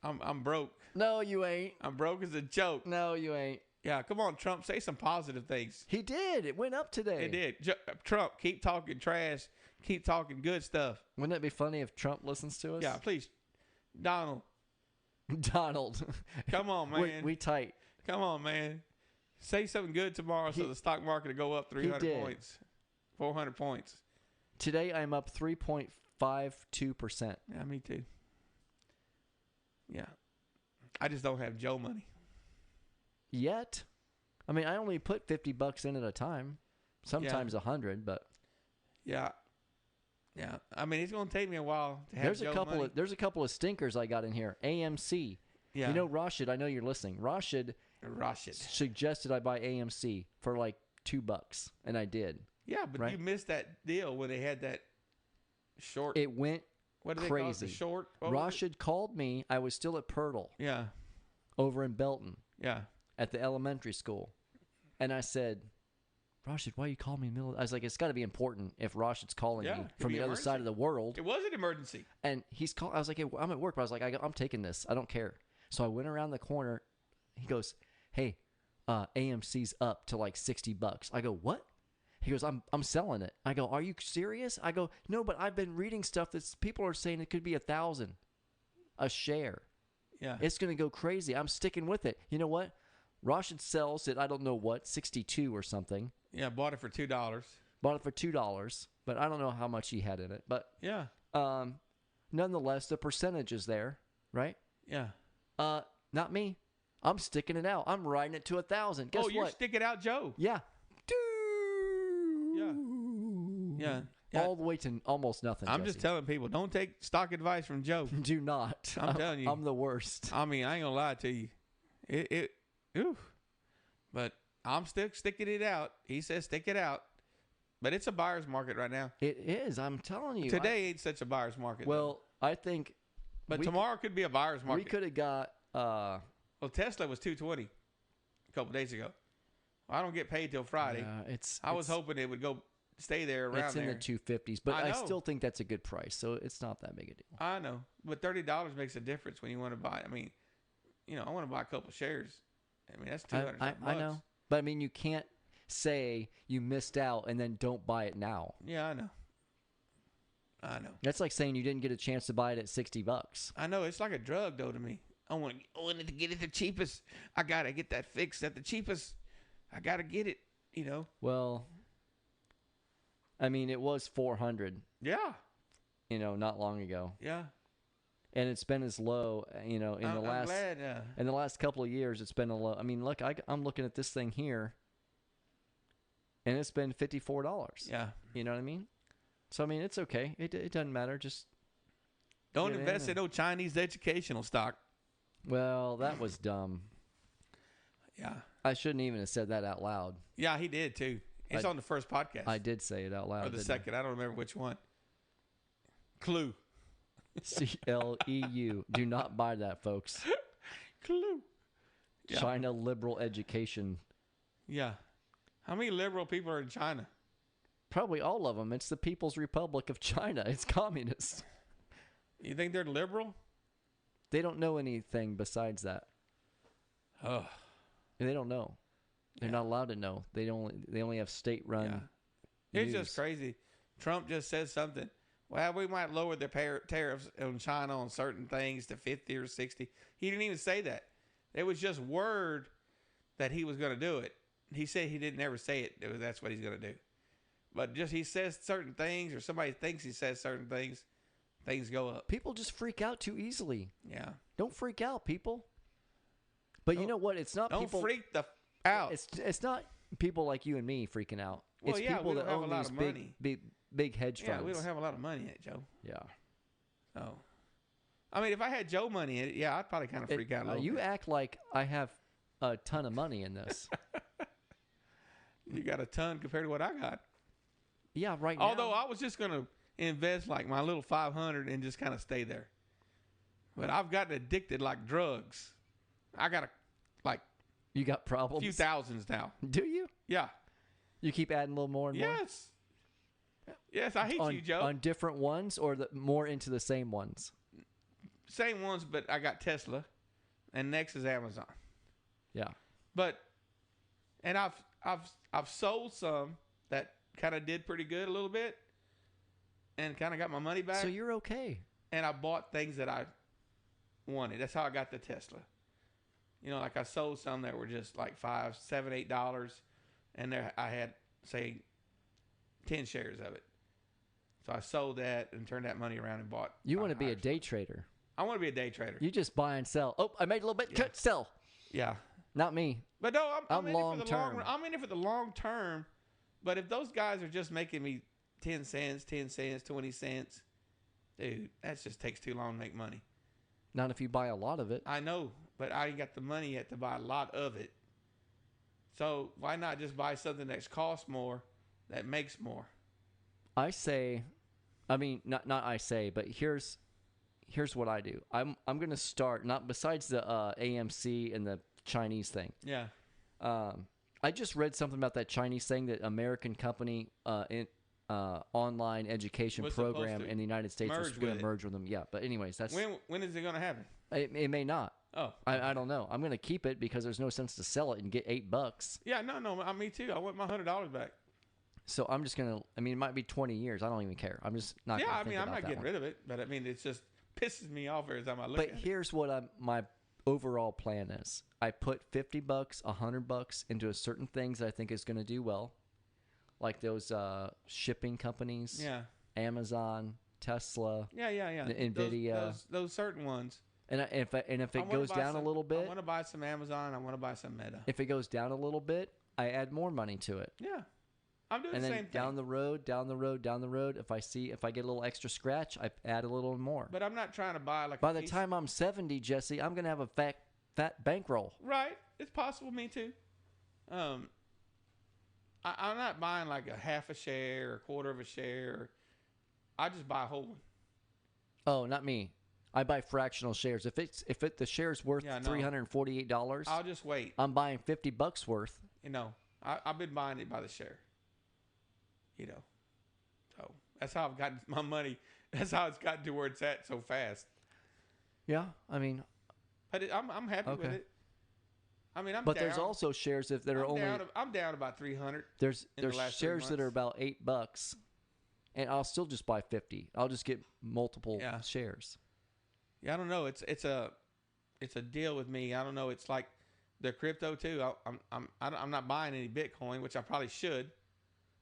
[SPEAKER 2] I'm broke.
[SPEAKER 3] No, you ain't.
[SPEAKER 2] I'm broke as a joke.
[SPEAKER 3] No, you ain't.
[SPEAKER 2] Yeah, come on, Trump. Say some positive things.
[SPEAKER 3] He did. It went up today.
[SPEAKER 2] It did. Trump, keep talking trash. Keep talking good stuff.
[SPEAKER 3] Wouldn't that be funny if Trump listens to us?
[SPEAKER 2] Yeah, please. Donald,
[SPEAKER 3] Donald.
[SPEAKER 2] come on, man.
[SPEAKER 3] we tight.
[SPEAKER 2] Come on, man. Say something good tomorrow so
[SPEAKER 3] He-
[SPEAKER 2] the stock market will go up 300
[SPEAKER 3] did.
[SPEAKER 2] points, 400 points.
[SPEAKER 3] Today I'm up 3.52%.
[SPEAKER 2] Yeah, me too. Yeah. I just don't have Joe money.
[SPEAKER 3] Yet, I mean, I only put $50 in at a time. Sometimes 100, but
[SPEAKER 2] Yeah. Yeah. I mean, it's going to take me a while to have Joe money.
[SPEAKER 3] There's a couple of stinkers I got in here. AMC.
[SPEAKER 2] Yeah.
[SPEAKER 3] You know, Rashid, I know you're listening. Rashid
[SPEAKER 2] Rashid.
[SPEAKER 3] suggested I buy AMC for like $2, and I did.
[SPEAKER 2] Yeah, but
[SPEAKER 3] Right.
[SPEAKER 2] you missed that deal when they had that short.
[SPEAKER 3] It went
[SPEAKER 2] what do they call it?
[SPEAKER 3] crazy.
[SPEAKER 2] The short. what was it?
[SPEAKER 3] Rashid called me. I was still at Pirtle
[SPEAKER 2] Yeah.
[SPEAKER 3] over in Belton
[SPEAKER 2] Yeah.
[SPEAKER 3] at the elementary school. And I said, Rashid, why you call me in the middle? I was like, it's got to be important if Rashid's calling
[SPEAKER 2] Yeah,
[SPEAKER 3] me
[SPEAKER 2] it could
[SPEAKER 3] from
[SPEAKER 2] be
[SPEAKER 3] the other side of the world.
[SPEAKER 2] It was an emergency.
[SPEAKER 3] And he's called. I was like, hey, I'm at work, but I was like, I'm taking this. I don't care. So I went around the corner. He goes, hey, AMC's up to like $60. I go, what? He goes, I'm selling it. I go, are you serious? I go, no, but I've been reading stuff that people are saying it could be $1,000 a share.
[SPEAKER 2] Yeah.
[SPEAKER 3] It's going to go crazy. I'm sticking with it. You know what? Rashid sells it, I don't know what, 62 or something.
[SPEAKER 2] Yeah. Bought it for $2.
[SPEAKER 3] Bought it for $2, but I don't know how much he had in it. But
[SPEAKER 2] Yeah.
[SPEAKER 3] nonetheless, the percentage is there, right?
[SPEAKER 2] Yeah.
[SPEAKER 3] Not me. I'm sticking it out. I'm riding it to 1,000. Guess
[SPEAKER 2] Oh, you're
[SPEAKER 3] what?
[SPEAKER 2] sticking out Joe.
[SPEAKER 3] Yeah.
[SPEAKER 2] Yeah. Yeah. Yeah.
[SPEAKER 3] All the way to almost nothing.
[SPEAKER 2] I'm just
[SPEAKER 3] Jesse.
[SPEAKER 2] telling people, don't take stock advice from Joe.
[SPEAKER 3] Do not.
[SPEAKER 2] I'm telling you.
[SPEAKER 3] I'm the worst.
[SPEAKER 2] I mean, I ain't gonna lie to you. Oof. But I'm still sticking it out. He says stick it out. But it's a buyer's market right now.
[SPEAKER 3] It is. I'm telling you.
[SPEAKER 2] Today ain't such a buyer's market.
[SPEAKER 3] Well, I think
[SPEAKER 2] but
[SPEAKER 3] we
[SPEAKER 2] tomorrow could be a buyer's
[SPEAKER 3] we
[SPEAKER 2] market.
[SPEAKER 3] could have got.
[SPEAKER 2] Well, Tesla was 220 a couple days ago. Well, I don't get paid till Friday. I was hoping it would stay there around
[SPEAKER 3] It's in
[SPEAKER 2] there.
[SPEAKER 3] the 250s, but
[SPEAKER 2] I
[SPEAKER 3] I
[SPEAKER 2] know.
[SPEAKER 3] still think that's a good price. So it's not that big a deal.
[SPEAKER 2] I know, but $30 makes a difference when you want to buy. I mean, I want to buy a couple shares. I mean, that's 200
[SPEAKER 3] I
[SPEAKER 2] bucks.
[SPEAKER 3] know, but I mean, you can't say you missed out and then don't buy it now.
[SPEAKER 2] Yeah, I know. I know.
[SPEAKER 3] That's like saying you didn't get a chance to buy it at $60.
[SPEAKER 2] I know. It's like a drug, though, to me. I want to get it the cheapest. I got to get that fixed at the cheapest. I got to get it,
[SPEAKER 3] Well, I mean, it was 400,
[SPEAKER 2] Yeah.
[SPEAKER 3] not long ago,
[SPEAKER 2] Yeah.
[SPEAKER 3] and it's been as low, in
[SPEAKER 2] I'm glad.
[SPEAKER 3] in the last couple of years, it's been a low. I mean, look, I'm looking at this thing here, and it's been $54.
[SPEAKER 2] Yeah.
[SPEAKER 3] You know what I mean? So I mean, it's okay. It doesn't matter. Just
[SPEAKER 2] Don't
[SPEAKER 3] get
[SPEAKER 2] invest
[SPEAKER 3] in
[SPEAKER 2] in no Chinese educational stock.
[SPEAKER 3] well, that was dumb.
[SPEAKER 2] Yeah.
[SPEAKER 3] I shouldn't even have said that out loud.
[SPEAKER 2] Yeah, he did, too. It's on the first podcast.
[SPEAKER 3] I did say it out loud.
[SPEAKER 2] Or the
[SPEAKER 3] didn't
[SPEAKER 2] second. I don't remember which one. Clue.
[SPEAKER 3] I? CLEU. Do not buy that, folks.
[SPEAKER 2] Clue. Yeah.
[SPEAKER 3] China liberal education.
[SPEAKER 2] Yeah. How many liberal people are in China?
[SPEAKER 3] Probably all of them. It's the People's Republic of China. It's communist.
[SPEAKER 2] You think they're liberal?
[SPEAKER 3] They don't know anything besides that.
[SPEAKER 2] Oh.
[SPEAKER 3] They don't know. They're not allowed to know. They only have state-run.
[SPEAKER 2] Yeah. It's
[SPEAKER 3] news.
[SPEAKER 2] just crazy. Trump just said something. Well, we might lower the tariffs on China on certain things to 50 or 60. He didn't even say that. It was just word that he was going to do it. He said he didn't ever say it. That's what he's going to do. But just he says certain things, or somebody thinks he says certain things, things go up.
[SPEAKER 3] People just freak out too easily.
[SPEAKER 2] Yeah.
[SPEAKER 3] Don't freak out, people. But you know what? It's not
[SPEAKER 2] Don't
[SPEAKER 3] people.
[SPEAKER 2] freak the out.
[SPEAKER 3] It's not people like you and me freaking out.
[SPEAKER 2] Well,
[SPEAKER 3] It's
[SPEAKER 2] yeah,
[SPEAKER 3] people
[SPEAKER 2] we
[SPEAKER 3] that
[SPEAKER 2] don't have
[SPEAKER 3] own
[SPEAKER 2] a lot
[SPEAKER 3] these
[SPEAKER 2] of
[SPEAKER 3] big,
[SPEAKER 2] money.
[SPEAKER 3] big hedge funds.
[SPEAKER 2] Yeah, we don't have a lot of money in it, Joe.
[SPEAKER 3] Yeah.
[SPEAKER 2] Oh. I mean, if I had Joe money in it, yeah, I'd probably kind of freak out a little
[SPEAKER 3] You
[SPEAKER 2] bit.
[SPEAKER 3] act like I have a ton of money in this.
[SPEAKER 2] You got a ton compared to what I got.
[SPEAKER 3] Yeah, right
[SPEAKER 2] Although
[SPEAKER 3] now.
[SPEAKER 2] I was just going to invest like my little 500 and just kind of stay there. But I've gotten addicted like drugs. I got
[SPEAKER 3] You got
[SPEAKER 2] a
[SPEAKER 3] problems?
[SPEAKER 2] few thousands now.
[SPEAKER 3] Do you?
[SPEAKER 2] Yeah.
[SPEAKER 3] You keep adding a little more and more?
[SPEAKER 2] Yes. Yes, I hate you, Joe.
[SPEAKER 3] On different ones or more into the same ones?
[SPEAKER 2] Same ones, but I got Tesla, and next is Amazon.
[SPEAKER 3] Yeah.
[SPEAKER 2] And I've sold some that kind of did pretty good a little bit, and kind of got my money back.
[SPEAKER 3] So you're okay.
[SPEAKER 2] And I bought things that I wanted. That's how I got the Tesla. Like I sold some that were just like $5, $7, $8, and I had say 10 shares of it. So I sold that and turned that money around and bought.
[SPEAKER 3] You want to be a
[SPEAKER 2] higher
[SPEAKER 3] day
[SPEAKER 2] stock.
[SPEAKER 3] trader.
[SPEAKER 2] I want to be a day trader.
[SPEAKER 3] You just buy and sell. Oh, I made a little bit.
[SPEAKER 2] Yeah.
[SPEAKER 3] Cut, sell.
[SPEAKER 2] Yeah.
[SPEAKER 3] Not me.
[SPEAKER 2] But no, I'm in it for
[SPEAKER 3] long
[SPEAKER 2] the
[SPEAKER 3] term.
[SPEAKER 2] long run. I'm in it for the long term. But if those guys are just making me 10 cents, 20 cents, dude, that just takes too long to make money.
[SPEAKER 3] Not if you buy a lot of it.
[SPEAKER 2] I know, but I ain't got the money yet to buy a lot of it. So why not just buy something that's costs more, that makes more?
[SPEAKER 3] I say, I mean, not I say, but here's what I do. I'm gonna start not besides the AMC and the Chinese thing.
[SPEAKER 2] Yeah.
[SPEAKER 3] I just read something about that Chinese thing that American company online education
[SPEAKER 2] Was supposed
[SPEAKER 3] program
[SPEAKER 2] to
[SPEAKER 3] in the United States was
[SPEAKER 2] merge
[SPEAKER 3] going
[SPEAKER 2] with
[SPEAKER 3] to
[SPEAKER 2] it.
[SPEAKER 3] merge with them. Yeah, but anyways, that's
[SPEAKER 2] When is it going to happen?
[SPEAKER 3] it may not.
[SPEAKER 2] Oh.
[SPEAKER 3] I don't know. I'm going to keep it because there's no sense to sell it and get $8.
[SPEAKER 2] Yeah, no, me too. I want my $100 back.
[SPEAKER 3] So I'm just going to, I mean, it might be 20 years. I don't even care. I'm just not
[SPEAKER 2] Yeah,
[SPEAKER 3] going to
[SPEAKER 2] I
[SPEAKER 3] think
[SPEAKER 2] mean, I'm
[SPEAKER 3] about
[SPEAKER 2] not
[SPEAKER 3] that
[SPEAKER 2] getting
[SPEAKER 3] one.
[SPEAKER 2] rid of it, but I mean, it just pisses me off every time I look
[SPEAKER 3] But
[SPEAKER 2] at it.
[SPEAKER 3] here's what my overall plan is. I put $50, $100 into a certain things that I think is going to do well, like those shipping companies,
[SPEAKER 2] Yeah.
[SPEAKER 3] Amazon, Tesla,
[SPEAKER 2] Yeah.
[SPEAKER 3] The Nvidia.
[SPEAKER 2] Those certain ones.
[SPEAKER 3] and if
[SPEAKER 2] I
[SPEAKER 3] it
[SPEAKER 2] wanna
[SPEAKER 3] goes
[SPEAKER 2] buy
[SPEAKER 3] down a
[SPEAKER 2] some-
[SPEAKER 3] little
[SPEAKER 2] I
[SPEAKER 3] bit,
[SPEAKER 2] want to buy some Amazon. I want to buy some Meta.
[SPEAKER 3] if it goes down a little bit, I add more money to it.
[SPEAKER 2] Yeah. I'm doing
[SPEAKER 3] And
[SPEAKER 2] the
[SPEAKER 3] then
[SPEAKER 2] same thing.
[SPEAKER 3] down the road, if I get a little extra scratch, I add a little more.
[SPEAKER 2] But I'm not trying to buy like
[SPEAKER 3] By
[SPEAKER 2] a
[SPEAKER 3] the
[SPEAKER 2] piece-
[SPEAKER 3] time I'm 70, Jesse, I'm gonna have a fat bankroll.
[SPEAKER 2] Right. It's possible. Me too. I'm not buying like a half a share or a quarter of a share. I just buy a whole one.
[SPEAKER 3] Oh, not me. I buy fractional shares. If the share's worth
[SPEAKER 2] Yeah, no.
[SPEAKER 3] $348,
[SPEAKER 2] I'll just wait.
[SPEAKER 3] I'm buying $50 worth.
[SPEAKER 2] You know, I've been buying it by the share. You know, so that's how I've gotten my money. That's how it's gotten to where it's at so fast.
[SPEAKER 3] Yeah, I mean,
[SPEAKER 2] But I'm happy with
[SPEAKER 3] Okay.
[SPEAKER 2] it. I mean, I'm
[SPEAKER 3] but
[SPEAKER 2] down.
[SPEAKER 3] there's also shares that are
[SPEAKER 2] I'm
[SPEAKER 3] only
[SPEAKER 2] down, I'm down about 300.
[SPEAKER 3] there's
[SPEAKER 2] in the last 3
[SPEAKER 3] shares that are
[SPEAKER 2] months.
[SPEAKER 3] about $8, and I'll still just buy 50. I'll just get multiple
[SPEAKER 2] Yeah.
[SPEAKER 3] shares.
[SPEAKER 2] Yeah, I don't know. It's a deal with me. I don't know. It's like the crypto too. I'm not buying any Bitcoin, which I probably should,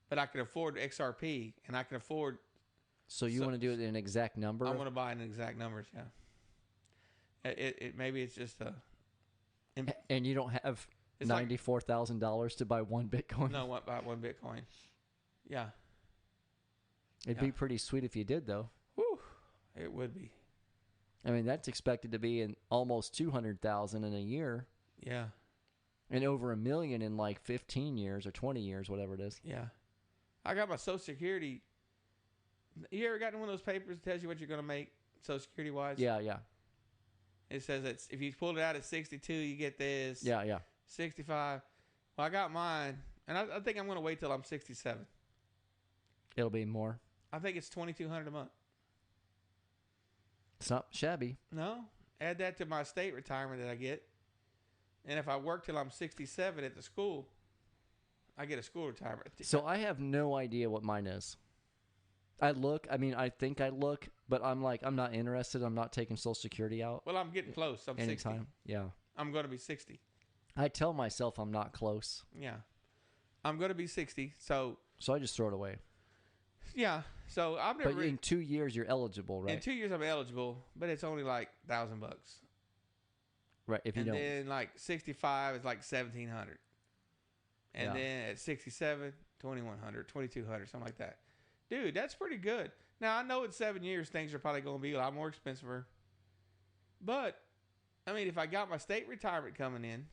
[SPEAKER 2] but I can afford XRP and I can afford.
[SPEAKER 3] So you want to do it in an exact number?
[SPEAKER 2] I want to buy in exact numbers. Yeah. It maybe it's just a.
[SPEAKER 3] And you don't have
[SPEAKER 2] It's like-
[SPEAKER 3] $94,000 to buy one Bitcoin?
[SPEAKER 2] No, what about one Bitcoin? Yeah.
[SPEAKER 3] It'd
[SPEAKER 2] yeah.
[SPEAKER 3] be pretty sweet if you did, though.
[SPEAKER 2] Whew. It would be.
[SPEAKER 3] I mean, that's expected to be in almost 200,000 in a year,
[SPEAKER 2] Yeah.
[SPEAKER 3] and over 1 million in like 15 years or 20 years, whatever it is.
[SPEAKER 2] Yeah. I got my Social Security. You ever gotten one of those papers that tells you what you're going to make Social Security wise?
[SPEAKER 3] Yeah, yeah,
[SPEAKER 2] It says that if you pull it out at 62, you get this.
[SPEAKER 3] yeah, yeah.
[SPEAKER 2] 65. Well, I got mine, and I think I'm going to wait till I'm 67.
[SPEAKER 3] It'll be more.
[SPEAKER 2] I think it's $2,200 a month.
[SPEAKER 3] It's not shabby.
[SPEAKER 2] No, add that to my state retirement that I get, and if I work till I'm 67 at the school, I get a school retirement.
[SPEAKER 3] So I have no idea what mine is. I think I look, but I'm like, I'm not interested. I'm not taking Social Security out
[SPEAKER 2] Well, I'm getting close. I'm 60.
[SPEAKER 3] anytime. Yeah.
[SPEAKER 2] I'm going to be 60.
[SPEAKER 3] I tell myself I'm not close,
[SPEAKER 2] Yeah, I'm going to be 60. So
[SPEAKER 3] so I just throw it away.
[SPEAKER 2] yeah, so I've never.
[SPEAKER 3] But in 2 years, you're eligible, right?
[SPEAKER 2] In 2 years, I'm eligible, but it's only like $1,000.
[SPEAKER 3] Right. If you
[SPEAKER 2] And
[SPEAKER 3] don't.
[SPEAKER 2] then like 65 is like 1,700. And
[SPEAKER 3] Yeah.
[SPEAKER 2] then at 67, 2,100, 2,200, something like that. Dude, that's pretty good. Now, I know in 7 years, things are probably going to be a lot more expensive. But, I mean, if I got my state retirement coming in,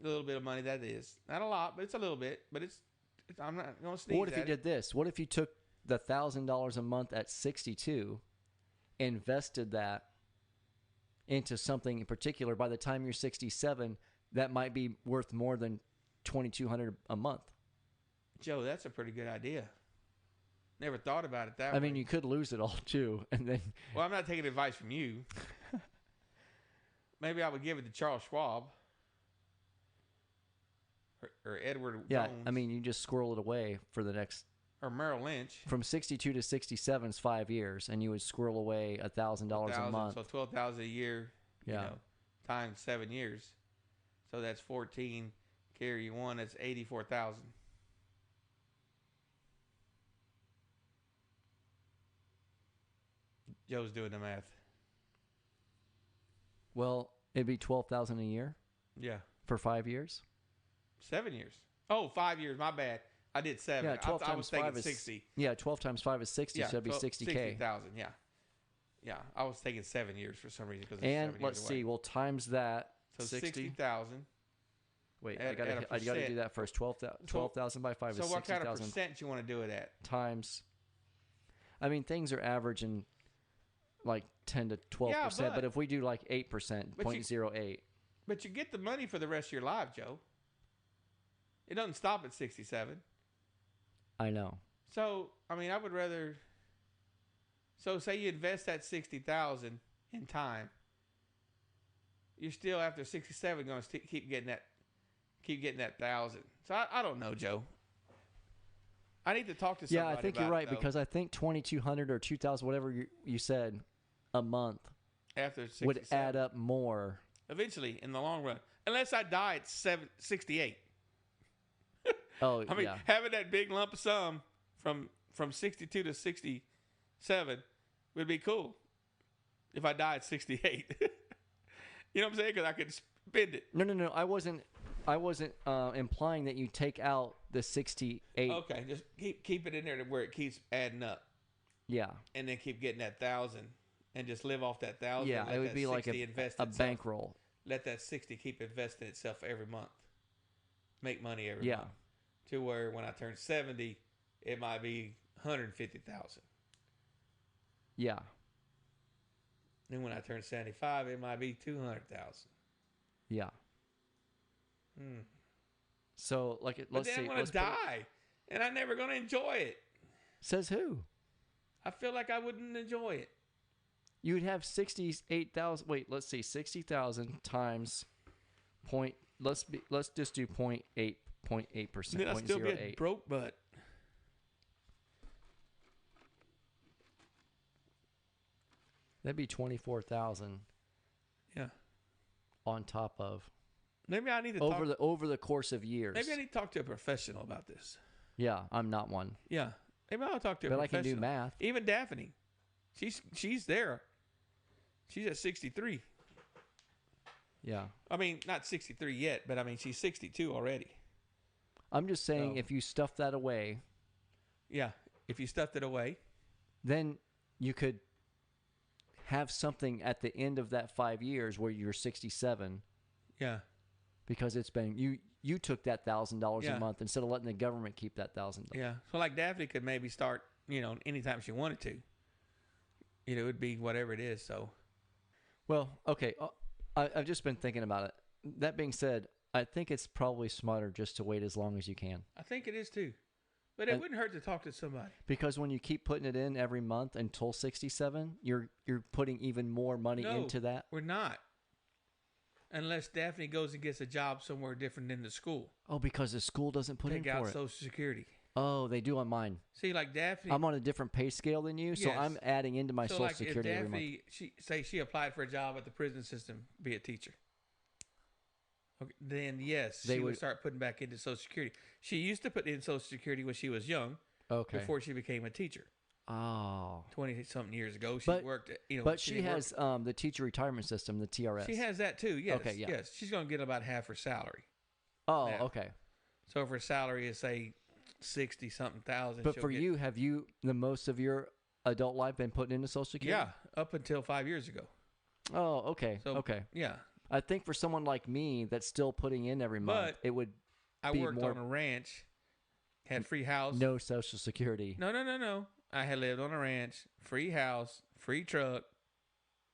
[SPEAKER 2] a little bit of money, that is. Not a lot, but it's a little bit. But it's I'm not going to sneeze
[SPEAKER 3] What if you
[SPEAKER 2] at
[SPEAKER 3] did this? What if you took the $1,000 a month at 62, invested that into something in particular? By the time you're 67, that might be worth more than $2,200 a month.
[SPEAKER 2] Joe, that's a pretty good idea. Never thought about it that
[SPEAKER 3] I
[SPEAKER 2] way.
[SPEAKER 3] mean, you could lose it all too, and then
[SPEAKER 2] Well, I'm not taking advice from you. Maybe I would give it to Charles Schwab or Edward
[SPEAKER 3] yeah.
[SPEAKER 2] Jones
[SPEAKER 3] I mean, you just squirrel it away for the next
[SPEAKER 2] or Merrill Lynch.
[SPEAKER 3] from 62 to 67 is 5 years, and you would squirrel away $1,000 a
[SPEAKER 2] 1,000,
[SPEAKER 3] month.
[SPEAKER 2] So 12,000 a year.
[SPEAKER 3] Yeah.
[SPEAKER 2] You know, times 7 years. So that's 14. Carry one. That's 84,000. Joe's doing the math.
[SPEAKER 3] Well, it'd be 12,000 a year
[SPEAKER 2] Yeah.
[SPEAKER 3] for 5 years.
[SPEAKER 2] 7 years. Oh, 5 years. My bad. I did 7.
[SPEAKER 3] Yeah, 12
[SPEAKER 2] I
[SPEAKER 3] times
[SPEAKER 2] was thinking
[SPEAKER 3] 5 is
[SPEAKER 2] 60.
[SPEAKER 3] Yeah, 12 times 5 is 60, so that'd be 60K.
[SPEAKER 2] 60,000. Yeah. Yeah. I was thinking 7 years for some reason because it's
[SPEAKER 3] And
[SPEAKER 2] 7
[SPEAKER 3] let's
[SPEAKER 2] years
[SPEAKER 3] see,
[SPEAKER 2] away.
[SPEAKER 3] we'll times that.
[SPEAKER 2] So
[SPEAKER 3] 60.
[SPEAKER 2] 60,000.
[SPEAKER 3] Wait,
[SPEAKER 2] at a
[SPEAKER 3] I gotta do
[SPEAKER 2] percent.
[SPEAKER 3] that first. 12,000 by 5
[SPEAKER 2] So
[SPEAKER 3] is
[SPEAKER 2] what kind of
[SPEAKER 3] 60,000
[SPEAKER 2] percent you want to do it at?
[SPEAKER 3] times. I mean, things are averaging like 10 to 12%,
[SPEAKER 2] but-
[SPEAKER 3] but if we do like 8%,
[SPEAKER 2] But you-
[SPEAKER 3] 0.08.
[SPEAKER 2] But you get the money for the rest of your life, Joe. It doesn't stop at 67.
[SPEAKER 3] I know.
[SPEAKER 2] So, I mean, I would rather. So, say you invest that 60,000 in time, you're still after 67 going to keep getting that 1,000. So, I don't know, Joe. I need to talk to somebody.
[SPEAKER 3] Yeah, I think
[SPEAKER 2] about
[SPEAKER 3] you're
[SPEAKER 2] it,
[SPEAKER 3] right
[SPEAKER 2] though,
[SPEAKER 3] because I think 2,200 or 2,000, whatever you said, a month
[SPEAKER 2] after 67
[SPEAKER 3] would add up more.
[SPEAKER 2] eventually in the long run, unless I die at 68.
[SPEAKER 3] Oh,
[SPEAKER 2] I mean,
[SPEAKER 3] yeah.
[SPEAKER 2] having that big lump of sum from 62 to 67 would be cool. If I die at 68, you know what I'm saying? Because I could spend it.
[SPEAKER 3] No. I wasn't implying that you take out the 68.
[SPEAKER 2] Okay, just keep it in there to where it keeps adding up,
[SPEAKER 3] Yeah.
[SPEAKER 2] and then keep getting that 1,000, and just live off that 1,000.
[SPEAKER 3] Yeah,
[SPEAKER 2] and let
[SPEAKER 3] it would
[SPEAKER 2] that
[SPEAKER 3] be like
[SPEAKER 2] 60 invest
[SPEAKER 3] a
[SPEAKER 2] itself.
[SPEAKER 3] bankroll.
[SPEAKER 2] Let that 60 keep investing itself every month. Make money every
[SPEAKER 3] Yeah.
[SPEAKER 2] month. To where when I turn 70, it might be 150,000.
[SPEAKER 3] Yeah.
[SPEAKER 2] Then when I turn 75, it might be 200,000.
[SPEAKER 3] Yeah.
[SPEAKER 2] Hmm.
[SPEAKER 3] So, like,
[SPEAKER 2] But
[SPEAKER 3] let's
[SPEAKER 2] then
[SPEAKER 3] see.
[SPEAKER 2] I'm going
[SPEAKER 3] let's
[SPEAKER 2] to
[SPEAKER 3] put it-
[SPEAKER 2] die, and I'm never going to enjoy it.
[SPEAKER 3] Says who?
[SPEAKER 2] I feel like I wouldn't enjoy it.
[SPEAKER 3] You would have 68,000. Wait, let's see. 60,000 times point. Let's just do 0.8%.
[SPEAKER 2] Then I'd still be a
[SPEAKER 3] 0.08.
[SPEAKER 2] broke butt.
[SPEAKER 3] That'd be 24,000
[SPEAKER 2] Yeah.
[SPEAKER 3] on top of
[SPEAKER 2] Maybe I need to
[SPEAKER 3] over the course of years.
[SPEAKER 2] Maybe I need to talk to a professional about this.
[SPEAKER 3] Yeah, I'm not one,
[SPEAKER 2] Yeah. Maybe I'll talk to a
[SPEAKER 3] but I can
[SPEAKER 2] professional.
[SPEAKER 3] do math.
[SPEAKER 2] Even Daphne. She's there. She's at 63.
[SPEAKER 3] Yeah,
[SPEAKER 2] I mean, not 63 yet, but I mean, she's 62 already.
[SPEAKER 3] I'm just saying
[SPEAKER 2] So-
[SPEAKER 3] if you stuff that away,
[SPEAKER 2] Yeah. If you stuffed it away.
[SPEAKER 3] then you could have something at the end of that 5 years where you're 67
[SPEAKER 2] Yeah.
[SPEAKER 3] because it's been you took that $1,000
[SPEAKER 2] Yeah.
[SPEAKER 3] a month instead of letting the government keep that $1,000.
[SPEAKER 2] Yeah. So like Daphne could maybe start, anytime she wanted to. It would be whatever it is. So
[SPEAKER 3] Well, okay, I've just been thinking about it. That being said, I think it's probably smarter just to wait as long as you can.
[SPEAKER 2] I think it is too. But it
[SPEAKER 3] And-
[SPEAKER 2] wouldn't hurt to talk to somebody.
[SPEAKER 3] Because when you keep putting it in every month until 67, you're putting even more money
[SPEAKER 2] No,
[SPEAKER 3] into that.
[SPEAKER 2] we're not. Unless Daphne goes and gets a job somewhere different than the school.
[SPEAKER 3] Oh, because the school doesn't put
[SPEAKER 2] Take
[SPEAKER 3] in
[SPEAKER 2] out
[SPEAKER 3] for it.
[SPEAKER 2] Social Security.
[SPEAKER 3] Oh, they do on mine.
[SPEAKER 2] See, like Daphne.
[SPEAKER 3] I'm on a different pay scale than you, so
[SPEAKER 2] Yes.
[SPEAKER 3] I'm adding into my
[SPEAKER 2] so
[SPEAKER 3] Social
[SPEAKER 2] like
[SPEAKER 3] Security
[SPEAKER 2] if
[SPEAKER 3] every month.
[SPEAKER 2] Daphne, she applied for a job at the prison system, be a teacher. Okay, then yes,
[SPEAKER 3] They
[SPEAKER 2] she would
[SPEAKER 3] would-
[SPEAKER 2] start putting back into Social Security. She used to put in Social Security when she was young,
[SPEAKER 3] Okay.
[SPEAKER 2] before she became a teacher.
[SPEAKER 3] Oh.
[SPEAKER 2] 20-something years ago, she
[SPEAKER 3] But-
[SPEAKER 2] worked.
[SPEAKER 3] But she
[SPEAKER 2] didn't work-
[SPEAKER 3] has the teacher retirement system, the TRS.
[SPEAKER 2] She has that too. Yes.
[SPEAKER 3] Okay, yeah.
[SPEAKER 2] Yes, she's going to get about half her salary.
[SPEAKER 3] Oh,
[SPEAKER 2] now.
[SPEAKER 3] okay.
[SPEAKER 2] So if her salary is say 60-something thousand,
[SPEAKER 3] But
[SPEAKER 2] she'll
[SPEAKER 3] for
[SPEAKER 2] get,
[SPEAKER 3] you, have you the most of your adult life been putting into Social Security?
[SPEAKER 2] yeah, up until 5 years ago.
[SPEAKER 3] Oh, okay.
[SPEAKER 2] So
[SPEAKER 3] okay.
[SPEAKER 2] yeah,
[SPEAKER 3] I think for someone like me that's still putting in every month,
[SPEAKER 2] But
[SPEAKER 3] it would
[SPEAKER 2] I
[SPEAKER 3] be
[SPEAKER 2] worked
[SPEAKER 3] more
[SPEAKER 2] on a ranch, had free house.
[SPEAKER 3] no Social Security.
[SPEAKER 2] No. I had lived on a ranch, free house, free truck,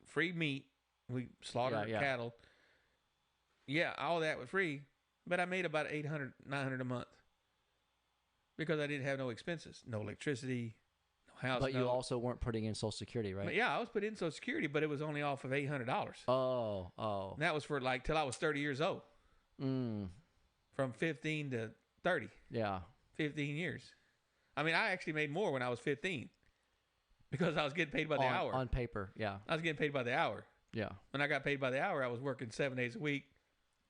[SPEAKER 2] free meat. We slaughtered
[SPEAKER 3] Yeah.
[SPEAKER 2] cattle. Yeah, all that was free, but I made about $800, $900 a month because I didn't have no expenses, no electricity, no house.
[SPEAKER 3] But you
[SPEAKER 2] note.
[SPEAKER 3] also weren't putting in Social Security, right?
[SPEAKER 2] But yeah, I was put in Social Security, but it was only off of $800.
[SPEAKER 3] Oh.
[SPEAKER 2] And that was for till I was 30 years old, from 15 to 30,
[SPEAKER 3] Yeah.
[SPEAKER 2] 15 years. I mean, I actually made more when I was 15 because I was getting paid by the hour.
[SPEAKER 3] On paper, yeah.
[SPEAKER 2] I was getting paid by the hour.
[SPEAKER 3] Yeah.
[SPEAKER 2] When I got paid by the hour, I was working 7 days a week,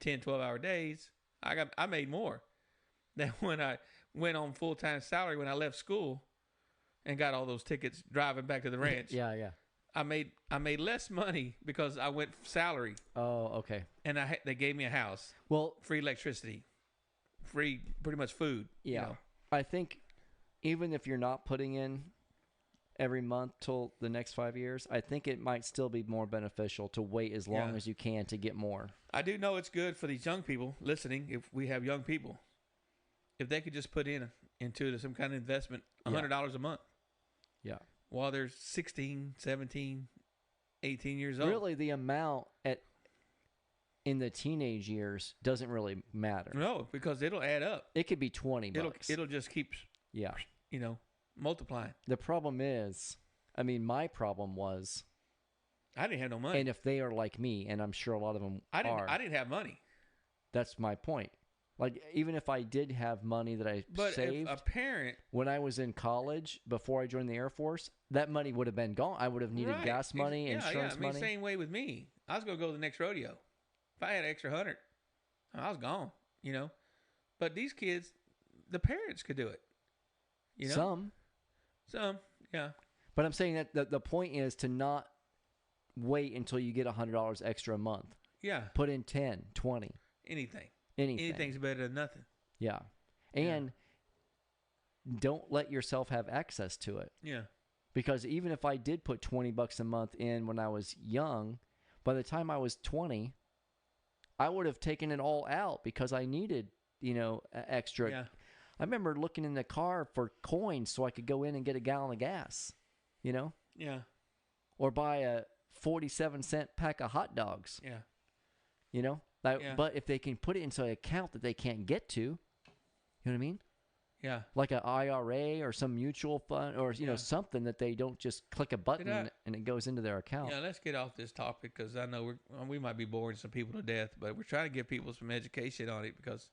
[SPEAKER 2] 10, 12-hour days. I made more than when I went on full-time salary when I left school and got all those tickets driving back to the ranch.
[SPEAKER 3] Yeah.
[SPEAKER 2] I made less money because I went salary,
[SPEAKER 3] Oh, okay.
[SPEAKER 2] and they gave me a house,
[SPEAKER 3] Well,
[SPEAKER 2] free electricity, free pretty much food.
[SPEAKER 3] yeah.
[SPEAKER 2] You know?
[SPEAKER 3] I think even if you're not putting in every month till the next 5 years, I think it might still be more beneficial to wait as long
[SPEAKER 2] Yeah.
[SPEAKER 3] as you can to get more.
[SPEAKER 2] I do know it's good for these young people listening. If we have young people, if they could just put into some kind of investment, $100 a month
[SPEAKER 3] Yeah.
[SPEAKER 2] while they're 16, 17, 18 years old.
[SPEAKER 3] Really, the amount in the teenage years doesn't really matter.
[SPEAKER 2] No, because it'll add up.
[SPEAKER 3] It could be 20 bucks.
[SPEAKER 2] It'll just keep,
[SPEAKER 3] Yeah.
[SPEAKER 2] multiplying.
[SPEAKER 3] The problem is, my problem was,
[SPEAKER 2] I didn't have no money.
[SPEAKER 3] and if they are like me, and I'm sure a lot of them
[SPEAKER 2] I
[SPEAKER 3] are,
[SPEAKER 2] didn't have money.
[SPEAKER 3] that's my point. Like, even if I did have money that I
[SPEAKER 2] But
[SPEAKER 3] saved
[SPEAKER 2] if a parent,
[SPEAKER 3] when I was in college before I joined the Air Force, that money would have been gone. I would have needed
[SPEAKER 2] right,
[SPEAKER 3] gas money,
[SPEAKER 2] yeah,
[SPEAKER 3] insurance
[SPEAKER 2] yeah.
[SPEAKER 3] money.
[SPEAKER 2] Same way with me. I was gonna go to the next rodeo. If I had an extra 100, I was gone. But these kids, the parents could do it.
[SPEAKER 3] Some.
[SPEAKER 2] Yeah.
[SPEAKER 3] But I'm saying that the point is to not wait until you get $100 extra a month.
[SPEAKER 2] Yeah.
[SPEAKER 3] Put in 10, 20,
[SPEAKER 2] Anything.
[SPEAKER 3] anything.
[SPEAKER 2] Anything's better than nothing.
[SPEAKER 3] Yeah. And don't let yourself have access to it.
[SPEAKER 2] Yeah.
[SPEAKER 3] Because even if I did put $20 a month in when I was young, by the time I was 20, I would have taken it all out because I needed, extra.
[SPEAKER 2] Yeah.
[SPEAKER 3] I remember looking in the car for coins so I could go in and get a gallon of gas,
[SPEAKER 2] Yeah.
[SPEAKER 3] or buy a 47-cent pack of hot dogs,
[SPEAKER 2] Yeah.
[SPEAKER 3] Yeah. But if they can put it into an account that they can't get to, you know what I mean?
[SPEAKER 2] Yeah.
[SPEAKER 3] Like an IRA or some mutual fund or, something that they don't just click a button and it goes into their account.
[SPEAKER 2] Yeah, let's get off this topic because I know we might be boring some people to death, but we're trying to give people some education on it because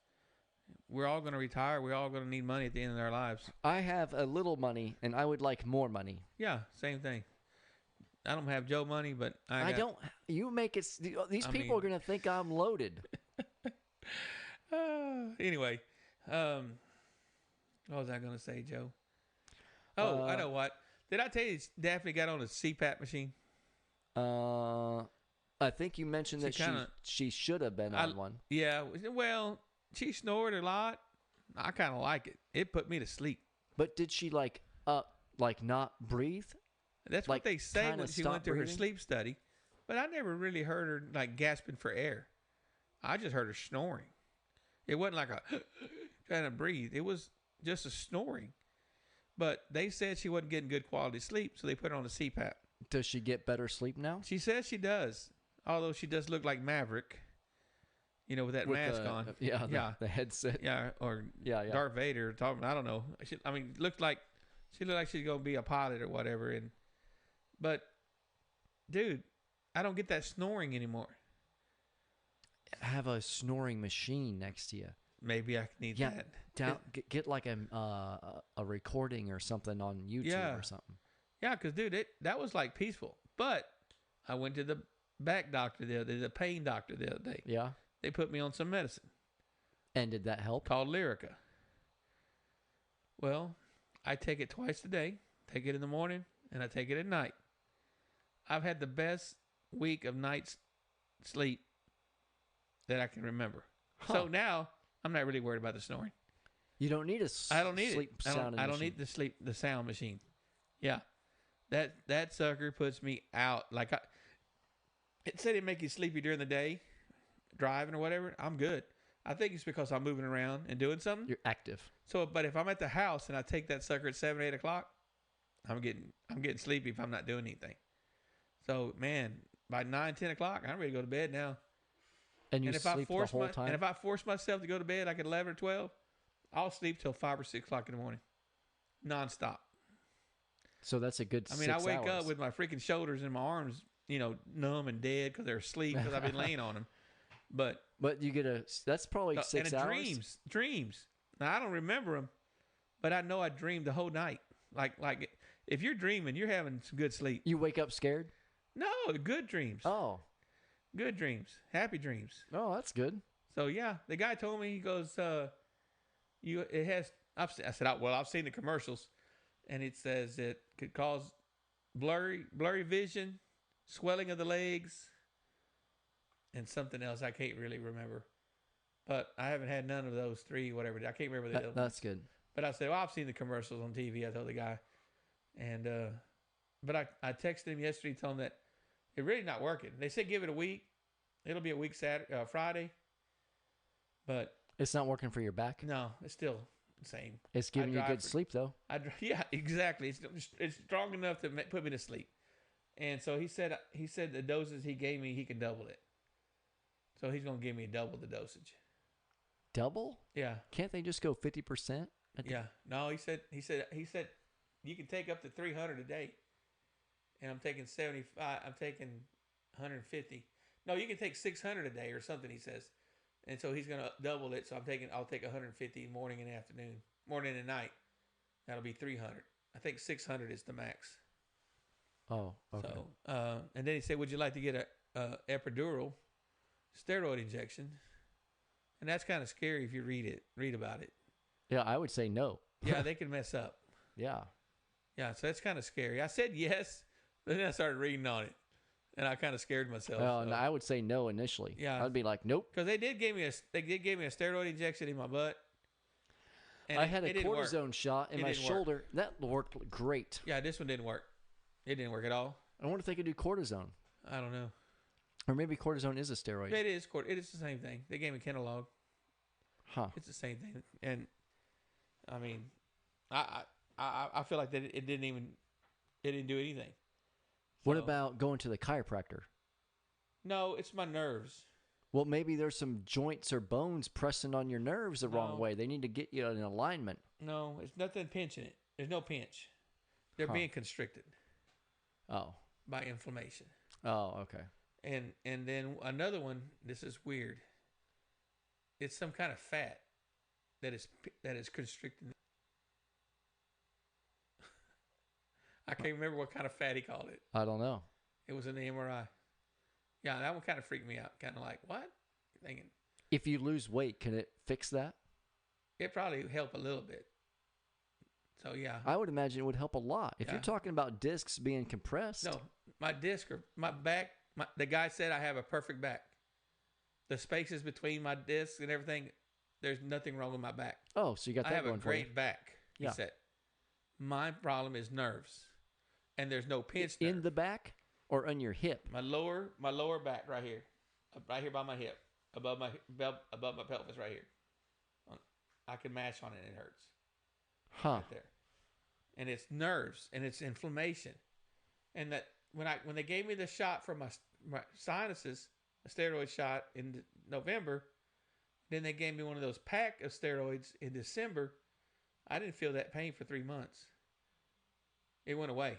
[SPEAKER 2] we're all going to retire. We're all going to need money at the end of our lives.
[SPEAKER 3] I have a little money and I would like more money.
[SPEAKER 2] Yeah, same thing. I don't have Joe money, but
[SPEAKER 3] I don't. You make it. These people are going to think I'm loaded.
[SPEAKER 2] Anyway, what was I going to say, Joe? Oh, I know what. Did I tell you Daphne got on a CPAP machine?
[SPEAKER 3] I think you mentioned that she should have been on one.
[SPEAKER 2] Yeah, well, she snored a lot. I kind of like it. It put me to sleep.
[SPEAKER 3] But did she not breathe?
[SPEAKER 2] That's what they say when she went to her
[SPEAKER 3] breathing?
[SPEAKER 2] sleep study. But I never really heard her gasping for air. I just heard her snoring. It wasn't like a trying to breathe. It was just a snoring. But they said she wasn't getting good quality sleep, so they put her on a CPAP.
[SPEAKER 3] Does she get better sleep now?
[SPEAKER 2] She says she does, although she does look like Maverick, with that mask on.
[SPEAKER 3] The headset.
[SPEAKER 2] Yeah, or
[SPEAKER 3] Yeah.
[SPEAKER 2] Darth Vader. I don't know. Looked like she looked like she's gonna be a pilot or whatever. But, dude, I don't get that snoring anymore.
[SPEAKER 3] Have a snoring machine next to you.
[SPEAKER 2] Maybe I need that.
[SPEAKER 3] Get like a recording or something on YouTube or something.
[SPEAKER 2] Yeah, because, dude, that was peaceful. But I went to the back doctor the pain doctor the other day.
[SPEAKER 3] Yeah.
[SPEAKER 2] They put me on some medicine
[SPEAKER 3] And did that help?
[SPEAKER 2] called Lyrica. Well, I take it twice a day. Take it in the morning and I take it at night. I've had the best week of nights sleep that I can remember. So now I'm not really worried about the snoring.
[SPEAKER 3] You don't need a
[SPEAKER 2] I don't need
[SPEAKER 3] sleep
[SPEAKER 2] it.
[SPEAKER 3] sound
[SPEAKER 2] I don't need the sound machine. Yeah, that sucker puts me out. It said it make you sleepy during the day, driving or whatever. I'm good. I think it's because I'm moving around and doing something.
[SPEAKER 3] You're active.
[SPEAKER 2] So, but if I'm at the house and I take that sucker at 7, 8 o'clock, I'm getting sleepy if I'm not doing anything. So, man, by 9, 10 o'clock, I'm ready to go to bed now.
[SPEAKER 3] And you sleep the whole time?
[SPEAKER 2] And if I force myself to go to bed like at 11 or 12, I'll sleep till 5 or 6 o'clock in the morning, nonstop.
[SPEAKER 3] So that's a good 6 hours.
[SPEAKER 2] I wake up with my freaking shoulders and my arms, numb and dead because they're asleep because I've been laying on them. But
[SPEAKER 3] you get that's probably 6 hours.
[SPEAKER 2] Dreams. Now I don't remember them, but I know I dreamed the whole night. Like if you're dreaming, you're having some good sleep.
[SPEAKER 3] You wake up scared?
[SPEAKER 2] No, good dreams.
[SPEAKER 3] Oh.
[SPEAKER 2] Good dreams. Happy dreams.
[SPEAKER 3] Oh, that's good.
[SPEAKER 2] So yeah, the guy told me, he goes, I said, well, I've seen the commercials and it says it could cause blurry vision, swelling of the legs, and something else I can't really remember. But I haven't had none of those three, whatever. I can't remember the other ones.
[SPEAKER 3] That's good.
[SPEAKER 2] But I said, well, I've seen the commercials on TV. I told the guy. And, but I texted him yesterday, told him that it's really not working. They said give it a week. It'll be a week Friday. But
[SPEAKER 3] It's not working for your back.
[SPEAKER 2] no, it's still the same.
[SPEAKER 3] It's giving you
[SPEAKER 2] drive
[SPEAKER 3] good
[SPEAKER 2] for-
[SPEAKER 3] sleep though.
[SPEAKER 2] Yeah, exactly. It's strong enough to put me to sleep. And so he said the doses he gave me, he can double it. So he's going to give me double the dosage.
[SPEAKER 3] Double?
[SPEAKER 2] Yeah.
[SPEAKER 3] Can't they just go 50%?
[SPEAKER 2] Yeah. No, he said you can take up to 300 a day. And I'm taking 75. I'm taking 150. No, you can take 600 a day or something, he says. And so he's going to double it. So I'll take 150 morning and afternoon, morning and night. That'll be 300. I think 600 is the max.
[SPEAKER 3] Oh, okay.
[SPEAKER 2] So, and then he said, would you like to get a epidural steroid injection? And that's kind of scary if you read about it.
[SPEAKER 3] Yeah, I would say no.
[SPEAKER 2] Yeah, they can mess up.
[SPEAKER 3] Yeah.
[SPEAKER 2] Yeah, so that's kind of scary. I said yes, but then I started reading on it, and I kind of scared myself.
[SPEAKER 3] Well, and I would say no initially.
[SPEAKER 2] Yeah.
[SPEAKER 3] I'd be like, nope.
[SPEAKER 2] because they did give me a steroid injection in my butt. And
[SPEAKER 3] I had a
[SPEAKER 2] it didn't work.
[SPEAKER 3] cortisone shot in
[SPEAKER 2] It
[SPEAKER 3] my
[SPEAKER 2] didn't work.
[SPEAKER 3] shoulder. That worked great.
[SPEAKER 2] Yeah, this one didn't work. It didn't work at all.
[SPEAKER 3] I wonder if they could do cortisone.
[SPEAKER 2] I don't know.
[SPEAKER 3] Or maybe cortisone is a steroid.
[SPEAKER 2] It is the same thing. They gave me Kenalog.
[SPEAKER 3] Huh.
[SPEAKER 2] It's the same thing. And I mean, I feel like that it didn't do anything.
[SPEAKER 3] What
[SPEAKER 2] So-
[SPEAKER 3] about going to the chiropractor?
[SPEAKER 2] No, it's my nerves.
[SPEAKER 3] Well, maybe there's some joints or bones pressing on your nerves the wrong
[SPEAKER 2] No.
[SPEAKER 3] way. They need to get you in alignment.
[SPEAKER 2] No, it's nothing pinching it. There's no pinch. They're
[SPEAKER 3] Huh.
[SPEAKER 2] being constricted
[SPEAKER 3] Oh.
[SPEAKER 2] by inflammation.
[SPEAKER 3] Oh, okay.
[SPEAKER 2] And then another one, this is weird. It's some kind of fat that is constricting. I can't remember what kind of fat he called it.
[SPEAKER 3] I don't know.
[SPEAKER 2] It was in the MRI. Yeah, that one kind of freaked me out. Kind of like, what? Thinking
[SPEAKER 3] If you lose weight, can it fix that?
[SPEAKER 2] it probably help a little bit. So yeah.
[SPEAKER 3] I would imagine it would help a lot. If
[SPEAKER 2] Yeah.
[SPEAKER 3] you're talking about discs being compressed.
[SPEAKER 2] No, my disc or my back. The guy said I have a perfect back. The spaces between my discs and everything, there's nothing wrong with my back.
[SPEAKER 3] Oh, so you got
[SPEAKER 2] I
[SPEAKER 3] that
[SPEAKER 2] have a
[SPEAKER 3] going for you.
[SPEAKER 2] great back. He
[SPEAKER 3] Yeah.
[SPEAKER 2] said. My problem is nerves, and there's no pinch
[SPEAKER 3] In
[SPEAKER 2] nerve.
[SPEAKER 3] the back or on your hip?
[SPEAKER 2] my lower back right here by my hip, above my pelvis right here. I can mash on it and it hurts
[SPEAKER 3] Huh.
[SPEAKER 2] right there, and it's nerves and it's inflammation, and that when they gave me the shot for my sinuses, a steroid shot in November, then they gave me one of those pack of steroids in December. I didn't feel that pain for 3 months. It went away.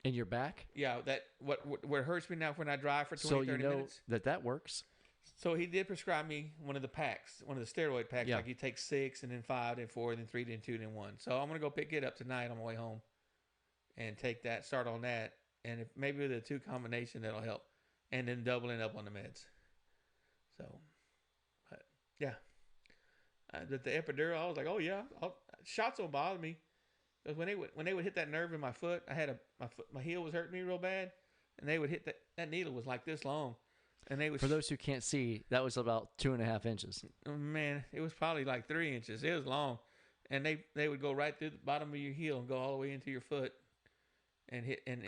[SPEAKER 3] In your back?
[SPEAKER 2] Yeah, that what hurts me now when I drive for 20,
[SPEAKER 3] So you
[SPEAKER 2] 30
[SPEAKER 3] know
[SPEAKER 2] minutes.
[SPEAKER 3] that works?
[SPEAKER 2] So he did prescribe me one of the packs, one of the steroid packs.
[SPEAKER 3] Yeah.
[SPEAKER 2] Like you take 6 and then 5, then 4, then 3, then 2, then 1. So I'm going to go pick it up tonight on my way home and take that, start on that. And if maybe with the 2 combination, that'll help. And then doubling up on the meds. So, but yeah. The epidural, I was like, oh yeah, shots don't bother me. Because when they would hit that nerve in my foot, I had my heel was hurting me real bad. And they would hit that needle was like this long. And they would
[SPEAKER 3] For those who can't see, that was about 2.5 inches.
[SPEAKER 2] man, it was probably like 3 inches. It was long, and they would go right through the bottom of your heel and go all the way into your foot, and hit and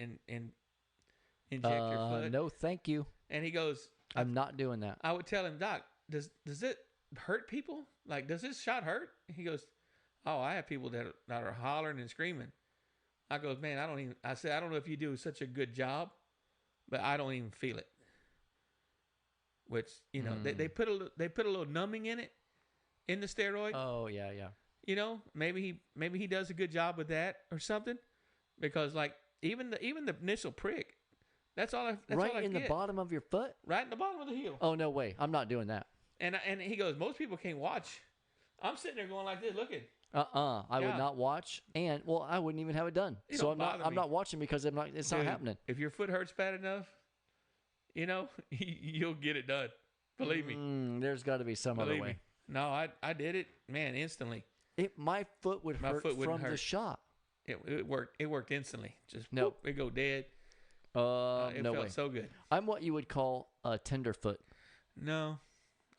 [SPEAKER 2] inject your foot.
[SPEAKER 3] No, thank you.
[SPEAKER 2] And he goes,
[SPEAKER 3] I'm not doing that.
[SPEAKER 2] I would tell him, Doc, does it hurt people? Like, does this shot hurt? He goes, oh, I have people that are hollering and screaming. I goes, man, I said, I don't know if you do such a good job, but I don't even feel it. Which, you know, they put a little numbing in it, in the steroid.
[SPEAKER 3] Oh, yeah.
[SPEAKER 2] You know, maybe he does a good job with that or something, because like even the initial prick, that's all I
[SPEAKER 3] In the
[SPEAKER 2] get.
[SPEAKER 3] bottom of your foot?
[SPEAKER 2] Right in the bottom of the heel.
[SPEAKER 3] Oh, no way. I'm not doing that.
[SPEAKER 2] And he goes, most people can't watch. I'm sitting there going like this, looking.
[SPEAKER 3] I
[SPEAKER 2] Yeah.
[SPEAKER 3] would not watch, and well, I wouldn't even have it done.
[SPEAKER 2] It
[SPEAKER 3] So
[SPEAKER 2] don't
[SPEAKER 3] I'm not.
[SPEAKER 2] bother
[SPEAKER 3] I'm
[SPEAKER 2] me.
[SPEAKER 3] not watching because I'm not. It's not
[SPEAKER 2] Dude,
[SPEAKER 3] happening.
[SPEAKER 2] If your foot hurts bad enough, you know, you'll get it done. Believe me.
[SPEAKER 3] There's got to be some other
[SPEAKER 2] Believe
[SPEAKER 3] way.
[SPEAKER 2] me. No, I did it, man, instantly.
[SPEAKER 3] My foot would
[SPEAKER 2] My
[SPEAKER 3] hurt
[SPEAKER 2] foot wouldn't
[SPEAKER 3] from the
[SPEAKER 2] hurt.
[SPEAKER 3] shot.
[SPEAKER 2] It worked. It worked instantly. Just
[SPEAKER 3] Nope.
[SPEAKER 2] whoop, it go dead. It
[SPEAKER 3] No
[SPEAKER 2] felt
[SPEAKER 3] way.
[SPEAKER 2] so good.
[SPEAKER 3] I'm what you would call a tenderfoot.
[SPEAKER 2] No,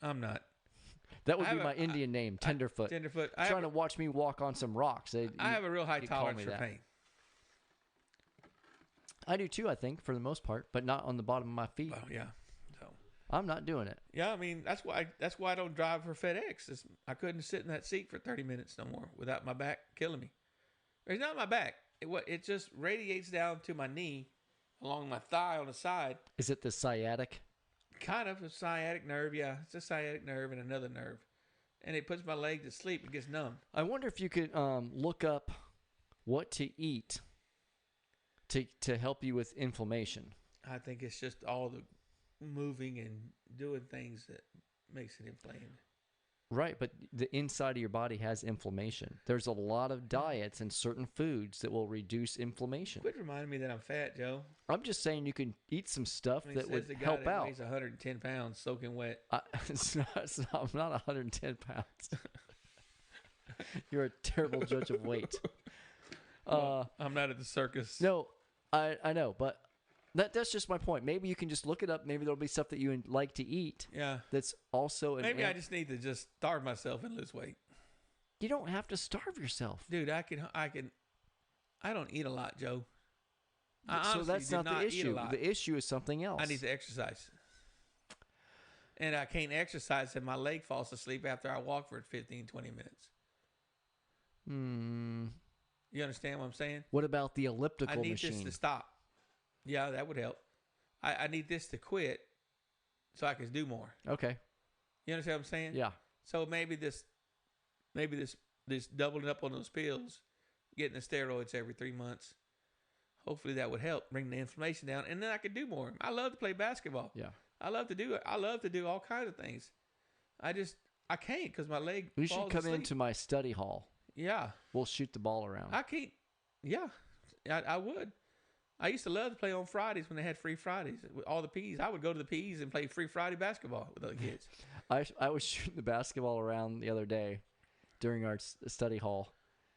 [SPEAKER 2] I'm not.
[SPEAKER 3] That would
[SPEAKER 2] I
[SPEAKER 3] be
[SPEAKER 2] have
[SPEAKER 3] my Indian name, tenderfoot.
[SPEAKER 2] Tenderfoot.
[SPEAKER 3] Trying to watch me walk on some rocks.
[SPEAKER 2] I have a real high
[SPEAKER 3] you call
[SPEAKER 2] tolerance
[SPEAKER 3] me
[SPEAKER 2] for
[SPEAKER 3] that.
[SPEAKER 2] pain.
[SPEAKER 3] I do too, I think, for the most part, but not on the bottom of my feet.
[SPEAKER 2] Well, yeah. So
[SPEAKER 3] I'm not doing it.
[SPEAKER 2] yeah, I mean that's why I don't drive for FedEx. I couldn't sit in that seat for 30 minutes no more without my back killing me. It's not my back. It just radiates down to my knee, along my thigh on the side.
[SPEAKER 3] Is it the sciatic?
[SPEAKER 2] Kind of a sciatic nerve, yeah. It's a sciatic nerve and another nerve, and it puts my leg to sleep. It gets numb.
[SPEAKER 3] I wonder if you could look up what to eat to help you with inflammation.
[SPEAKER 2] I think it's just all the moving and doing things that makes it inflamed.
[SPEAKER 3] Right, but the inside of your body has inflammation. There's a lot of diets and certain foods that will reduce inflammation.
[SPEAKER 2] Quit reminding me that I'm fat, Joe.
[SPEAKER 3] I'm just saying you can eat some stuff
[SPEAKER 2] I mean,
[SPEAKER 3] that
[SPEAKER 2] says
[SPEAKER 3] would
[SPEAKER 2] the guy
[SPEAKER 3] help
[SPEAKER 2] that
[SPEAKER 3] out.
[SPEAKER 2] weighs 110 pounds, soaking wet.
[SPEAKER 3] I'm not 110 pounds. You're a terrible judge of weight.
[SPEAKER 2] I'm not at the circus.
[SPEAKER 3] No, I know, but that's just my point. Maybe you can just look it up. Maybe there'll be stuff that you like to eat
[SPEAKER 2] Yeah.
[SPEAKER 3] that's also an
[SPEAKER 2] Maybe I just need to just starve myself and lose weight.
[SPEAKER 3] You don't have to starve yourself.
[SPEAKER 2] Dude, I don't eat a lot, Joe. I
[SPEAKER 3] So
[SPEAKER 2] honestly
[SPEAKER 3] that's
[SPEAKER 2] do
[SPEAKER 3] not the
[SPEAKER 2] eat a
[SPEAKER 3] issue.
[SPEAKER 2] lot.
[SPEAKER 3] The issue is something else.
[SPEAKER 2] I need to exercise. And I can't exercise and my leg falls asleep after I walk for 15, 20 minutes. You understand what I'm saying?
[SPEAKER 3] What about the elliptical
[SPEAKER 2] I need
[SPEAKER 3] machine?
[SPEAKER 2] this to stop. Yeah, that would help. I need this to quit so I can do more.
[SPEAKER 3] Okay.
[SPEAKER 2] You understand what I'm saying?
[SPEAKER 3] Yeah.
[SPEAKER 2] So maybe this doubling up on those pills, getting the steroids every 3 months, hopefully that would help bring the inflammation down, and then I could do more. I love to play basketball.
[SPEAKER 3] Yeah.
[SPEAKER 2] I love to do it. I love to do all kinds of things. I can't because my leg
[SPEAKER 3] You should
[SPEAKER 2] falls
[SPEAKER 3] come
[SPEAKER 2] asleep.
[SPEAKER 3] into my study hall.
[SPEAKER 2] Yeah.
[SPEAKER 3] We'll shoot the ball around.
[SPEAKER 2] I can't. Yeah, I would. I used to love to play on Fridays when they had free Fridays with all the P's. I would go to the P's and play free Friday basketball with other kids.
[SPEAKER 3] I was shooting the basketball around the other day during our study hall,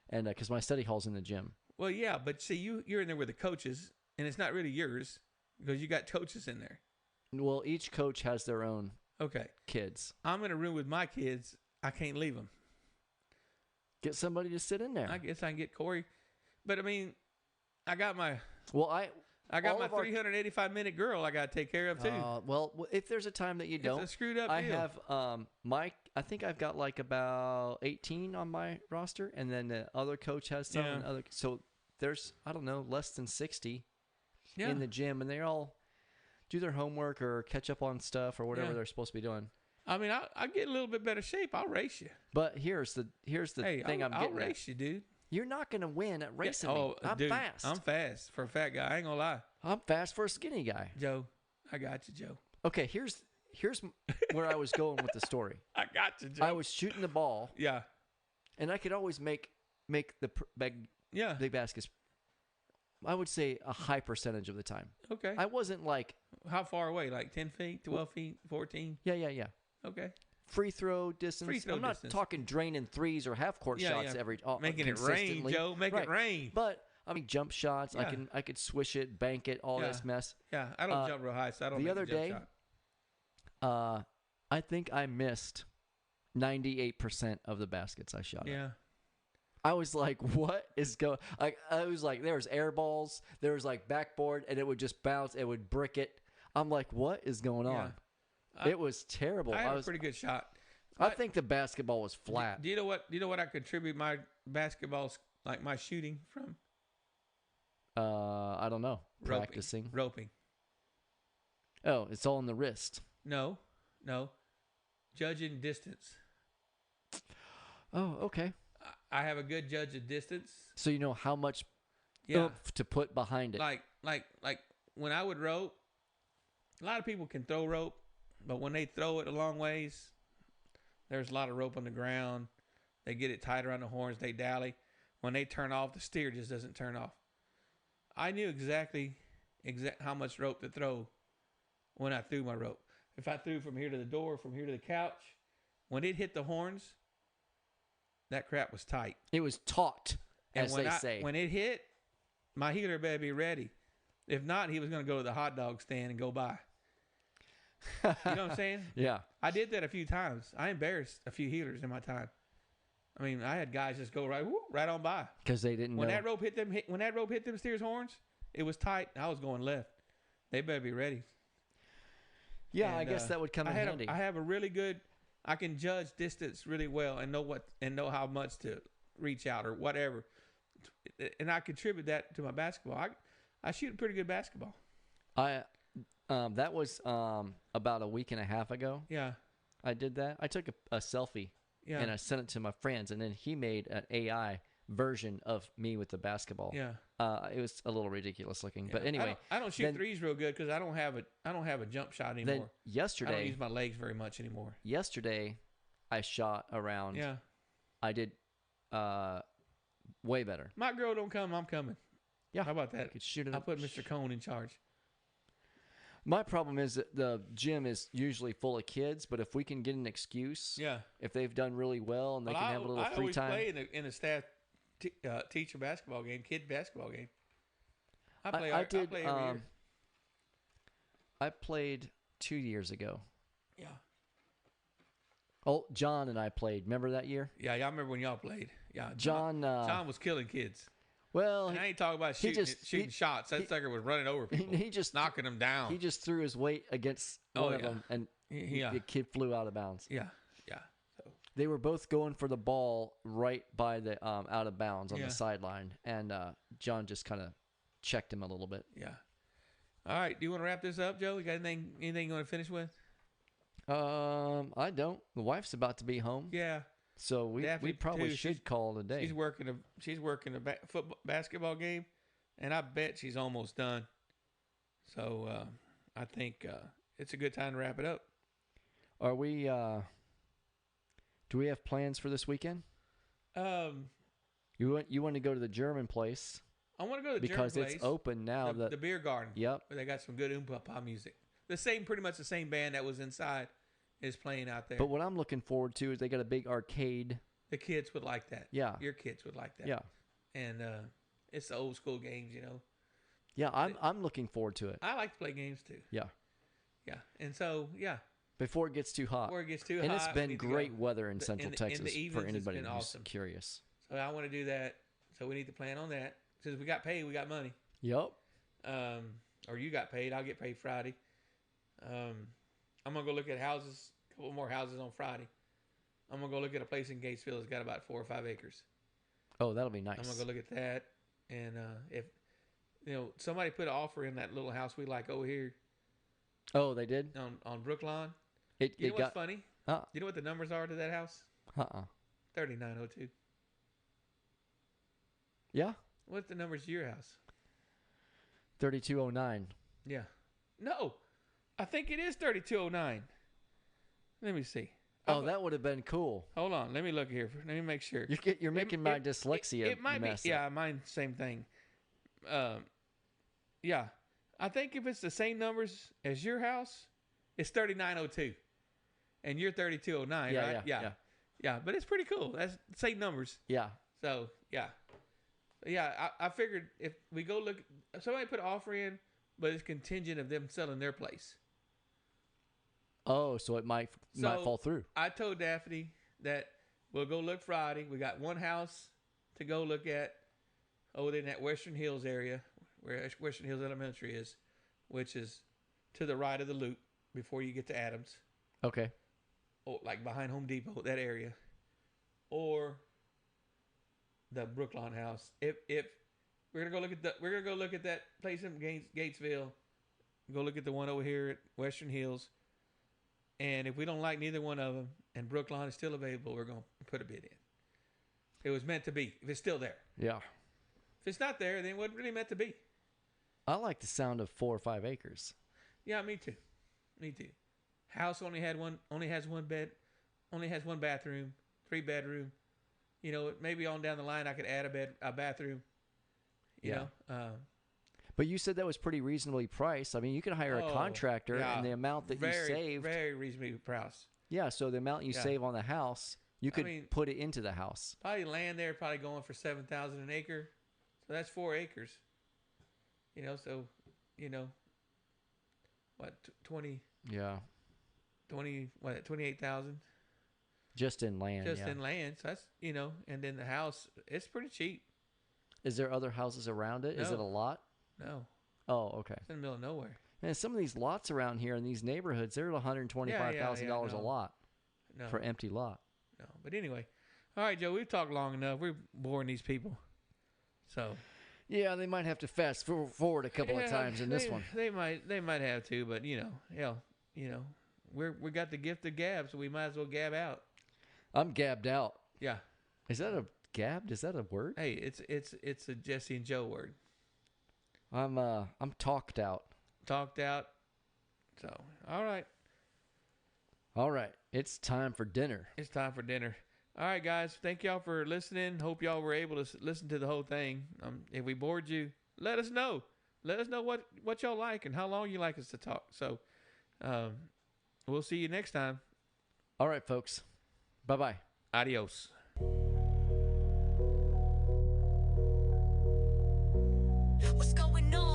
[SPEAKER 3] and because my study hall's in the gym.
[SPEAKER 2] Well, yeah, but see, you're in there with the coaches, and it's not really yours because you got coaches in there.
[SPEAKER 3] Well, each coach has their own
[SPEAKER 2] Okay,
[SPEAKER 3] kids.
[SPEAKER 2] I'm in a room with my kids. I can't leave them.
[SPEAKER 3] Get somebody to sit in there.
[SPEAKER 2] I guess I can get Corey, but I mean, I got my
[SPEAKER 3] Well,
[SPEAKER 2] I
[SPEAKER 3] all
[SPEAKER 2] got my
[SPEAKER 3] of our-
[SPEAKER 2] 385-minute girl I got to take care of too.
[SPEAKER 3] well, if there's a time that you
[SPEAKER 2] It's
[SPEAKER 3] don't,
[SPEAKER 2] a screwed up
[SPEAKER 3] I
[SPEAKER 2] deal.
[SPEAKER 3] have I think I've got like about 18 on my roster, and then the other coach has some.
[SPEAKER 2] Yeah.
[SPEAKER 3] And other, so there's I don't know less than 60
[SPEAKER 2] Yeah.
[SPEAKER 3] in the gym, and they all do their homework or catch up on stuff or whatever
[SPEAKER 2] Yeah.
[SPEAKER 3] they're supposed to be doing.
[SPEAKER 2] I mean, I get a little bit better shape. I'll race you.
[SPEAKER 3] But here's the
[SPEAKER 2] Hey,
[SPEAKER 3] thing
[SPEAKER 2] I'll
[SPEAKER 3] I'm getting at.
[SPEAKER 2] race you, dude.
[SPEAKER 3] You're not going to win at racing
[SPEAKER 2] Yeah,
[SPEAKER 3] me. I'm
[SPEAKER 2] dude,
[SPEAKER 3] fast.
[SPEAKER 2] I'm fast for a fat guy. I ain't gonna lie,
[SPEAKER 3] I'm fast for a skinny guy.
[SPEAKER 2] Joe. I got you, Joe.
[SPEAKER 3] Okay, here's where I was going with the story.
[SPEAKER 2] I got you, Joe.
[SPEAKER 3] I was shooting the ball,
[SPEAKER 2] Yeah,
[SPEAKER 3] and I could always make the big
[SPEAKER 2] yeah.
[SPEAKER 3] baskets. I would say a high percentage of the time.
[SPEAKER 2] Okay.
[SPEAKER 3] I wasn't like,
[SPEAKER 2] How far away? Like 10 feet, 12 feet, 14?
[SPEAKER 3] yeah.
[SPEAKER 2] Okay.
[SPEAKER 3] Free throw distance.
[SPEAKER 2] Free throw
[SPEAKER 3] I'm not
[SPEAKER 2] distance.
[SPEAKER 3] talking draining threes or half court
[SPEAKER 2] Yeah,
[SPEAKER 3] shots
[SPEAKER 2] yeah.
[SPEAKER 3] every
[SPEAKER 2] Making it rain,
[SPEAKER 3] consistently.
[SPEAKER 2] Joe. Make
[SPEAKER 3] Right.
[SPEAKER 2] it rain.
[SPEAKER 3] But I mean, jump shots.
[SPEAKER 2] Yeah.
[SPEAKER 3] I could swish it, bank it, all
[SPEAKER 2] Yeah.
[SPEAKER 3] this mess.
[SPEAKER 2] Yeah, I don't
[SPEAKER 3] Uh,
[SPEAKER 2] jump real high, so I don't
[SPEAKER 3] the
[SPEAKER 2] make
[SPEAKER 3] other
[SPEAKER 2] a jump
[SPEAKER 3] day,
[SPEAKER 2] shot.
[SPEAKER 3] I think I missed 98% of the baskets I shot. at.
[SPEAKER 2] Yeah.
[SPEAKER 3] I was like, what is going? I was like, there was air balls, there was like backboard, and it would just bounce. It would brick it. I'm like, what is going
[SPEAKER 2] Yeah.
[SPEAKER 3] on? It was terrible.
[SPEAKER 2] I had
[SPEAKER 3] I
[SPEAKER 2] a
[SPEAKER 3] was.
[SPEAKER 2] pretty good shot.
[SPEAKER 3] I think the basketball was flat.
[SPEAKER 2] Do you know what? Do you know what I contribute my basketballs, like my shooting from?
[SPEAKER 3] I don't know.
[SPEAKER 2] Roping.
[SPEAKER 3] Practicing.
[SPEAKER 2] Roping.
[SPEAKER 3] Oh, it's all in the wrist.
[SPEAKER 2] No. Judging distance.
[SPEAKER 3] Oh, okay.
[SPEAKER 2] I have a good judge of distance.
[SPEAKER 3] So you know how much
[SPEAKER 2] Yeah.
[SPEAKER 3] oomph to put behind it.
[SPEAKER 2] Like when I would rope, a lot of people can throw rope, but when they throw it a long ways, there's a lot of rope on the ground. They get it tight around the horns. They dally. When they turn off, the steer just doesn't turn off. I knew exactly how much rope to throw when I threw my rope. If I threw from here to the door, from here to the couch, when it hit the horns, that crap was tight.
[SPEAKER 3] It was taut.
[SPEAKER 2] And
[SPEAKER 3] as they say.
[SPEAKER 2] when it hit, my healer better be ready. If not, he was going to go to the hot dog stand and go by. You know what I'm saying?
[SPEAKER 3] Yeah.
[SPEAKER 2] I did that a few times. I embarrassed a few healers in my time. I mean, I had guys just go right on by.
[SPEAKER 3] Because they didn't
[SPEAKER 2] When
[SPEAKER 3] know.
[SPEAKER 2] that rope hit them steers' horns, it was tight. I was going left. They better be ready.
[SPEAKER 3] Yeah,
[SPEAKER 2] And,
[SPEAKER 3] I guess that would come in handy.
[SPEAKER 2] I have a really good. I can judge distance really well and know how much to reach out or whatever, and I contribute that to my basketball. I shoot a pretty good basketball.
[SPEAKER 3] That was about a week and a half ago.
[SPEAKER 2] Yeah,
[SPEAKER 3] I did that. I took a selfie
[SPEAKER 2] yeah,
[SPEAKER 3] and I sent it to my friends, and then he made an AI version of me with the basketball.
[SPEAKER 2] yeah.
[SPEAKER 3] It was a little ridiculous looking, but
[SPEAKER 2] Yeah.
[SPEAKER 3] anyway.
[SPEAKER 2] I don't shoot
[SPEAKER 3] then-
[SPEAKER 2] threes real good because I don't have a jump shot
[SPEAKER 3] Then
[SPEAKER 2] anymore. I don't
[SPEAKER 3] yesterday,
[SPEAKER 2] use my legs very much anymore.
[SPEAKER 3] I shot around.
[SPEAKER 2] Yeah,
[SPEAKER 3] I did way better.
[SPEAKER 2] my girl don't come. I'm coming.
[SPEAKER 3] Yeah.
[SPEAKER 2] How about
[SPEAKER 3] I
[SPEAKER 2] that?
[SPEAKER 3] could shoot it.
[SPEAKER 2] I put Mr. Cone in charge.
[SPEAKER 3] My problem is that the gym is usually full of kids, but if we can get an excuse,
[SPEAKER 2] Yeah.
[SPEAKER 3] if they've done really well and they
[SPEAKER 2] Well,
[SPEAKER 3] can have a little
[SPEAKER 2] I
[SPEAKER 3] free
[SPEAKER 2] always
[SPEAKER 3] time.
[SPEAKER 2] play in a staff teacher basketball game, kid basketball game. I
[SPEAKER 3] I
[SPEAKER 2] play every year.
[SPEAKER 3] I played 2 years ago.
[SPEAKER 2] Yeah.
[SPEAKER 3] Oh, John and I played. Remember that year?
[SPEAKER 2] Yeah, I remember when y'all played. Yeah,
[SPEAKER 3] John.
[SPEAKER 2] John was killing kids.
[SPEAKER 3] Well,
[SPEAKER 2] And I ain't talking about
[SPEAKER 3] he
[SPEAKER 2] shooting,
[SPEAKER 3] just-
[SPEAKER 2] shooting
[SPEAKER 3] he-
[SPEAKER 2] shots. That
[SPEAKER 3] he-
[SPEAKER 2] sucker was running over people,
[SPEAKER 3] he just
[SPEAKER 2] knocking them down.
[SPEAKER 3] he just threw his weight against
[SPEAKER 2] Oh,
[SPEAKER 3] one of
[SPEAKER 2] yeah.
[SPEAKER 3] them, and
[SPEAKER 2] Yeah.
[SPEAKER 3] the kid flew out of bounds.
[SPEAKER 2] yeah, yeah. So
[SPEAKER 3] They were both going for the ball right by the out of bounds on
[SPEAKER 2] Yeah.
[SPEAKER 3] the sideline, and John just kind of checked him a little bit.
[SPEAKER 2] yeah. All right. Do you want to wrap this up, Joe? You got anything you want to finish with?
[SPEAKER 3] I don't. The wife's about to be home,
[SPEAKER 2] Yeah.
[SPEAKER 3] so we
[SPEAKER 2] Daphne,
[SPEAKER 3] probably
[SPEAKER 2] too.
[SPEAKER 3] should call it a day.
[SPEAKER 2] She's working a football basketball game, and I bet she's almost done. So I think it's a good time to wrap it up.
[SPEAKER 3] Are we? Do we have plans for this weekend? You want to go to the German place
[SPEAKER 2] I want to go to the
[SPEAKER 3] because
[SPEAKER 2] German
[SPEAKER 3] it's
[SPEAKER 2] place,
[SPEAKER 3] open now.
[SPEAKER 2] the beer garden.
[SPEAKER 3] Yep.
[SPEAKER 2] Where they got some good pa music. Pretty much the same band that was inside is playing out there.
[SPEAKER 3] But what I'm looking forward to is they got a big arcade.
[SPEAKER 2] The kids would like that.
[SPEAKER 3] Yeah.
[SPEAKER 2] Your kids would like that.
[SPEAKER 3] Yeah.
[SPEAKER 2] And it's the old school games, you know.
[SPEAKER 3] Yeah, I'm looking forward to it.
[SPEAKER 2] I like to play games too.
[SPEAKER 3] Yeah.
[SPEAKER 2] Yeah. And so, yeah,
[SPEAKER 3] Before it gets too hot.
[SPEAKER 2] before it gets too
[SPEAKER 3] And
[SPEAKER 2] hot.
[SPEAKER 3] it's
[SPEAKER 2] we
[SPEAKER 3] been
[SPEAKER 2] need to
[SPEAKER 3] great
[SPEAKER 2] go.
[SPEAKER 3] weather in
[SPEAKER 2] The-
[SPEAKER 3] Central
[SPEAKER 2] in the
[SPEAKER 3] Texas
[SPEAKER 2] evenings,
[SPEAKER 3] for
[SPEAKER 2] it's
[SPEAKER 3] anybody
[SPEAKER 2] been
[SPEAKER 3] who's
[SPEAKER 2] awesome.
[SPEAKER 3] curious.
[SPEAKER 2] So I want to do that. So we need to plan on that. Since we got paid, we got money.
[SPEAKER 3] Yep.
[SPEAKER 2] Or you got paid. I'll get paid Friday. I'm going to go look at houses, a couple more houses on Friday. I'm going to go look at a place in Gatesville that's got about 4 or 5 acres.
[SPEAKER 3] Oh, that'll be nice.
[SPEAKER 2] I'm going to go look at that. And if, somebody put an offer in that little house we like over here
[SPEAKER 3] Oh, they did?
[SPEAKER 2] on Brookline.
[SPEAKER 3] It
[SPEAKER 2] You know what's
[SPEAKER 3] got
[SPEAKER 2] funny?
[SPEAKER 3] uh
[SPEAKER 2] You know what the numbers are to that house?
[SPEAKER 3] uh-uh.
[SPEAKER 2] 3902.
[SPEAKER 3] Yeah.
[SPEAKER 2] What's the numbers to your house?
[SPEAKER 3] 3209.
[SPEAKER 2] Yeah. No. I think it is 3209. Let me see.
[SPEAKER 3] Oh, that would have been cool.
[SPEAKER 2] Hold on. Let me look here. Let me make sure.
[SPEAKER 3] You're making my dyslexia
[SPEAKER 2] It might
[SPEAKER 3] mess
[SPEAKER 2] be.
[SPEAKER 3] up.
[SPEAKER 2] Yeah, mine same thing. Yeah. I think if it's the same numbers as your house, it's 3902. And you're 3209,
[SPEAKER 3] Yeah,
[SPEAKER 2] right?
[SPEAKER 3] yeah.
[SPEAKER 2] Yeah, but it's pretty cool. That's same numbers.
[SPEAKER 3] Yeah.
[SPEAKER 2] So, yeah. Yeah, I figured if we go look, somebody put an offer in, but it's contingent of them selling their place.
[SPEAKER 3] Oh, so it might fall through.
[SPEAKER 2] I told Daphne that we'll go look Friday. We got one house to go look at over there in that Western Hills area, where Western Hills Elementary is, which is to the right of the loop before you get to Adams,
[SPEAKER 3] Okay.
[SPEAKER 2] or like behind Home Depot, that area, or the Brookline house. If we're gonna go look at that place in Gatesville, go look at the one over here at Western Hills. And if we don't like neither one of them, and Brookline is still available, we're going to put a bid in. It was meant to be, if it's still there.
[SPEAKER 3] Yeah.
[SPEAKER 2] If it's not there, then it wasn't really meant to be.
[SPEAKER 3] I like the sound of 4 or 5 acres.
[SPEAKER 2] Yeah, me too. Me too. House only has one bed, only has one bathroom, 3 bedroom. Maybe on down the line I could add a bathroom. You know.
[SPEAKER 3] But you said that was pretty reasonably priced. I mean, you could hire a contractor, and the amount that you save.
[SPEAKER 2] Very reasonably priced.
[SPEAKER 3] Yeah, so the amount you
[SPEAKER 2] Yeah.
[SPEAKER 3] save on the house, You could
[SPEAKER 2] mean-
[SPEAKER 3] put it into the house.
[SPEAKER 2] Probably land there, probably going for 7,000 an acre. So that's 4 acres. So, what, 20,
[SPEAKER 3] Yeah.
[SPEAKER 2] 28,000
[SPEAKER 3] Just in land.
[SPEAKER 2] just
[SPEAKER 3] yeah.
[SPEAKER 2] in land. So that's, and then the house, it's pretty cheap.
[SPEAKER 3] Is there other houses around it? Is it
[SPEAKER 2] No.
[SPEAKER 3] a lot?
[SPEAKER 2] No,
[SPEAKER 3] Oh, okay.
[SPEAKER 2] it's in the middle of nowhere.
[SPEAKER 3] And some of these lots around here in these neighborhoods, they're $125,000 a
[SPEAKER 2] no.
[SPEAKER 3] lot
[SPEAKER 2] No,
[SPEAKER 3] for empty lot.
[SPEAKER 2] no. But anyway, all right, Joe, we've talked long enough. We're boring these people. So
[SPEAKER 3] Yeah, they might have to fast forward a couple of
[SPEAKER 2] yeah,
[SPEAKER 3] times in this one.
[SPEAKER 2] They might have to, but hell, we got the gift of gab, so we might as well gab out.
[SPEAKER 3] I'm gabbed out.
[SPEAKER 2] Yeah.
[SPEAKER 3] Is that a gabbed? Is that a word?
[SPEAKER 2] Hey, it's a Jesse and Joe word.
[SPEAKER 3] I'm talked out.
[SPEAKER 2] Talked out. So, all right.
[SPEAKER 3] All right, it's time for dinner.
[SPEAKER 2] It's time for dinner. All right, guys. Thank y'all for listening. Hope y'all were able to listen to the whole thing. If we bored you, let us know. Let us know what y'all like and how long you like us to talk. So, we'll see you next time.
[SPEAKER 3] All right, folks. Bye-bye.
[SPEAKER 2] Adios.
[SPEAKER 1] What's going on?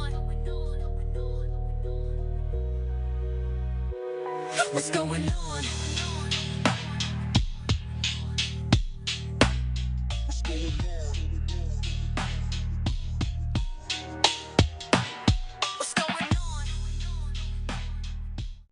[SPEAKER 1] What's going on?